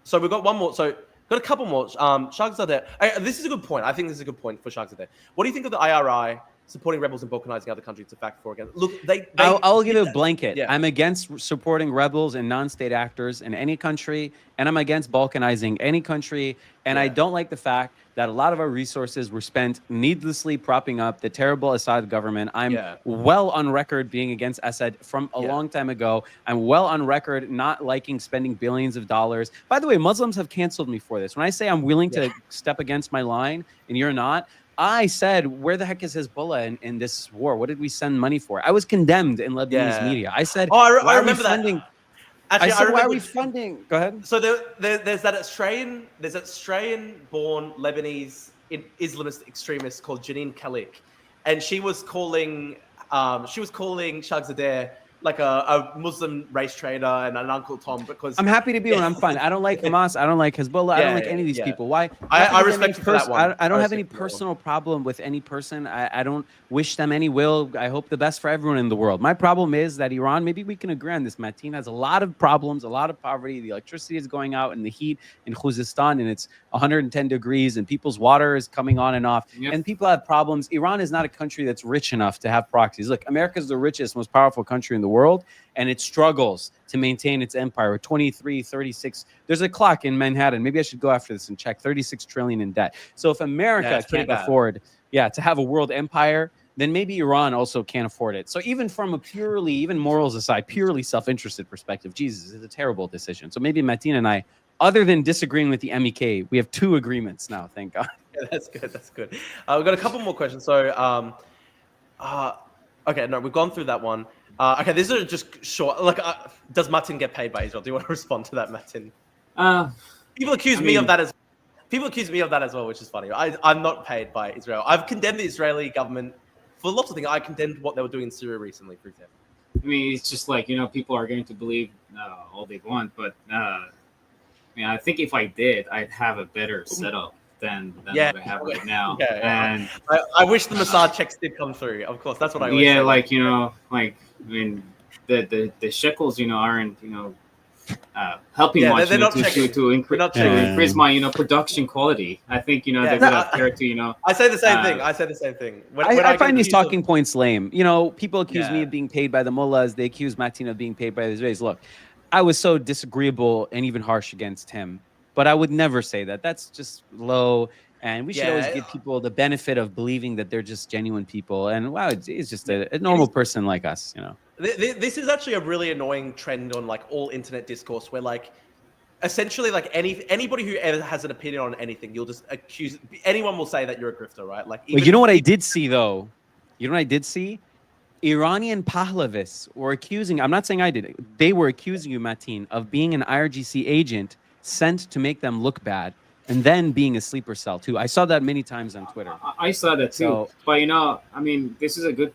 So we've got one more. So got a couple more. Shargh Zadeh. This is a good point. I think this is a good point for Shargh Zadeh. What do you think of the IRI supporting rebels and balkanizing other countries to fact for against? Look, I'll give it a blanket. Yeah. I'm against supporting rebels and non-state actors in any country, and I'm against balkanizing any country. And I don't like the fact that a lot of our resources were spent needlessly propping up the terrible Assad government. I'm well on record being against Assad from a long time ago. I'm well on record not liking spending billions of dollars. By the way, Muslims have canceled me for this. When I say I'm willing to step against my line and you're not, I said, where the heck is Hezbollah in this war? What did we send money for? I was condemned in Lebanese media. I said, I remember that. Actually, I said, why are we funding? Go ahead. So there's that Australian-born Lebanese Islamist extremist called Janine Khalik, and she was calling Shargh Zadeh like a Muslim race trader and an Uncle Tom because I'm happy to be one. I'm fine. I don't like Hamas. I don't like Hezbollah. I don't like any of these people. Why? I respect you for that one. I don't have any personal problem with any person. I don't wish them any ill. I hope the best for everyone in the world. My problem is that Iran, maybe we can agree on this, Matin, has a lot of problems, a lot of poverty. The electricity is going out in the heat in Khuzestan and it's 110 degrees and people's water is coming on and off and people have problems. Iran is not a country that's rich enough to have proxies. Look, America is the richest, most powerful country in the world, and it struggles to maintain its empire with 23, 36. There's a clock in Manhattan. Maybe I should go after this and check 36 trillion in debt. So if America can't afford to have a world empire, then maybe Iran also can't afford it. So even from a purely, even morals aside, purely self-interested perspective, Jesus, it's a terrible decision. So maybe Matin and I, other than disagreeing with the MEK, we have 2 agreements now, thank God. Yeah, that's good. That's good. We've got a couple more questions. So, okay, no, we've gone through that one. Okay, these are just short. Like, does Matin get paid by Israel? Do you want to respond to that, Matin? People accuse me of that as well, which is funny. I'm not paid by Israel. I've condemned the Israeli government for lots of things. I condemned what they were doing in Syria recently, for example. I mean, it's just like, people are going to believe all they want, but I think if I did, I'd have a better setup than what I have right now. And I wish the Mossad checks did come through. Of course, that's what I always say. The shekels, aren't, helping much to increase my, production quality. I think, they would have cared to, I say the same thing. I say the same thing. I find these talking points lame. People accuse me of being paid by the mullahs. They accuse Matin of being paid by the Israelis. Look, I was so disagreeable and even harsh against him, but I would never say that. That's just low. And we should always give people the benefit of believing that they're just genuine people. And wow, it's just a normal person like us, This is actually a really annoying trend on like all internet discourse where like essentially like anybody who ever has an opinion on anything, you'll just accuse, anyone will say that you're a grifter, right? Like, well, you know what I did see though? You know what I did see? Iranian Pahlavis were accusing, I'm not saying I did, they were accusing you, Matin, of being an IRGC agent sent to make them look bad and then being a sleeper cell too. I saw that many times on Twitter. I saw that too. But this is a good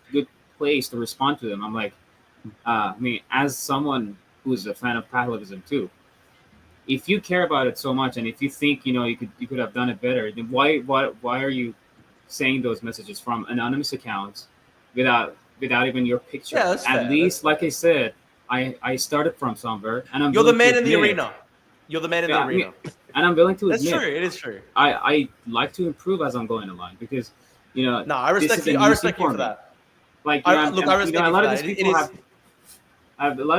place to respond to them. I'm like, as someone who's a fan of Pahlavism too, if you care about it so much and if you think you could have done it better, then why are you saying those messages from anonymous accounts without even your picture? At least, like I said, I started from somewhere, and you're the man in the arena. You're the man in the arena, and I'm willing to admit. That's true. It is true. I like to improve as I'm going along because No, I respect you. I respect you for that. Like, I respect you a lot for of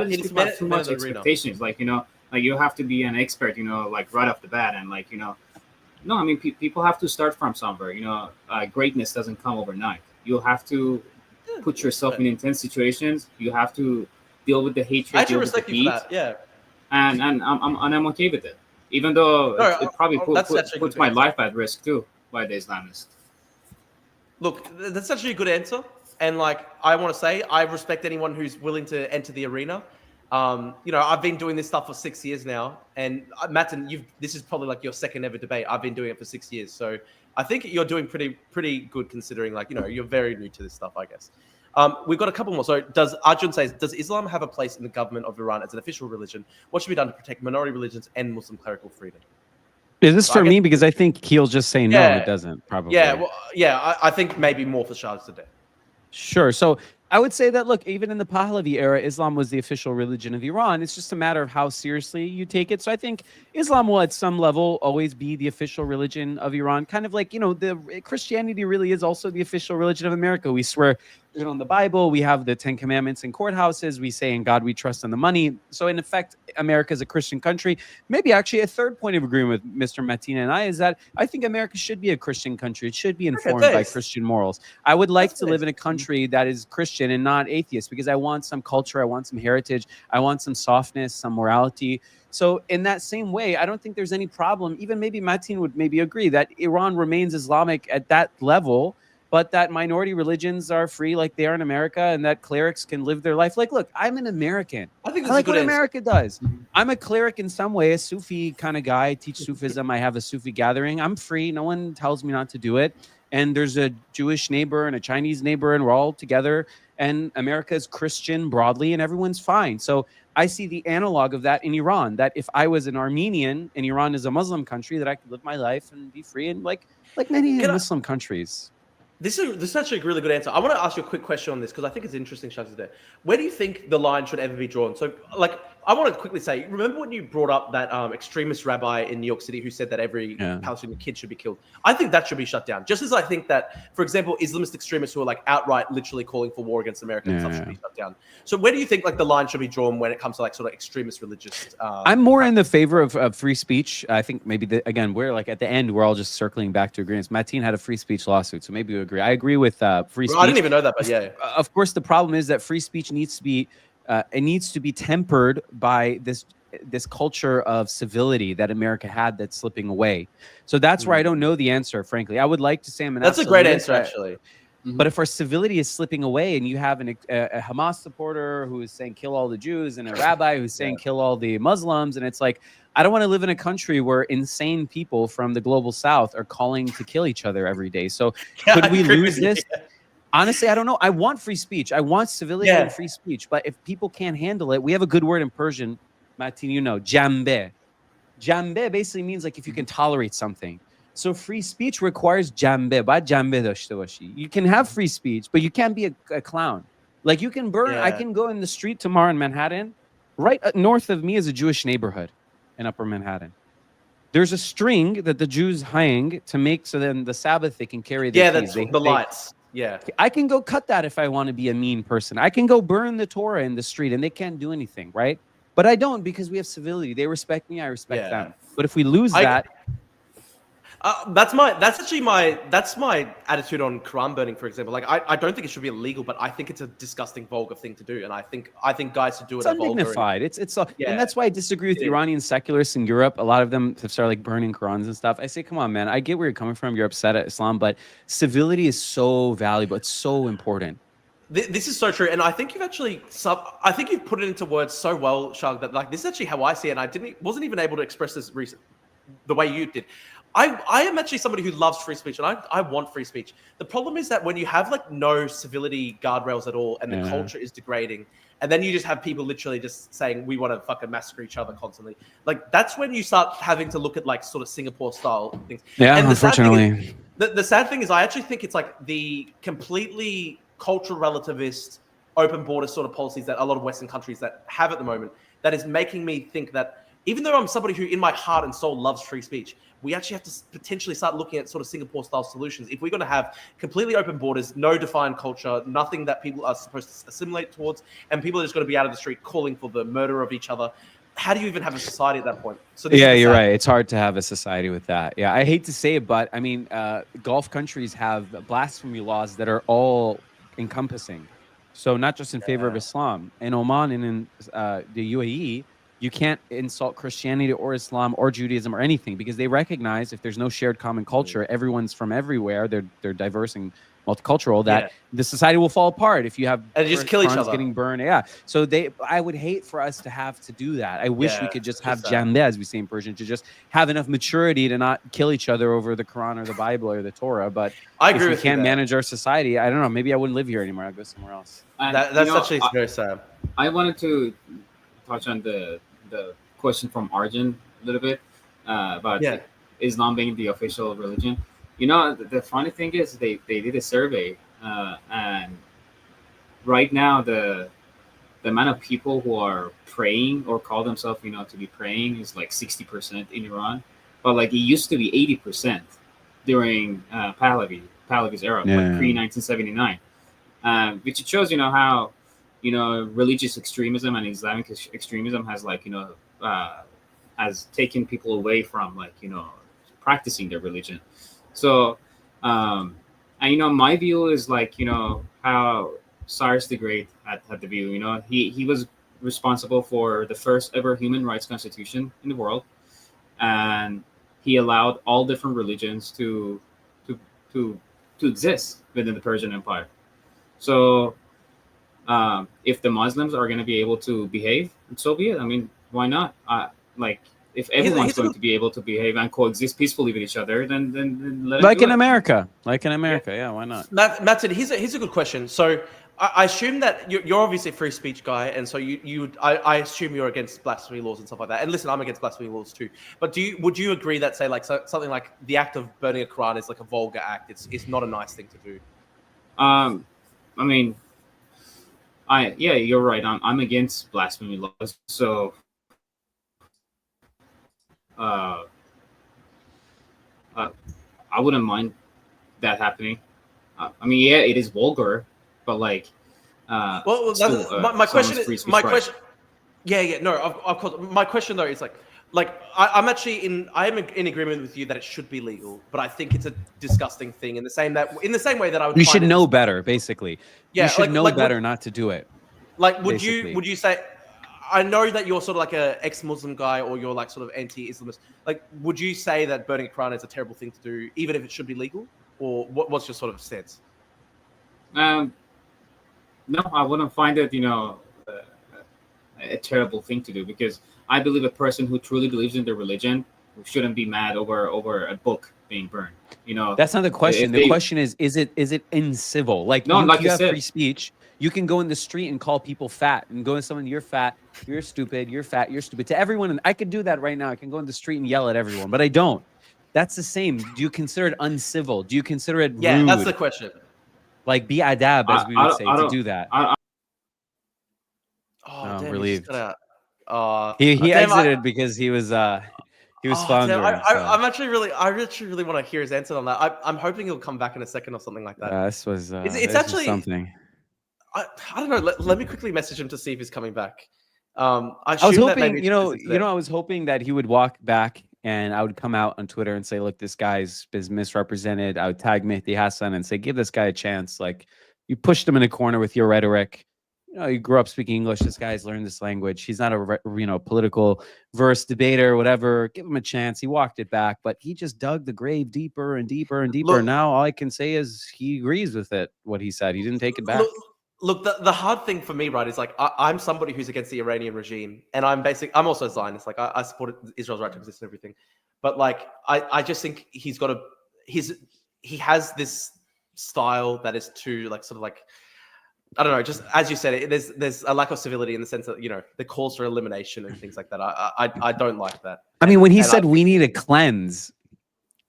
these people have too much expectations. Like, like you have to be an expert, like right off the bat, and like, no, I mean, people have to start from somewhere. Greatness doesn't come overnight. You have to put yourself in intense situations. You have to deal with the hatred. I actually respect you for that. Yeah. And I'm okay with it, even though it probably puts my life at risk too by the Islamists. Look, that's actually a good answer. And like, I want to say, I respect anyone who's willing to enter the arena. I've been doing this stuff for 6 years now, and Matin, this is probably like your second ever debate. I've been doing it for 6 years, so I think you're doing pretty good considering, like, you're very new to this stuff, I guess. We've got a couple more. So Arjun says, does Islam have a place in the government of Iran as an official religion? What should be done to protect minority religions and Muslim clerical freedom? Is this for me? Because I think he'll just say no, it doesn't, probably. Yeah, I think maybe more for Shargh Zadeh. Sure. So I would say that, look, even in the Pahlavi era, Islam was the official religion of Iran. It's just a matter of how seriously you take it. So I think Islam will at some level always be the official religion of Iran. Kind of like, the Christianity really is also the official religion of America. We swear on the Bible. We have the 10 Commandments in courthouses. We say in God we trust in the money. So in effect, America is a Christian country. Maybe actually a third point of agreement with Mr. Matin and I is that I think America should be a Christian country. It should be informed by Christian morals. I would like to live in a country that is Christian and not atheist, because I want some culture, I want some heritage, I want some softness, some morality. So in that same way, I don't think there's any problem. Even maybe Matin would maybe agree that Iran remains Islamic at that level, but that minority religions are free like they are in America, and that clerics can live their life. Like, look, I'm an American. I think I like what America does. I'm a cleric in some way, a Sufi kind of guy. I teach Sufism. I have a Sufi gathering. I'm free. No one tells me not to do it. And there's a Jewish neighbor and a Chinese neighbor, and we're all together. And America is Christian broadly, and everyone's fine. So I see the analog of that in Iran, that if I was an Armenian and Iran is a Muslim country, that I could live my life and be free, and like many Muslim countries. This is actually a really good answer. I want to ask you a quick question on this because I think it's interesting, Zadeh. Where do you think the line should ever be drawn? So, I want to quickly say, remember when you brought up that extremist rabbi in New York City who said that every Palestinian kid should be killed? I think that should be shut down. Just as I think that, for example, Islamist extremists who are like outright literally calling for war against America and stuff should be shut down. So where do you think like the line should be drawn when it comes to like sort of extremist religious? I'm more in the favor of free speech. I think maybe, again, we're like at the end, we're all just circling back to agreements. Matin had a free speech lawsuit, so maybe we agree. I agree with free speech. I didn't even know that, but yeah. Of course, the problem is that free speech needs to be tempered by this culture of civility that America had that's slipping away. So that's where I don't know the answer, frankly. I would like to say I'm an That's a great answer, actually. But if our civility is slipping away, and you have a Hamas supporter who is saying kill all the Jews, and a rabbi who's saying kill all the Muslims, and it's like, I don't want to live in a country where insane people from the global south are calling to kill each other every day. So could we lose this? Honestly, I don't know. I want free speech. I want civility and free speech. But if people can't handle it, we have a good word in Persian, Matin, jambe. Jambe basically means like if you can tolerate something. So free speech requires jambe. Ba jambe dashte bashi. You can have free speech, but you can't be a clown. Like you can burn. I can go in the street tomorrow in Manhattan. Right north of me is a Jewish neighborhood in Upper Manhattan. There's a string that the Jews hang to make so then the Sabbath they can carry their keys. That's the lights. Yeah. I can go cut that if I want to be a mean person. I can go burn the Torah in the street and they can't do anything, right? But I don't, because we have civility. They respect me, I respect them. But if we lose that, that's my attitude on Quran burning, for example. Like I don't think it should be illegal, but I think it's a disgusting, vulgar thing to do, and I think guys should do it. It's undignified. And that's why I disagree with Iranian secularists in Europe. A lot of them have started like burning Qurans and stuff. I say, come on, man. I get where you're coming from. You're upset at Islam, but civility is so valuable. It's so important. This is so true, and I think you've put it into words so well, Shargh, that like this is actually how I see it. And I wasn't even able to express this the way you did. I am actually somebody who loves free speech, and I want free speech. The problem is that when you have like no civility guardrails at all, and the culture is degrading, and then you just have people literally just saying we want to fucking massacre each other constantly, like that's when you start having to look at like sort of Singapore style things. Yeah, and unfortunately, the sad thing is I actually think it's like the completely cultural relativist open border sort of policies that a lot of Western countries that have at the moment that is making me think that even though I'm somebody who in my heart and soul loves free speech, we actually have to potentially start looking at sort of Singapore style solutions. If we're going to have completely open borders, no defined culture, nothing that people are supposed to assimilate towards, and people are just going to be out of the street calling for the murder of each other, how do you even have a society at that point? So you're right. It's hard to have a society with that. Yeah, I hate to say it, but I mean, Gulf countries have blasphemy laws that are all encompassing. So not just in favor of Islam. In Oman and in the UAE, you can't insult Christianity or Islam or Judaism or anything, because they recognize if there's no shared common culture, everyone's from everywhere, they're diverse and multicultural, that the society will fall apart if you have just kill each other getting burned. So I would hate for us to have to do that. I wish we could just have jambe, as we say in Persian, to just have enough maturity to not kill each other over the Quran or the Bible or the Torah. But I agree if we can't manage our society, I don't know, maybe I wouldn't live here anymore. I'd go somewhere else. That's actually very sad. I wanted to touch on the question from Arjun a little bit about Islam being the official religion. You know, the funny thing is they did a survey, and right now the amount of people who are praying or call themselves, to be praying is like 60% in Iran, but like it used to be 80% during Pahlavi's era, like pre 1979, which it shows, how religious extremism and Islamic extremism has like has taken people away from like practicing their religion. So, and my view is like how Cyrus the Great had the view. He was responsible for the first ever human rights constitution in the world, and he allowed all different religions to exist within the Persian Empire. So, if the Muslims are going to be able to behave, so be it. I mean, why not? Like, if everyone's going to be able to behave and coexist peacefully with each other, then let like it in America. Like in America, yeah, why not? Matin, here's a good question. So I assume that you're obviously a free speech guy, and so I assume you're against blasphemy laws and stuff like that. And listen, I'm against blasphemy laws too. But would you agree that, say, like something like the act of burning a Quran is like a vulgar act? It's not a nice thing to do. I mean, yeah, you're right. I'm against blasphemy laws. So, I wouldn't mind that happening. I mean, yeah, it is vulgar, but like, well, still, my question is my right. question. Yeah, no, of course. My question though is like I'm actually in agreement with you that it should be legal, but I think it's a disgusting thing in the same way that I would. You should know better, basically. Yeah, you should know better not to do it. Like, would you say? I know that you're sort of like a ex-Muslim guy, or you're like sort of anti-Islamist. Like, would you say that burning a Quran is a terrible thing to do, even if it should be legal? Or what's your sort of stance? No, I wouldn't find it, a terrible thing to do, because I believe a person who truly believes in their religion shouldn't be mad over a book being burned. That's not the question. The question is it incivil? Like, no, like you have free speech. You can go in the street and call people fat, and go to someone, you're fat, you're stupid, you're fat, you're stupid, to everyone. And I could do that right now. I can go in the street and yell at everyone, but I don't. That's the same. Do you consider it uncivil? Do you consider it rude? Yeah, that's the question. Like, be adab, as we would say, to do that. Oh, damn, relieved. He exited because he was floundering. I actually really want to hear his answer on that. I'm hoping he'll come back in a second or something like that. This was it's actually something. I don't know. Let me quickly message him to see if he's coming back. I was hoping, I was hoping that he would walk back and I would come out on Twitter and say, look, this guy's is misrepresented. I would tag Mehdi Hassan and say, give this guy a chance. Like, you pushed him in a corner with your rhetoric. You grew up speaking English. This guy's learned this language. He's not a political verse debater or whatever. Give him a chance. He walked it back, but he just dug the grave deeper and deeper and deeper. Now all I can say is he agrees with it, what he said. He didn't take it back. Look, the hard thing for me, right, is like I'm somebody who's against the Iranian regime, and I'm also a Zionist. Like, I support Israel's right to exist and everything, but like I just think he has this style that is too like sort of like, I don't know, just as you said, there's a lack of civility in the sense that the calls for elimination and things like that. I don't like that. I mean, when he said we need a cleanse.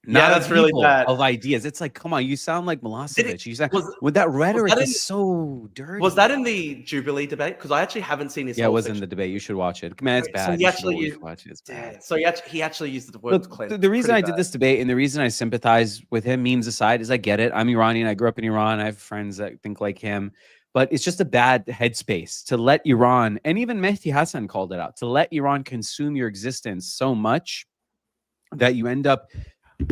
That's really bad. Of ideas. It's like, come on, you sound like Milosevic. You sound with that rhetoric is so dirty. Was that in the Jubilee debate? Because I actually haven't seen his. Yeah, it was in the debate. You should watch it. Man, it's bad. So he actually used the word cleanse. The reason I did this debate and the reason I sympathize with him, memes aside, is I get it. I'm Iranian. I grew up in Iran. I have friends that think like him. But it's just a bad headspace to let Iran, and even Mehdi Hassan called it out, to let Iran consume your existence so much that you end up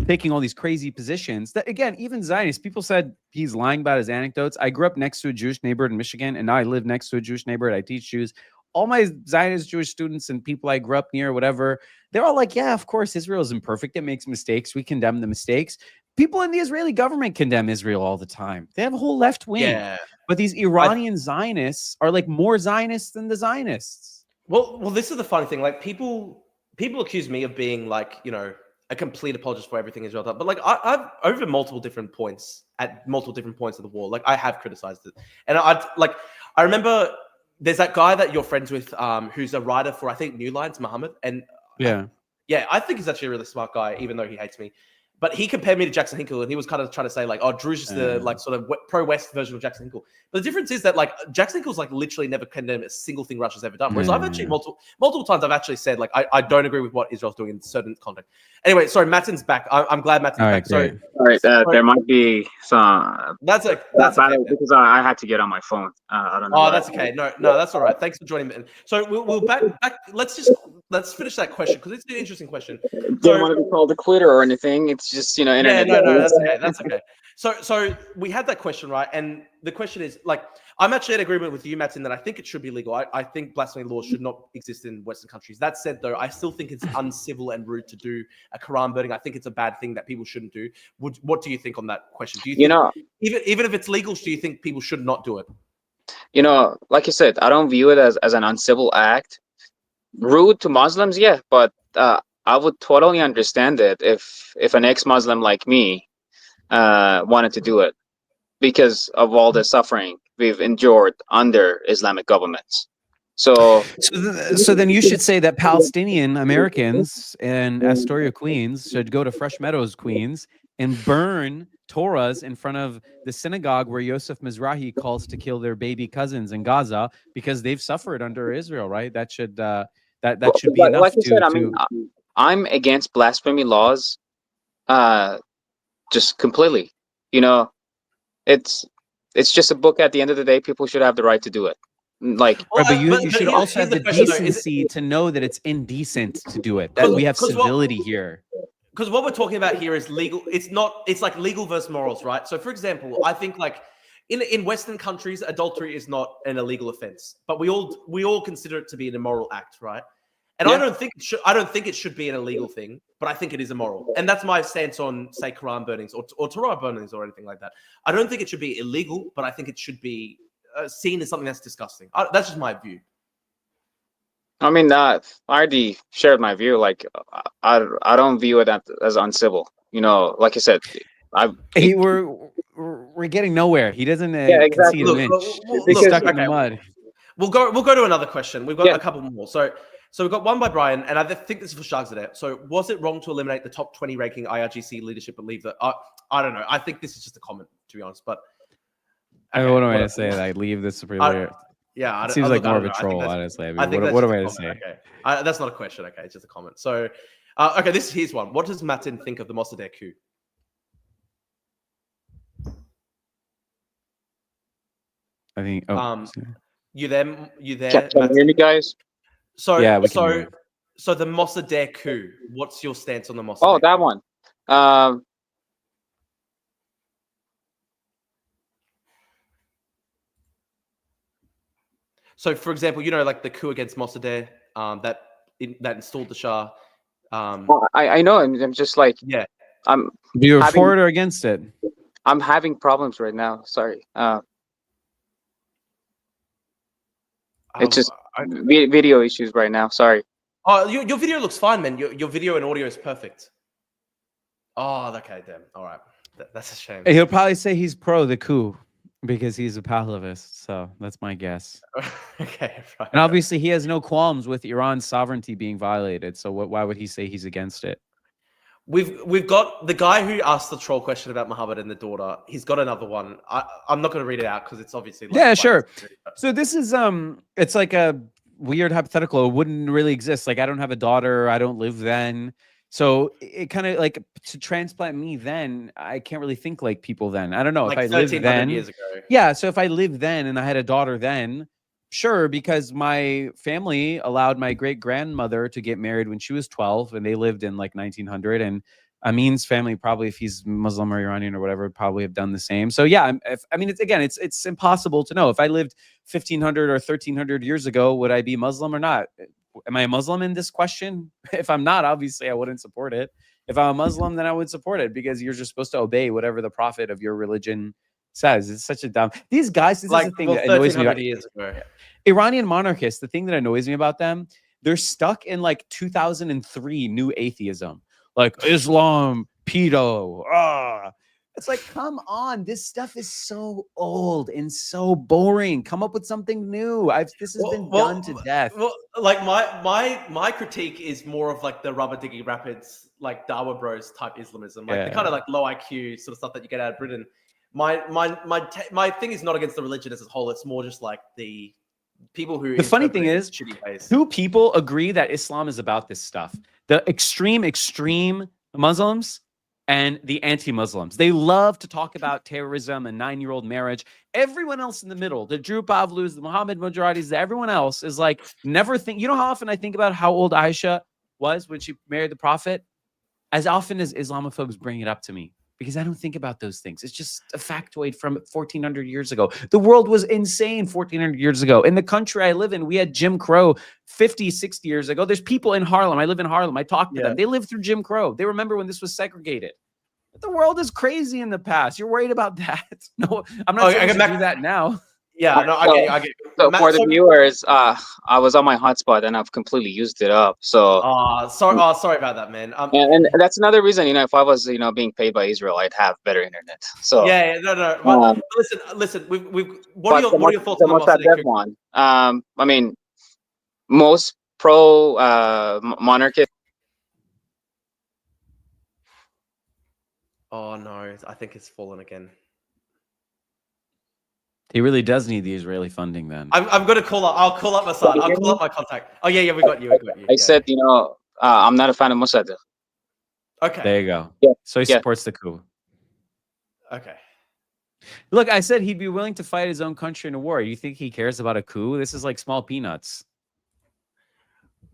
taking all these crazy positions that, again, even Zionists, people said he's lying about his anecdotes. I grew up next to a Jewish neighborhood in Michigan, and now I live next to a Jewish neighborhood. I teach Jews. All my Zionist Jewish students and people I grew up near, whatever, they're all like, yeah, of course, Israel is imperfect. It makes mistakes. We condemn the mistakes. People in the Israeli government condemn Israel all the time. They have a whole left wing. Yeah. But these Iranian Zionists are like more Zionists than the Zionists. Well, this is the funny thing. Like, people accuse me of being like, a complete apologist for everything Israel does. But like, I've over multiple different points of the war, like I have criticized it. And I remember there's that guy that you're friends with, who's a writer for, I think, New Lines, Muhammad. And I think he's actually a really smart guy, even though he hates me. But he compared me to Jackson Hinkle, and he was kind of trying to say like, "Oh, Drew's just the like sort of pro-West version of Jackson Hinkle." But the difference is that like Jackson Hinkle's like literally never condemned a single thing Russia's ever done. Whereas I've actually multiple times I've actually said like I don't agree with what Israel's doing in certain context. Anyway, sorry, Matin's back. I'm glad Matin's back. Great. All right, there might be some. That's okay. Because I had to get on my phone. I don't know. Oh, that's okay. No, that's all right. Thanks for joining me. So we'll back. Let's finish that question because it's an interesting question. Don't want to be called a quitter or anything. It's just internet. Yeah, no, that's okay. So we had that question, right? And the question is like, I'm actually in agreement with you, Matin, that I think it should be legal. I think blasphemy laws should not exist in Western countries. That said, though, I still think it's uncivil and rude to do a Quran burning. I think it's a bad thing that people shouldn't do. What do you think on that question? Do you think, even if it's legal, do you think people should not do it? Like you said, I don't view it as an uncivil act. Rude to Muslims, yeah, but I would totally understand it if an ex-Muslim like me wanted to do it because of all the suffering we've endured under Islamic governments. So then you should say that Palestinian Americans in Astoria, Queens should go to Fresh Meadows, Queens and burn Torahs in front of the synagogue where Yosef Mizrahi calls to kill their baby cousins in Gaza because they've suffered under Israel, right? That should that should be enough. Like you said, I mean, I'm against blasphemy laws, just completely. It's just a book. At the end of the day, people should have the right to do it. Like, but you should also have the decency to know that it's indecent to do it. That we have civility here. Because what we're talking about here is legal. It's like legal versus morals, right? So, for example, I think like in Western countries, adultery is not an illegal offense, but we all consider it to be an immoral act, right? And I don't think it should be an illegal thing, but I think it is immoral. And that's my stance on, say, Quran burnings or Torah burnings or anything like that. I don't think it should be illegal, but I think it should be seen as something that's disgusting. That's just my view. I mean, I already shared my view. Like, I don't view it as uncivil. Like I said, we're getting nowhere. He doesn't exactly. concede an inch. He's stuck in the mud. We'll go to another question. We've got a couple more. So we've got one by Brian, and I think this is for Shargh Zadeh. So was it wrong to eliminate the top 20 ranking IRGC leadership but leave the... I don't know. I think this is just a comment, to be honest. But okay, what am I to say? Like, leave the Supreme Leader? Yeah. It seems like more of a troll, honestly. I mean, what am I to say? Okay. That's not a question. Okay, it's just a comment. So, okay, here's one. What does Matin think of the Mossadegh coup? I think... You there? Can you hear me, guys? So yeah, so the Mossadegh coup. What's your stance on the Mossadegh? Oh, that one. So, for example, like the coup against Mossadegh, that installed the Shah. I know. I'm just like, yeah. You're for it or against it? I'm having problems right now. Sorry. It's just video issues right now. Sorry. Oh, your video looks fine, man. Your video and audio is perfect. Oh, okay, damn. All right. That's a shame. He'll probably say he's pro the coup because he's a Pahlavist. So that's my guess. Okay. Right. And obviously he has no qualms with Iran's sovereignty being violated. So why would he say he's against it? We've got the guy who asked the troll question about Muhammad and the daughter. He's got another one. I'm not going to read it out because it's obviously sure. So this is it's like a weird hypothetical. It wouldn't really exist. Like I don't have a daughter. I don't live then. So it kind of like to transplant me then. I can't really think like people then. I don't know like if I lived then. Years ago. Yeah. So if I lived then and I had a daughter then. Sure, because my family allowed my great-grandmother to get married when she was 12, and they lived in like 1900. And Amin's family probably, if he's Muslim or Iranian or whatever, would probably have done the same. So yeah, it's impossible to know. If I lived 1500 or 1300 years ago, would I be Muslim or not? Am I a Muslim in this question? If I'm not, obviously I wouldn't support it. If I'm a Muslim, then I would support it because you're just supposed to obey whatever the prophet of your religion says. It's such a dumb. These guys, this is the thing that annoys me about years ago. Iranian monarchists. The thing that annoys me about them, they're stuck in like 2003 new atheism, like Islam, pedo. It's like, come on, this stuff is so old and so boring. Come up with something new. This has been done to death. Well, like my critique is more of like the rubber digging rapids, like Dawa Bros type Islamism, like the kind of like low IQ sort of stuff that you get out of Britain. My thing is not against the religion as a whole. It's more just like the people who. The funny thing is, two people agree that Islam is about this stuff: the extreme Muslims and the anti-Muslims. They love to talk about terrorism and 9-year-old marriage. Everyone else in the middle, the Drew Pavlus, the Muhammad Mujaradis, everyone else is like, never think. You know how often I think about how old Aisha was when she married the Prophet? As often as Islamophobes bring it up to me, because I don't think about those things. It's just a factoid from 1,400 years ago. The world was insane 1,400 years ago. In the country I live in, we had Jim Crow 50, 60 years ago. There's people in Harlem. I live in Harlem. I talk to them. They lived through Jim Crow. They remember when this was segregated. But the world is crazy in the past. You're worried about that? No, I'm not going to do that now. Yeah, no, I get you. So for the viewers, I was on my hotspot and I've completely used it up. So sorry about that, man. And that's another reason, if I was, being paid by Israel, I'd have better internet. So no. Well, listen. What are your thoughts on the Mossadegh one? I mean, most pro monarchist. Oh no, I think it's fallen again. He really does need the Israeli funding then. I'm going to call up. I'll call up Mossad. I'll call up my contact. Oh, yeah, we got you. I said, I'm not a fan of Mossadegh. Okay. There you go. Yeah. So he supports the coup. Okay. Look, I said he'd be willing to fight his own country in a war. You think he cares about a coup? This is like small peanuts.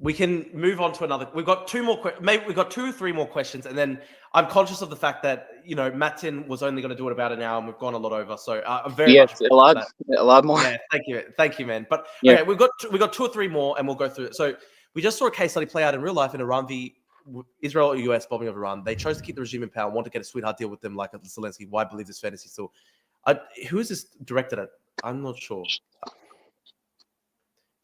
We can move on to another. We've got 2 more. Maybe we've got 2 or 3 more questions, and then I'm conscious of the fact that Matin was only going to do it about an hour, and we've gone a lot over. So I'm very much a lot more. Yeah, thank you, man. But okay, we've got 2 or 3 more, and we'll go through it. So we just saw a case study play out in real life in Iran v. Israel or US bombing of Iran. They chose to keep the regime in power and want to get a sweetheart deal with them, like Zelensky. Why believe this fantasy still? Who is this directed at? I'm not sure.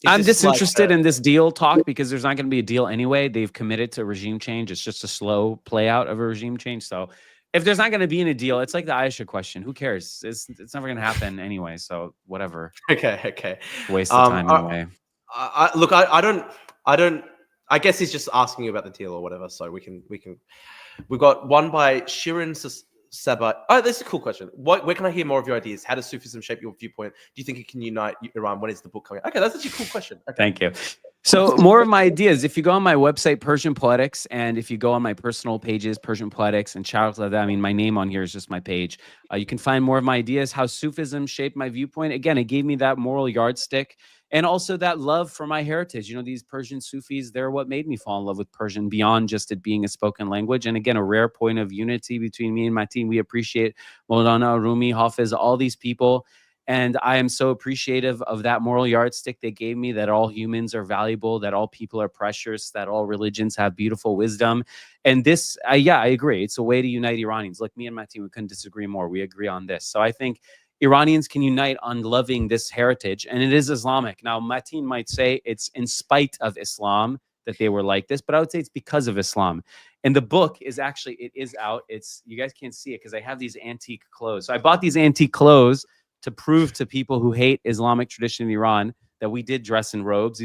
I'm disinterested in this deal talk because there's not going to be a deal anyway. They've committed to regime change. It's just a slow play out of a regime change. So if there's not going to be any deal, it's like the Aisha question. Who cares? It's never going to happen anyway. So whatever. Okay. Waste of time anyway. Look, I don't. I guess he's just asking you about the deal or whatever. So we can. We've got one by Shirin Saba. Oh, this is a cool question. Where can I hear more of your ideas? How does Sufism shape your viewpoint? Do you think it can unite Iran? When is the book coming? Okay, that's actually a cool question. Okay. Thank you. So more of my ideas. If you go on my website, Persian Poetics, and if you go on my personal pages, Persian Poetics and Shargh, I mean, my name on here is just my page. You can find more of my ideas, how Sufism shaped my viewpoint. Again, it gave me that moral yardstick. And also that love for my heritage. These Persian Sufis, they're what made me fall in love with Persian beyond just it being a spoken language. And again, a rare point of unity between me and my team. We appreciate Maulana, Rumi, Hafiz, all these people. And I am so appreciative of that moral yardstick they gave me, that all humans are valuable, that all people are precious, that all religions have beautiful wisdom. And this, I agree. It's a way to unite Iranians. Like me and my team, we couldn't disagree more. We agree on this. So I think Iranians can unite on loving this heritage, and it is Islamic. Now, Matin might say it's in spite of Islam that they were like this, but I would say it's because of Islam. And the book is actually, it is out. You guys can't see it because I have these antique clothes. So I bought these antique clothes to prove to people who hate Islamic tradition in Iran that we did dress in robes.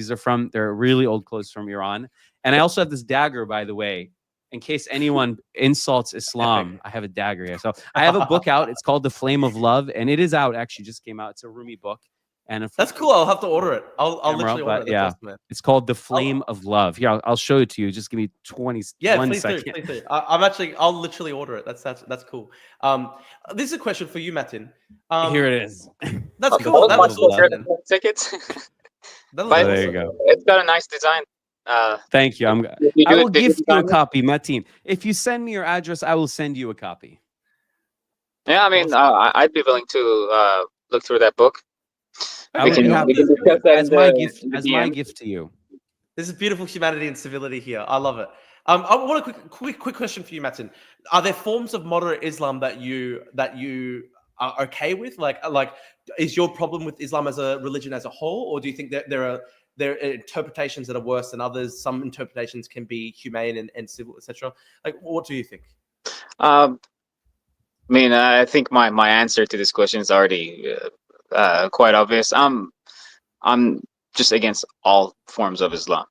They're really old clothes from Iran. And I also have this dagger, by the way, in case anyone insults Islam. I have a dagger here. So I have a book out. It's called The Flame of Love, and it is out. Actually, just came out. It's a Rumi book. And that's cool. I'll have to order it. I'll literally order it. Yeah, it's called The Flame of Love. Here, I'll show it to you. Just give me 1 second. Please do. I'll literally order it. That's cool. This is a question for you, Matin. Here it is. That's cool. That's awesome. Tickets. There you go. It's got a nice design. Thank you. I will gift you a copy, Matin. If you send me your address, I will send you a copy. Yeah, I mean, I'd be willing to look through that book. I would be happy as my gift to you. This is beautiful humanity and civility here. I love it. I want a quick question for you, Matin. Are there forms of moderate Islam that you are okay with? Like, is your problem with Islam as a religion as a whole, or do you think that there are interpretations that are worse than others? Some interpretations can be humane and civil, etc. Like, what do you think? I mean, I think my answer to this question is already quite obvious. I'm just against all forms of Islam.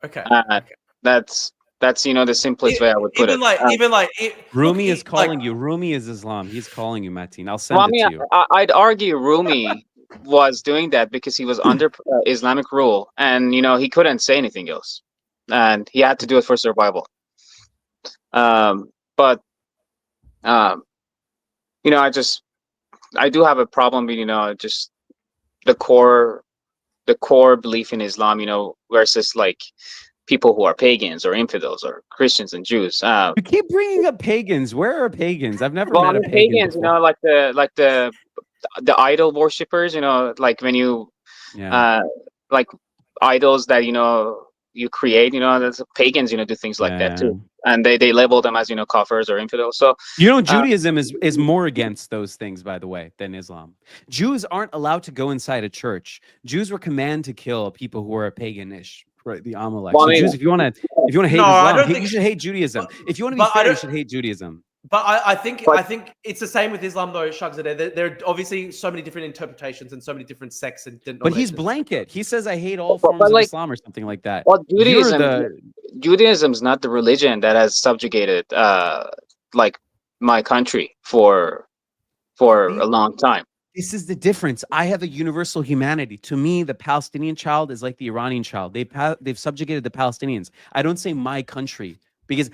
Okay. Uh, Okay. that's the simplest way I would put it. Rumi is calling you. Rumi is Islam. He's calling you, Matin. I'll Well, send I it mean, to you. I'd argue Rumi was doing that because he was under Islamic rule, and he couldn't say anything else, and he had to do it for survival. But I do have a problem with just the core belief in Islam, versus like people who are pagans or infidels or Christians and Jews. You keep bringing up pagans. Where are pagans? I've never Well, I met a mean, pagan pagans, before. like the idol worshippers, like when you Yeah, like idols that you create, that's pagans, do things like that yeah. too, and they label them as kafirs or infidels. So Judaism is more against those things, by the way, than Islam. Jews aren't allowed to go inside a church. Jews were commanded to kill people who are paganish, right? The Amalek. well, So I mean, Jews, if you want to hate No, I Islam, don't think. you should hate Judaism. If you want to be But I fair, you don't. should hate Judaism. But I think but it's the same with Islam though, Shargh. There are obviously so many different interpretations and so many different sects and But he's denominations. blanket. He says, I hate all forms but of like, Islam or something like that. well, You're the Judaism's not the religion that has subjugated like my country for a long time. This is the difference. I have a universal humanity. To me, the Palestinian child is like the Iranian child. They've subjugated the Palestinians. I don't say my country because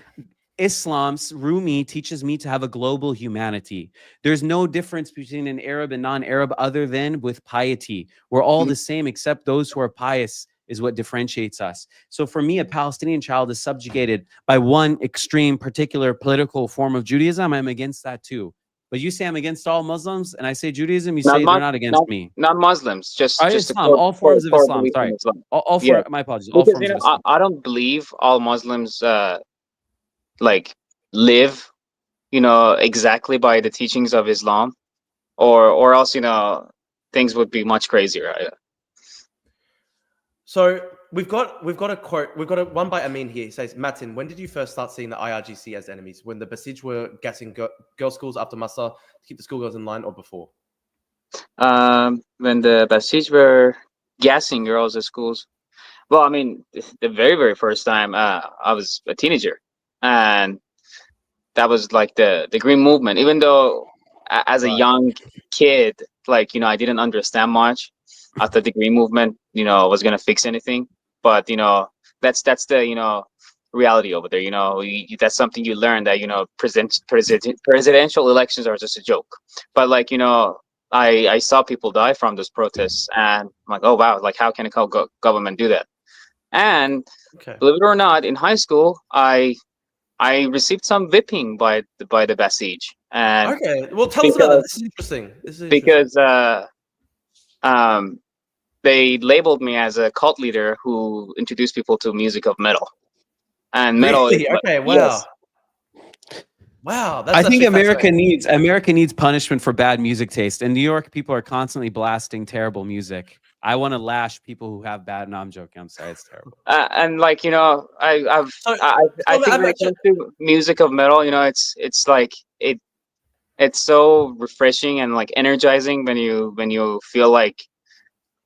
Islam's Rumi teaches me to have a global humanity. There's no difference between an Arab and non-Arab other than with piety. We're all the same except those who are pious is what differentiates us. So for me, a Palestinian child is subjugated by one extreme particular political form of Judaism. I'm against that too. But you say I'm against all Muslims, and I say Judaism, you say they're not against me. Not Muslims, just the Islam, all forms of Islam. belief in Sorry, Islam. all my apologies. All Because forms of Islam. I don't believe all Muslims like live exactly by the teachings of Islam, or else things would be much crazier. So we've got a quote. We've got a one by Amin here. He says, Matin, when did you first start seeing the IRGC as enemies? When the Basij were gassing girls' schools after Masa to keep the schoolgirls in line, or before? When the Basij were gassing girls at schools. Well, I mean, the very, very first time I was a teenager, and that was like the Green Movement. Even though as a young kid, like I didn't understand much. I thought the Green Movement, was gonna fix anything, but that's the reality over there. That's something you learn, that presidential elections are just a joke. But like I saw people die from those protests, and I'm like, oh wow, like how can a government do that? And believe it or not, in high school, I received some whipping by the Basij. And well, tell us about that. This is interesting. Because they labeled me as a cult leader who introduced people to music of metal. And metal really? Okay, wow. Yes. Wow, I think America needs punishment for bad music taste. In New York, people are constantly blasting terrible music. I want to lash people who have bad. No, I'm joking. I'm sorry, it's terrible. And like I think when it comes to music of metal, it's like it's so refreshing and like energizing when you feel like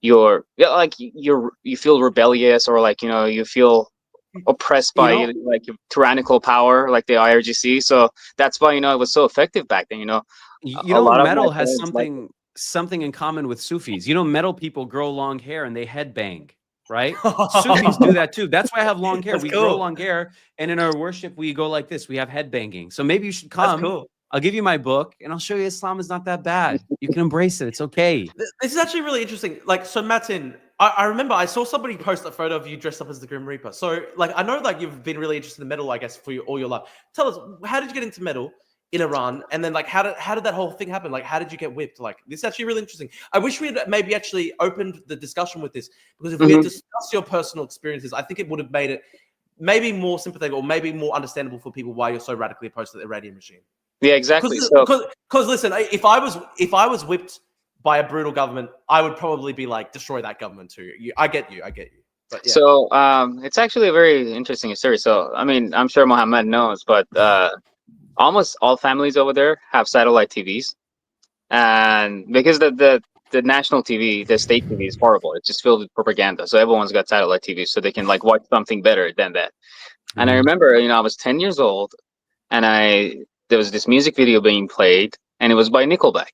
you feel rebellious, or like you feel oppressed by like tyrannical power like the IRGC. So that's why it was so effective back then. Metal has something in common with Sufis. Metal people grow long hair and they headbang, right? Sufis do that too. That's why I have long hair. We grow long hair, and in our worship we go like this. We have headbanging. So maybe you should come. That's cool. I'll give you my book and I'll show you Islam is not that bad. You can embrace it. It's okay. This is actually really interesting. Like, so Matin, I remember I saw somebody post a photo of you dressed up as the Grim Reaper. So like, I know like you've been really interested in metal, I guess, for all your life. Tell us, how did you get into metal in Iran? And then like, how did that whole thing happen? Like, how did you get whipped? Like, this is actually really interesting. I wish we had maybe actually opened the discussion with this, because if we had discussed your personal experiences, I think it would have made it maybe more sympathetic or maybe more understandable for people why you're so radically opposed to the Iranian regime. Yeah, exactly. Because listen, if I was whipped by a brutal government, I would probably be like, destroy that government too. I get you. But, yeah. So it's actually a very interesting story. So I mean, I'm sure Mohammed knows, but almost all families over there have satellite TVs, and because the national TV, the state TV is horrible. It's just filled with propaganda. So everyone's got satellite TV, so they can like watch something better than that. And I remember, I was 10 years old, and there was this music video being played, and it was by Nickelback.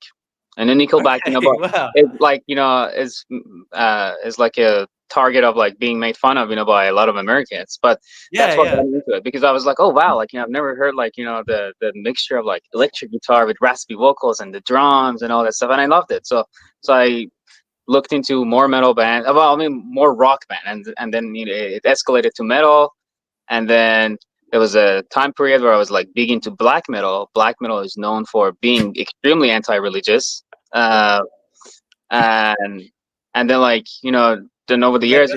And then Nickelback, Okay, wow. is like, is like a target of like being made fun of, by a lot of Americans. But that's what got me into it, because I was like, oh wow, like I've never heard like the mixture of like electric guitar with raspy vocals and the drums and all that stuff, and I loved it. So I looked into more metal bands. Well, I mean more rock band, and then it escalated to metal, and then there was a time period where I was like big into black metal. Black metal is known for being extremely anti-religious, and then like then over the years,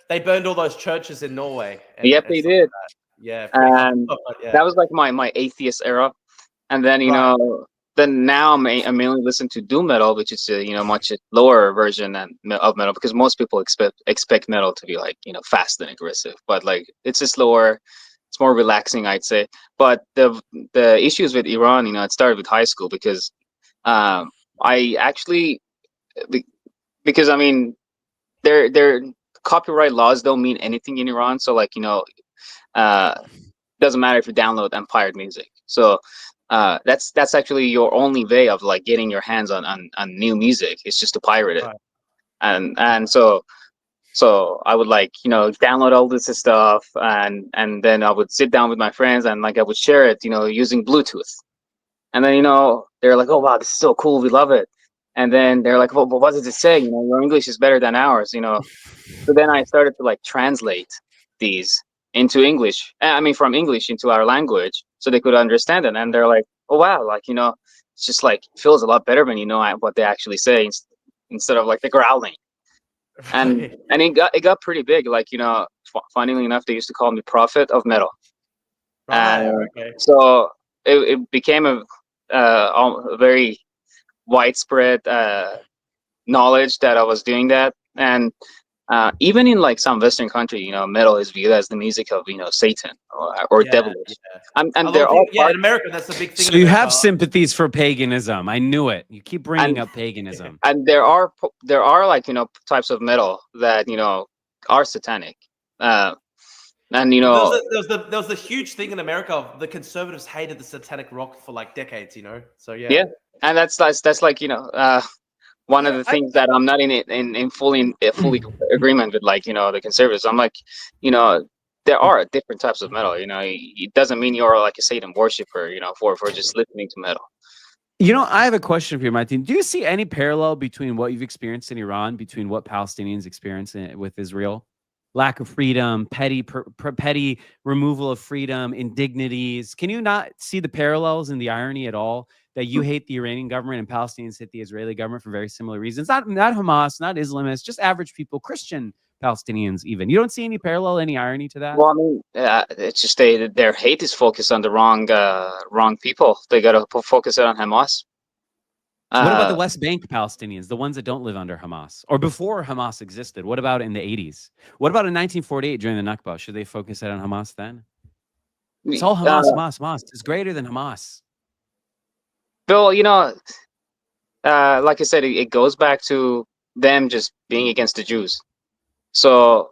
they burned all those churches in Norway. Yep, they did. Yeah, And yeah. that was like my atheist era. And then then now I mainly listen to doom metal, which is a much lower version of metal, because most people expect metal to be like fast and aggressive, but like it's just lower. It's more relaxing, I'd say. But the issues with Iran, it started with high school, because I actually, because I mean their copyright laws don't mean anything in Iran. So like doesn't matter if you download Empired music. So that's actually your only way of like getting your hands on new music. It's just to pirate it. Right. And so I would like download all this stuff, and then I would sit down with my friends, and like I would share it using Bluetooth. And then they're like, oh wow, this is so cool, we love it. And then they're like, well, but what does it say? Your English is better than ours. So then I started to like translate these into English. I mean, from English into our language, so they could understand it. And they're like, oh wow, like it's just like it feels a lot better when what they actually say, instead of like the growling. And it got pretty big. Like funnily enough, they used to call me prophet of metal. So it became a very widespread knowledge that I was doing that. And even in like some Western country, metal is viewed as the music of Satan or devilish. Yeah. And they're all in America, that's the big thing. So you have sympathies for paganism. I knew it. You keep bringing up paganism. And there are like types of metal that are satanic. And there was the huge thing in America of the conservatives hated the satanic rock for like decades. So yeah. Yeah, and that's like one of the things that I'm not in fully agreement with, like the conservatives. I'm like there are different types of metal. It doesn't mean you're like a Satan worshiper. For just listening to metal. I have a question for you, Matin. Do you see any parallel between what you've experienced in Iran, between what Palestinians experience with Israel? Lack of freedom, petty removal of freedom, indignities. Can you not see the parallels and the irony at all? That you hate the Iranian government and Palestinians hate the Israeli government for very similar reasons. Not Hamas, not Islamists, just average people, Christian Palestinians even. You don't see any parallel, any irony to that? Well, I mean, it's just their hate is focused on the wrong people. They got to focus it on Hamas. What about the West Bank Palestinians, the ones that don't live under Hamas? Or before Hamas existed? What about in the 80s? What about in 1948 during the Nakba? Should they focus it on Hamas then? It's all Hamas, Hamas. It's greater than Hamas. Bill, like I said, it goes back to them just being against the Jews. So,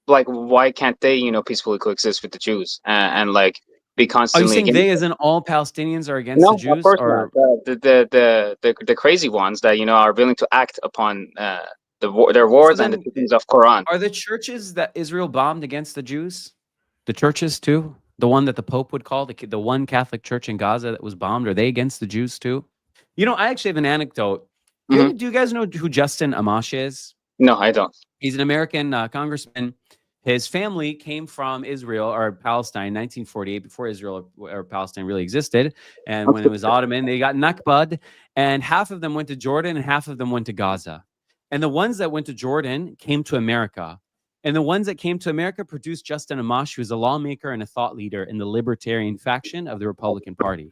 like, why can't they, peacefully coexist with the Jews and like be constantly? Are you saying they, as in all Palestinians, are against the Jews? Of course not. The crazy ones that are willing to act upon their words and the teachings of Quran. Are the churches that Israel bombed against the Jews? The churches too? The one that the Pope would call the one Catholic church in Gaza that was bombed, are they against the Jews too? I actually have an anecdote. Do you guys know who Justin Amash is? No, I don't. He's an American congressman. His family came from Israel or Palestine in 1948, before Israel or Palestine really existed. And when it was Ottoman, they got Nakbad, and half of them went to Jordan and half of them went to Gaza. And the ones that went to Jordan came to America. And the ones that came to America produced Justin Amash, who is a lawmaker and a thought leader in the libertarian faction of the Republican Party.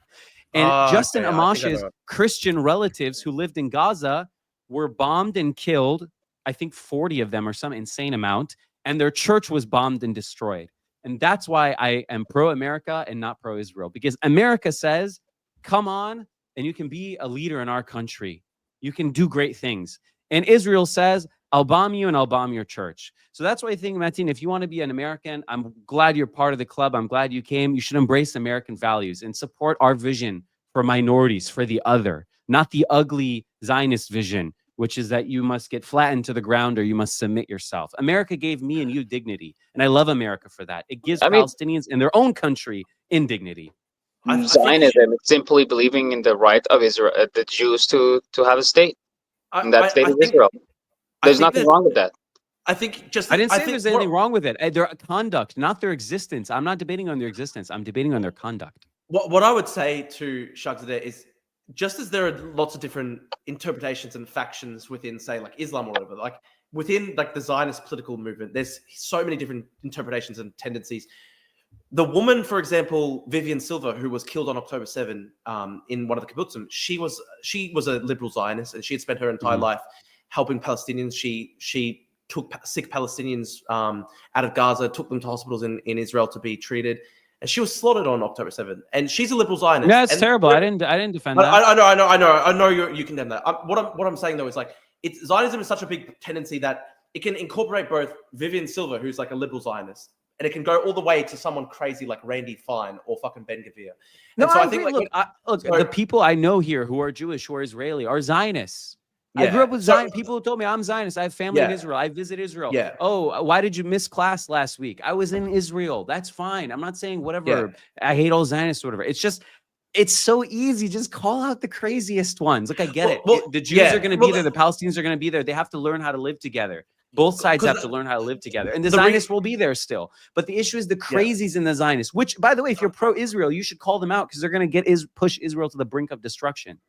And Justin Amash's Christian relatives who lived in Gaza were bombed and killed, I think 40 of them or some insane amount, and their church was bombed and destroyed. And that's why I am pro-America and not pro-Israel, because America says, come on, and you can be a leader in our country. You can do great things. And Israel says, I'll bomb you and I'll bomb your church. So that's why I think, Matin, if you want to be an American, I'm glad you're part of the club. I'm glad you came. You should embrace American values and support our vision for minorities, for the other, not the ugly Zionist vision, which is that you must get flattened to the ground or you must submit yourself. America gave me and you dignity, and I love America for that. It gives Palestinians in their own country indignity. Zionism is simply believing in the right of Israel, the Jews to have a state. And that state is Israel. There's nothing wrong with that. I think just I didn't say there's anything wrong with it. Their conduct, not their existence. I'm not debating on their existence. I'm debating on their conduct. What I would say to Shargh Zadeh is, just as there are lots of different interpretations and factions within, say, like Islam or whatever, like within like the Zionist political movement, there's so many different interpretations and tendencies. The woman, for example, Vivian Silva, who was killed on October 7 in one of the kibbutzim, she was a liberal Zionist, and she had spent her entire life helping Palestinians. She took sick Palestinians out of Gaza, took them to hospitals in Israel to be treated, and she was slaughtered on October 7th. And she's a liberal Zionist. Yeah, it's terrible. I didn't defend that. I know you condemn that. What I'm saying though is, like, Zionism is such a big tendency that it can incorporate both Vivian Silva, who's like a liberal Zionist, and it can go all the way to someone crazy like Randy Fine or fucking Ben Gvir. No, so I think, look, the people I know here who are Jewish, who are Israeli, are Zionists. Yeah. I grew up with Zion. People who told me I'm Zionist. I have family in Israel. I visit Israel. Yeah. Oh, why did you miss class last week? I was in Israel. That's fine. I'm not saying whatever. Yeah. I hate all Zionists or whatever. It's just, it's so easy. Just call out the craziest ones. Look, I get it. The Jews are going to be there. The Palestinians are going to be there. They have to learn how to live together. Both sides have to learn how to live together. And the Zionists will be there still. But the issue is the crazies in the Zionists, which, by the way, if you're pro-Israel, you should call them out, because they're going to push Israel to the brink of destruction.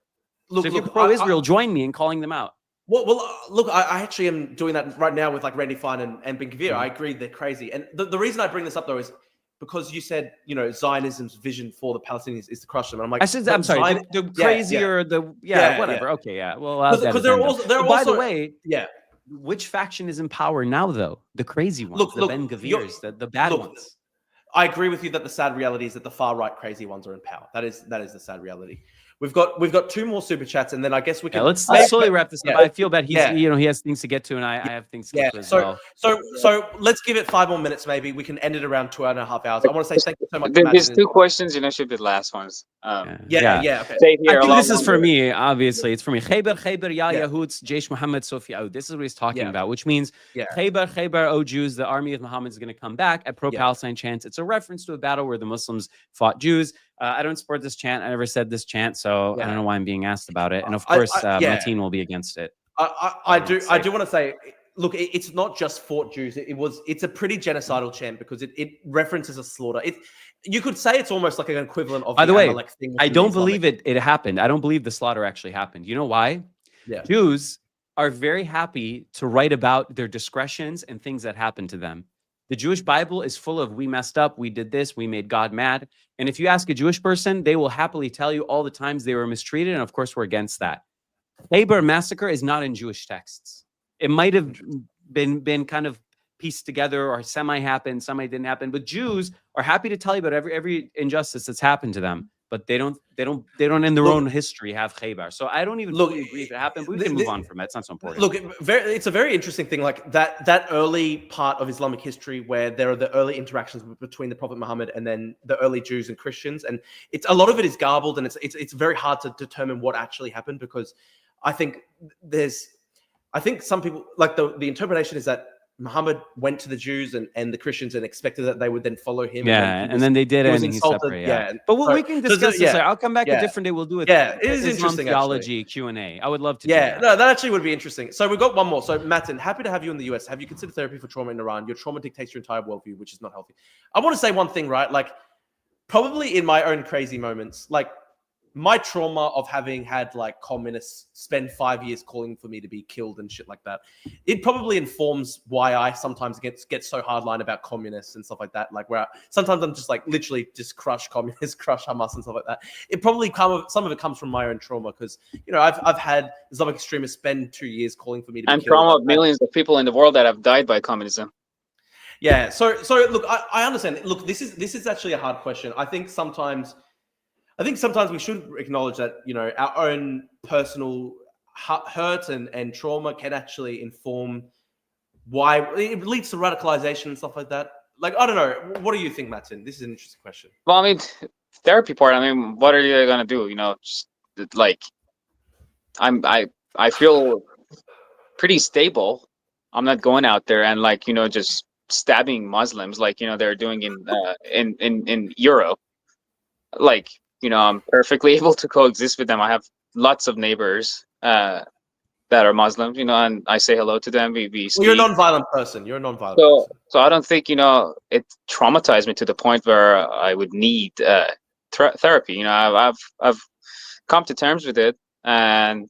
So if you're pro-Israel, join me in calling them out. Well, look, I actually am doing that right now with like Randy Fine and Ben Gvir. I agree they're crazy. And the reason I bring this up, though, is because you said, Zionism's vision for the Palestinians is to crush them. And I'm like, I'm sorry, the crazy or whatever. Yeah. Okay, yeah. Well, because they're also, by the way, which faction is in power now, though? The crazy ones, the Ben Gvirs, the bad ones. I agree with you that the sad reality is that the far right crazy ones are in power. That is the sad reality. We've got two more super chats, and then I guess we can. Let's slowly wrap this up. I feel that he has things to get to, and I have things to get to as well. So let's give it 5 more minutes. Maybe we can end it around 2.5 hours. I want to say thank you so much. There's 2 questions, should be the last ones. Okay. This is for me. Obviously, it's for me. Khaybar ya Yahuds Jaish Muhammad Sofi Aoud. This is what he's talking about, which means Khaybar, O Jews, the army of Muhammad is going to come back at pro-Palestine chants. It's a reference to a battle where the Muslims fought Jews. I don't support this chant. I never said this chant, so I don't know why I'm being asked about it. And of course, Matin will be against it. I do want to say, look, it's not just fought Jews. It's a pretty genocidal chant, because it references a slaughter. You could say it's almost like an equivalent of. By the way, I don't believe it happened. I don't believe the slaughter actually happened. You know why? Yeah. Jews are very happy to write about their discretions and things that happened to them. The Jewish Bible is full of, we messed up, we did this, we made God mad. And if you ask a Jewish person, they will happily tell you all the times they were mistreated. And of course, we're against that. Khaybar massacre is not in Jewish texts. It might have been kind of pieced together, or semi-happened, semi didn't happen. But Jews are happy to tell you about every injustice that's happened to them. But they don't in their own history have Khaybar. So I don't even fully agree if it happened, but we can move on from it. It's not so important. Look, it's a very interesting thing, like that early part of Islamic history where there are the early interactions between the Prophet Muhammad and then the early Jews and Christians, and a lot of it is garbled, and it's very hard to determine what actually happened, because I think some people, like the interpretation is that Muhammad went to the Jews and the Christians and expected that they would then follow him. And then they did it, and he separated. But we can discuss this. I'll come back a different day. We'll do it. Yeah, it is interesting. Theology Q&A. I would love to do that. No, that actually would be interesting. So we've got one more. So Matin, happy to have you in the US. Have you considered therapy for trauma in Iran? Your trauma dictates your entire worldview, which is not healthy. I want to say one thing, right? Like, probably in my own crazy moments, like, my trauma of having had like communists spend 5 years calling for me to be killed and shit like that, it probably informs why I sometimes get so hardline about communists and stuff like that. Like, where sometimes I'm just like literally just crush communists, crush Hamas and stuff like that. It probably some of it comes from my own trauma, because I've had Islamic extremists spend 2 years calling for me to be killed. And trauma of millions of people in the world that have died by communism. Yeah. So look, I understand. Look, this is actually a hard question. I think sometimes we should acknowledge that, you know, our own personal hurt and trauma can actually inform why it leads to radicalization and stuff like that. Like, I don't know. What do you think, Matin? This is an interesting question. Well, I mean, therapy part. I mean, what are you gonna do? You know, just, like, I feel pretty stable. I'm not going out there and, like, you know, just stabbing Muslims like, you know, they're doing in Europe. Like, you know, I'm perfectly able to coexist with them. I have lots of neighbors that are Muslims, you know, and I say hello to them. We speak. Well, you're a non-violent person. So I don't think, you know, it traumatized me to the point where I would need therapy. You know, I've come to terms with it, and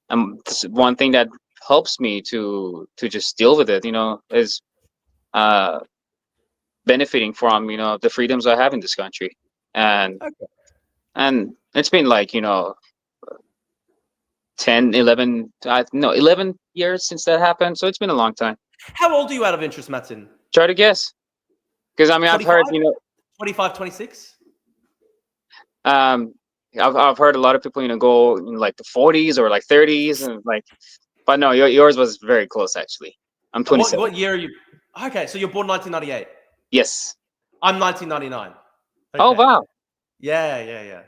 one thing that helps me to just deal with it, you know, is benefiting from, you know, the freedoms I have in this country, and it's been like, you know, 11 years since that happened, so it's been a long time. How old are you, out of interest, Matin? Try to guess, because I mean, 25? I've heard, you know, 25, 26. I've heard a lot of people, you know, go in like the 40s or like 30s, and like, but no, yours was very close actually. I'm 27. What year are you? Okay, so you're born 1998. Yes. I'm 1999. Okay. Oh wow. Yeah.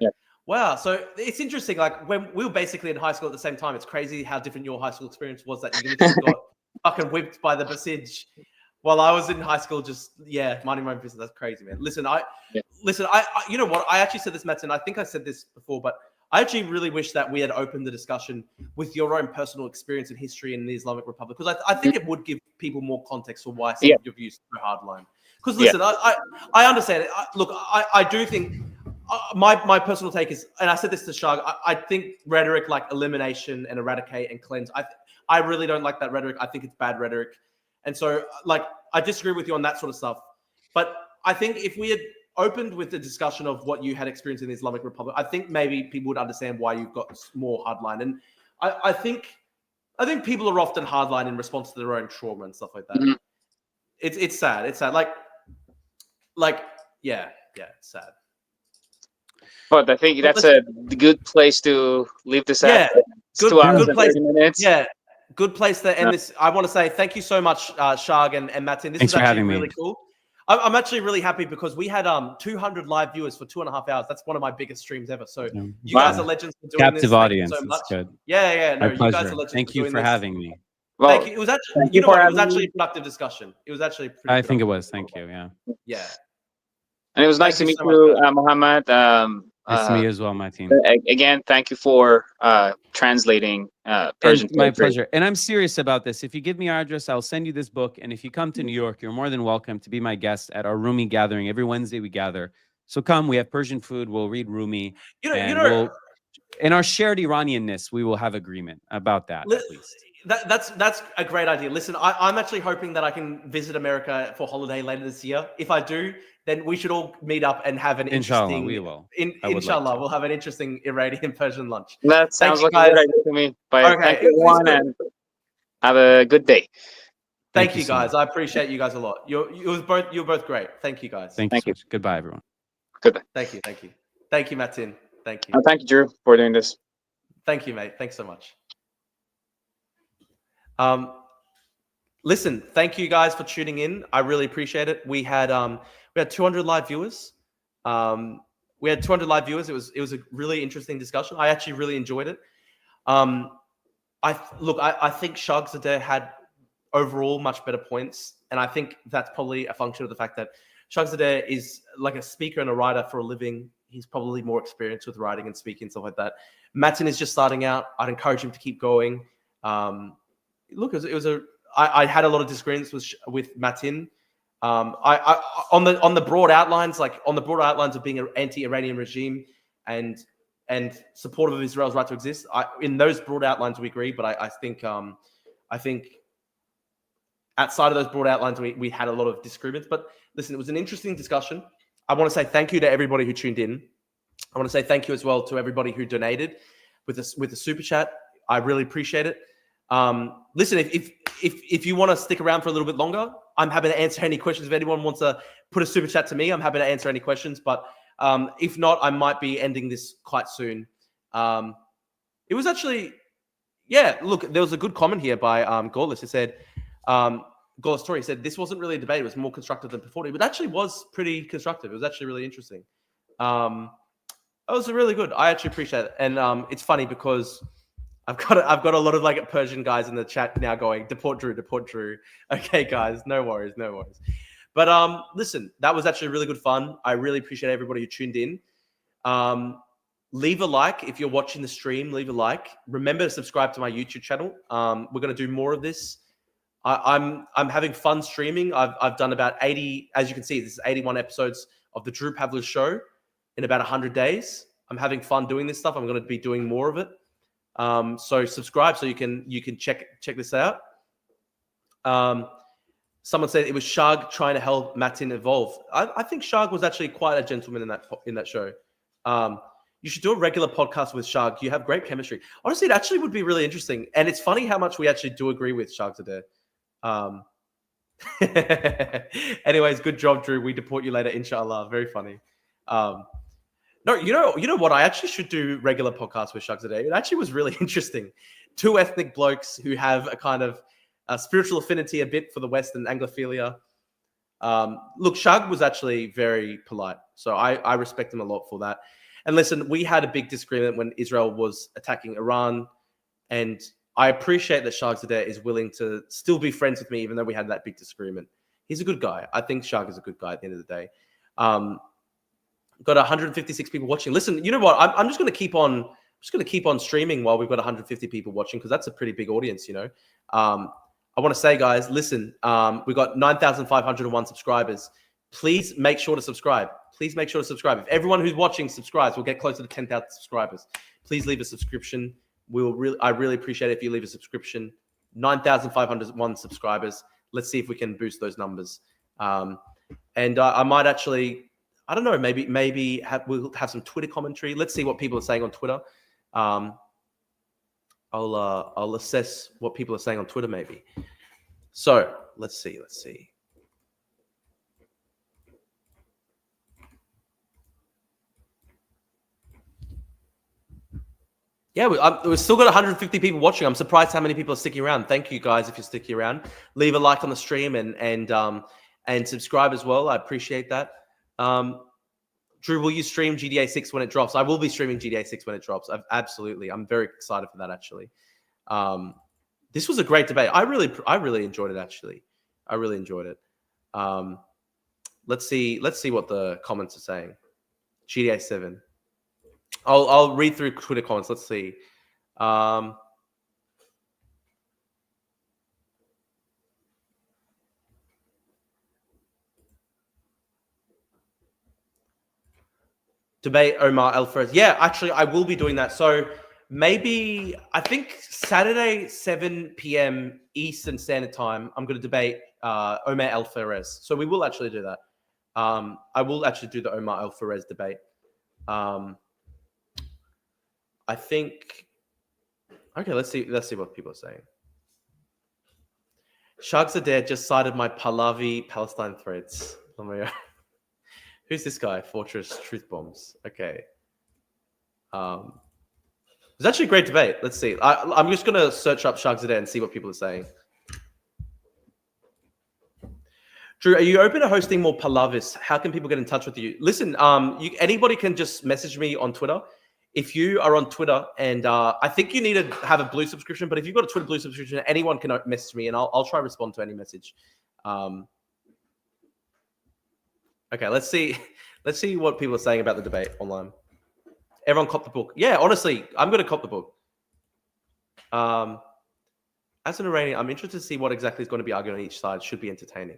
Wow. So it's interesting. Like, when we were basically in high school at the same time, it's crazy how different your high school experience was. That you literally got fucking whipped by the Basij, while I was in high school just minding my own business. That's crazy, man. Listen, I you know what? I actually said this, Matin. I think I said this before, but I actually really wish that we had opened the discussion with your own personal experience and history in the Islamic Republic, because I think it would give people more context for why some of your views are so hardline. Because listen, I understand it. Look, I do think my personal take is, and I said this to Shargh, I think rhetoric like elimination and eradicate and cleanse, I really don't like that rhetoric. I think it's bad rhetoric. And so, like, I disagree with you on that sort of stuff. But I think if we had opened with the discussion of what you had experienced in the Islamic Republic, I think maybe people would understand why you've got more hardline. And I think people are often hardline in response to their own trauma and stuff like that. Mm-hmm. It's sad. It's sad. Yeah, it's sad. But I think that's a good place to leave this at. Good 2 hours good place. 30 minutes. Yeah, good place to end this. I want to say thank you so much, Shargh and Matin. This is actually really cool. I'm actually really happy because we had 200 live viewers for 2.5 hours. That's one of my biggest streams ever. So you guys are legends for doing Captive this. audience. Thank you so much. Good. Yeah. No, my pleasure. You guys are legends. Thank you for having me. Well, thank you. It was actually, you know what? It was actually a productive discussion. It was actually. I think it was. Thank you. Yeah. And it was nice to meet you, Mohammed. Nice to meet you as well, Matin. Again, thank you for translating Persian. My pleasure. And I'm serious about this. If you give me your address, I'll send you this book. And if you come to New York, you're more than welcome to be my guest at our Rumi gathering. Every Wednesday we gather. So come, we have Persian food. We'll read Rumi. We'll, in our shared Iranianness, we will have agreement about that, at least. That's a great idea. Listen, I'm actually hoping that I can visit America for holiday later this year. If I do, then we should all meet up and have an interesting. Inshallah, we will. Inshallah, we'll have an interesting Iranian Persian lunch. That sounds like a good idea to me. But thank you, everyone, and have a good day. Thank you, guys. I appreciate you guys a lot. You're both great. Thank you, guys. Thank you. Goodbye, everyone. Goodbye. Thank you, Matin. Thank you. Thank you, Drew, for doing this. Thank you, mate. Thanks so much. Listen, thank you guys for tuning in. I really appreciate it. We had 200 live viewers. It was a really interesting discussion. I actually really enjoyed it. I think Shargh Zadeh had overall much better points, and I think that's probably a function of the fact that Shargh Zadeh is like a speaker and a writer for a living. He's probably more experienced with writing and speaking and stuff like that. Matin is just starting out. I'd encourage him to keep going. I had a lot of disagreements with Matin. On the broad outlines, of being an anti-Iranian regime and supportive of Israel's right to exist, in those broad outlines we agree. But I think outside of those broad outlines we had a lot of disagreements. But listen, it was an interesting discussion. I want to say thank you to everybody who tuned in. I want to say thank you as well to everybody who donated with the super chat. I really appreciate it. Listen, if you want to stick around for a little bit longer, I'm happy to answer any questions. If anyone wants to put a super chat to me, I'm happy to answer any questions. But if not, I might be ending this quite soon. It was actually, yeah, look, there was a good comment here by Gorlis. He said, Gorlis Story said, this wasn't really a debate. It was more constructive than before. But it actually was pretty constructive. It was actually really interesting. It was really good. I actually appreciate it. And it's funny because I've got a lot of like Persian guys in the chat now going, deport Drew, deport Drew. Okay, guys, no worries. But listen, that was actually really good fun. I really appreciate everybody who tuned in. Leave a like if you're watching the stream. Leave a like. Remember to subscribe to my YouTube channel. We're going to do more of this. I'm having fun streaming. I've done about 80, as you can see, this is 81 episodes of the Drew Pavlis Show in about 100 days. I'm having fun doing this stuff. I'm going to be doing more of it. So subscribe so you can check this out. Someone said it was Shargh trying to help Matin evolve. I think Shargh was actually quite a gentleman in that show. You should do a regular podcast with Shargh. You have great chemistry. Honestly, it actually would be really interesting. And it's funny how much we actually do agree with Shargh Zadeh. Anyways, good job, Drew. We deport you later, inshallah. Very funny. No, you know what? I actually should do regular podcasts with Shargh Zadeh. It actually was really interesting. Two ethnic blokes who have a kind of spiritual affinity a bit for the West and Anglophilia. Look, Shargh was actually very polite. So I respect him a lot for that. And listen, we had a big disagreement when Israel was attacking Iran. And I appreciate that Shargh Zadeh is willing to still be friends with me, even though we had that big disagreement. He's a good guy. I think Shargh is a good guy at the end of the day. Got 156 people watching. Listen, you know what? I'm just going to keep on. Just going to keep on streaming while we've got 150 people watching because that's a pretty big audience. You know, I want to say, guys, listen. We've got 9,501 subscribers. Please make sure to subscribe. Please make sure to subscribe. If everyone who's watching subscribes, we'll get closer to 10,000 subscribers. Please leave a subscription. I really appreciate it if you leave a subscription. 9,501 subscribers. Let's see if we can boost those numbers. And I might actually. I don't know. Maybe we'll have some Twitter commentary. Let's see what people are saying on Twitter. I'll assess what people are saying on Twitter. Maybe. So let's see. Yeah, we've still got 150 people watching. I'm surprised how many people are sticking around. Thank you guys if you're sticking around. Leave a like on the stream and subscribe as well. I appreciate that. Drew, will you stream GTA 6 when it drops? I will be streaming GTA 6 when it drops. Absolutely. I'm very excited for that, actually. This was a great debate. I really enjoyed it, actually. I really enjoyed it. Let's see what the comments are saying. GTA 7. I'll read through Twitter comments. Let's see. Debate Omar Alfred. Yeah, actually, I will be doing that. So maybe, I think Saturday, 7 p.m. Eastern Standard Time, I'm going to debate Omar Alfarez. So we will actually do that. I will actually do the Omar Alfarez debate. I think, okay, let's see what people are saying. Shargh Zadeh just cited my Pahlavi Palestine threads. Who's this guy? Fortress Truth Bombs. Okay. It's actually a great debate. Let's see. I'm just going to search up Shargh Zadeh and see what people are saying. Drew, are you open to hosting more Pahlavis? How can people get in touch with you? Listen, anybody can just message me on Twitter. If you are on Twitter, and I think you need to have a blue subscription, but if you've got a Twitter blue subscription, anyone can message me, and I'll try to respond to any message. Okay, let's see what people are saying about the debate online. Everyone cop the book. Yeah, honestly, I'm going to cop the book. As an Iranian, I'm interested to see what exactly is going to be argued on each side. Should be entertaining.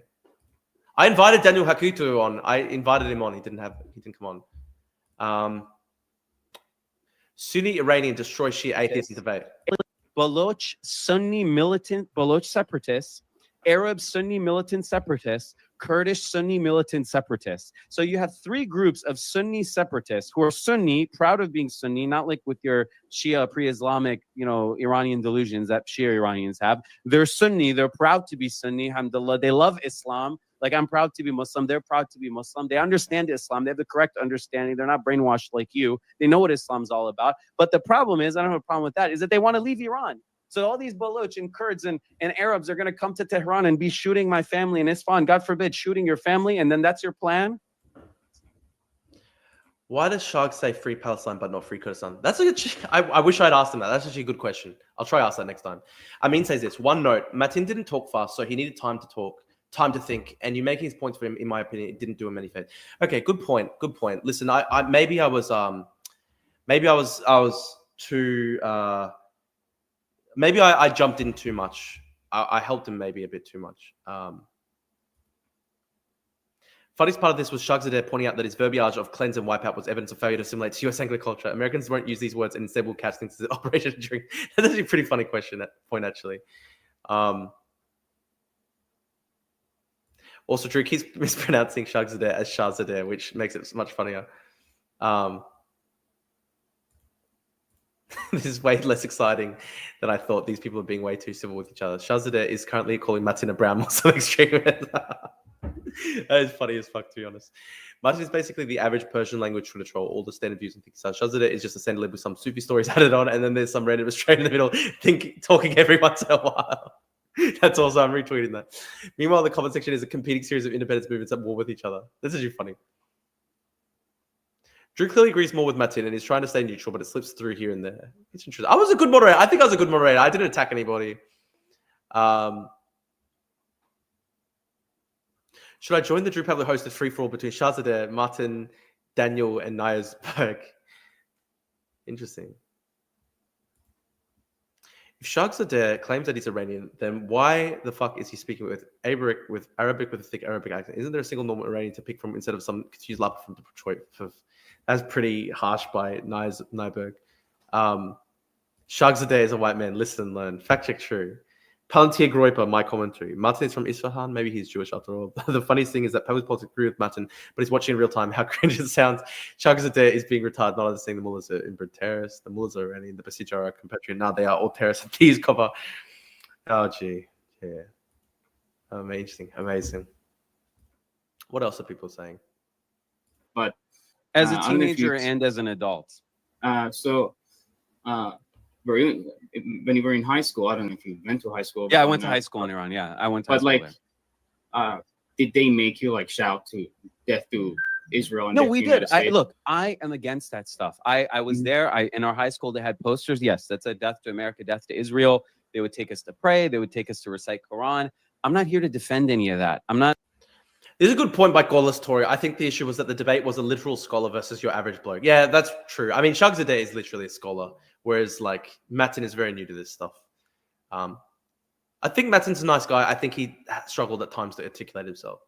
I invited Daniel Hakutu on. I invited him on. He didn't come on. Sunni Iranian destroy Shia atheist debate. Baloch Sunni militant Baloch separatists, Arab Sunni militant separatists Kurdish Sunni militant separatists. So you have three groups of Sunni separatists who are Sunni, proud of being Sunni, not like with your Shia pre-Islamic, Iranian delusions that Shia Iranians have. They're Sunni. They're proud to be Sunni. Alhamdulillah. They love Islam. Like, I'm proud to be Muslim. They're proud to be Muslim. They understand Islam. They have the correct understanding. They're not brainwashed like you. They know what Islam's all about. But the problem is, I don't have a problem with that, is that they want to leave Iran. So all these Baloch and Kurds and Arabs are going to come to Tehran and be shooting my family in Isfahan, God forbid, shooting your family, and then that's your plan? Why does Shargh say free Palestine but not free Kurdistan? That's a good. I wish I'd asked him that. That's actually a good question. I'll try to ask that next time. Amin says this. One note: Matin didn't talk fast, so he needed time to talk, time to think. And you making his points for him, in my opinion, it didn't do him any favor. Okay, good point. Good point. Listen, maybe I was too. Maybe I jumped in too much. I helped him maybe a bit too much. Funniest part of this was Zadeh pointing out that his verbiage of cleanse and wipe out was evidence of failure to assimilate to US Anglo culture. Americans won't use these words and instead will catch things as operation during. That's actually a pretty funny point, actually. Also, Drew keeps mispronouncing Zadeh as Zadeh, which makes it much funnier. This is way less exciting than I thought. These people are being way too civil with each other. Zadeh is currently calling Matin a brown Muslim extremist. That is funny as fuck, to be honest. Matin is basically the average Persian language Twitter troll, all the standard views and things. Zadeh is just a standard lib with some Sufi stories added on, and then there's some random Australian in the middle talking every once in a while. That's also, I'm retweeting that. Meanwhile, the comment section is a competing series of independence movements at war with each other. This is actually funny. Drew clearly agrees more with Matin and he's trying to stay neutral, but it slips through here and there. It's interesting. I was a good moderator. I think I was a good moderator. I didn't attack anybody. Should I join the Drew Pablo hosted free-for-all between Zadeh, Matin, Daniel, and Nyersberg? Interesting. If Zadeh claims that he's Iranian, then why the fuck is he speaking with Arabic with a thick Arabic accent? Isn't there a single normal Iranian to pick from instead of some confused lapper from Detroit? That's pretty harsh by Nyberg. Zadeh is a white man. Listen and learn. Fact check true. Palantir Groiper, my commentary. Matin is from Isfahan. Maybe he's Jewish after all. The funniest thing is that public politics agree with Matin, but he's watching in real time how cringe it sounds. Zadeh is being retarded, not understanding the mullahs are inbred terrorists. The mullahs are Iranian. The Basij are compatriot. Now they are all terrorists. Please cover. Oh, gee. Yeah. Amazing. Amazing. What else are people saying? But as a teenager and as an adult. When you were in high school, I don't know if you went to high school. Yeah, I went to high school in Iran. Yeah, I went to high school there. Did they make you shout to death to Israel? And no, we did. I am against that stuff. I was there. In our high school, they had posters. Yes, that's a death to America, death to Israel. They would take us to pray. They would take us to recite Quran. I'm not here to defend any of that. I'm not. This is a good point by Gorlas Tori. I think the issue was that the debate was a literal scholar versus your average bloke. Yeah, that's true. I mean, Zadeh is literally a scholar, whereas Matin is very new to this stuff. I think Matin's a nice guy. I think he struggled at times to articulate himself.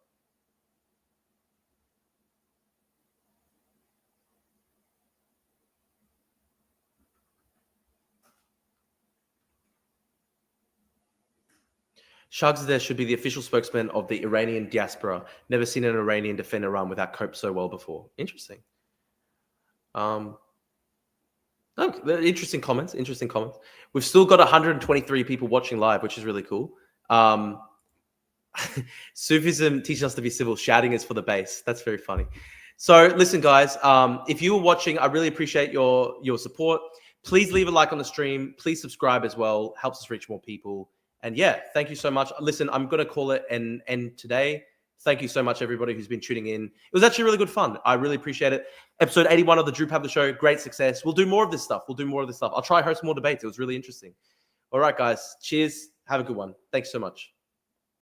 Zadeh should be the official spokesman of the Iranian diaspora. Never seen an Iranian defend Iran without cope so well before. Interesting. Interesting comments. Interesting comments. We've still got 123 people watching live, which is really cool. Sufism teaches us to be civil. Shouting is for the base. That's very funny. So listen, guys, if you were watching, I really appreciate your support. Please leave a like on the stream. Please subscribe as well. Helps us reach more people. And yeah, thank you so much. Listen, I'm going to call it an end today. Thank you so much, everybody who's been tuning in. It was actually really good fun. I really appreciate it. Episode 81 of the Drew Pablo Show. Great success. We'll do more of this stuff. I'll try host more debates. It was really interesting. All right, guys. Cheers. Have a good one. Thanks so much.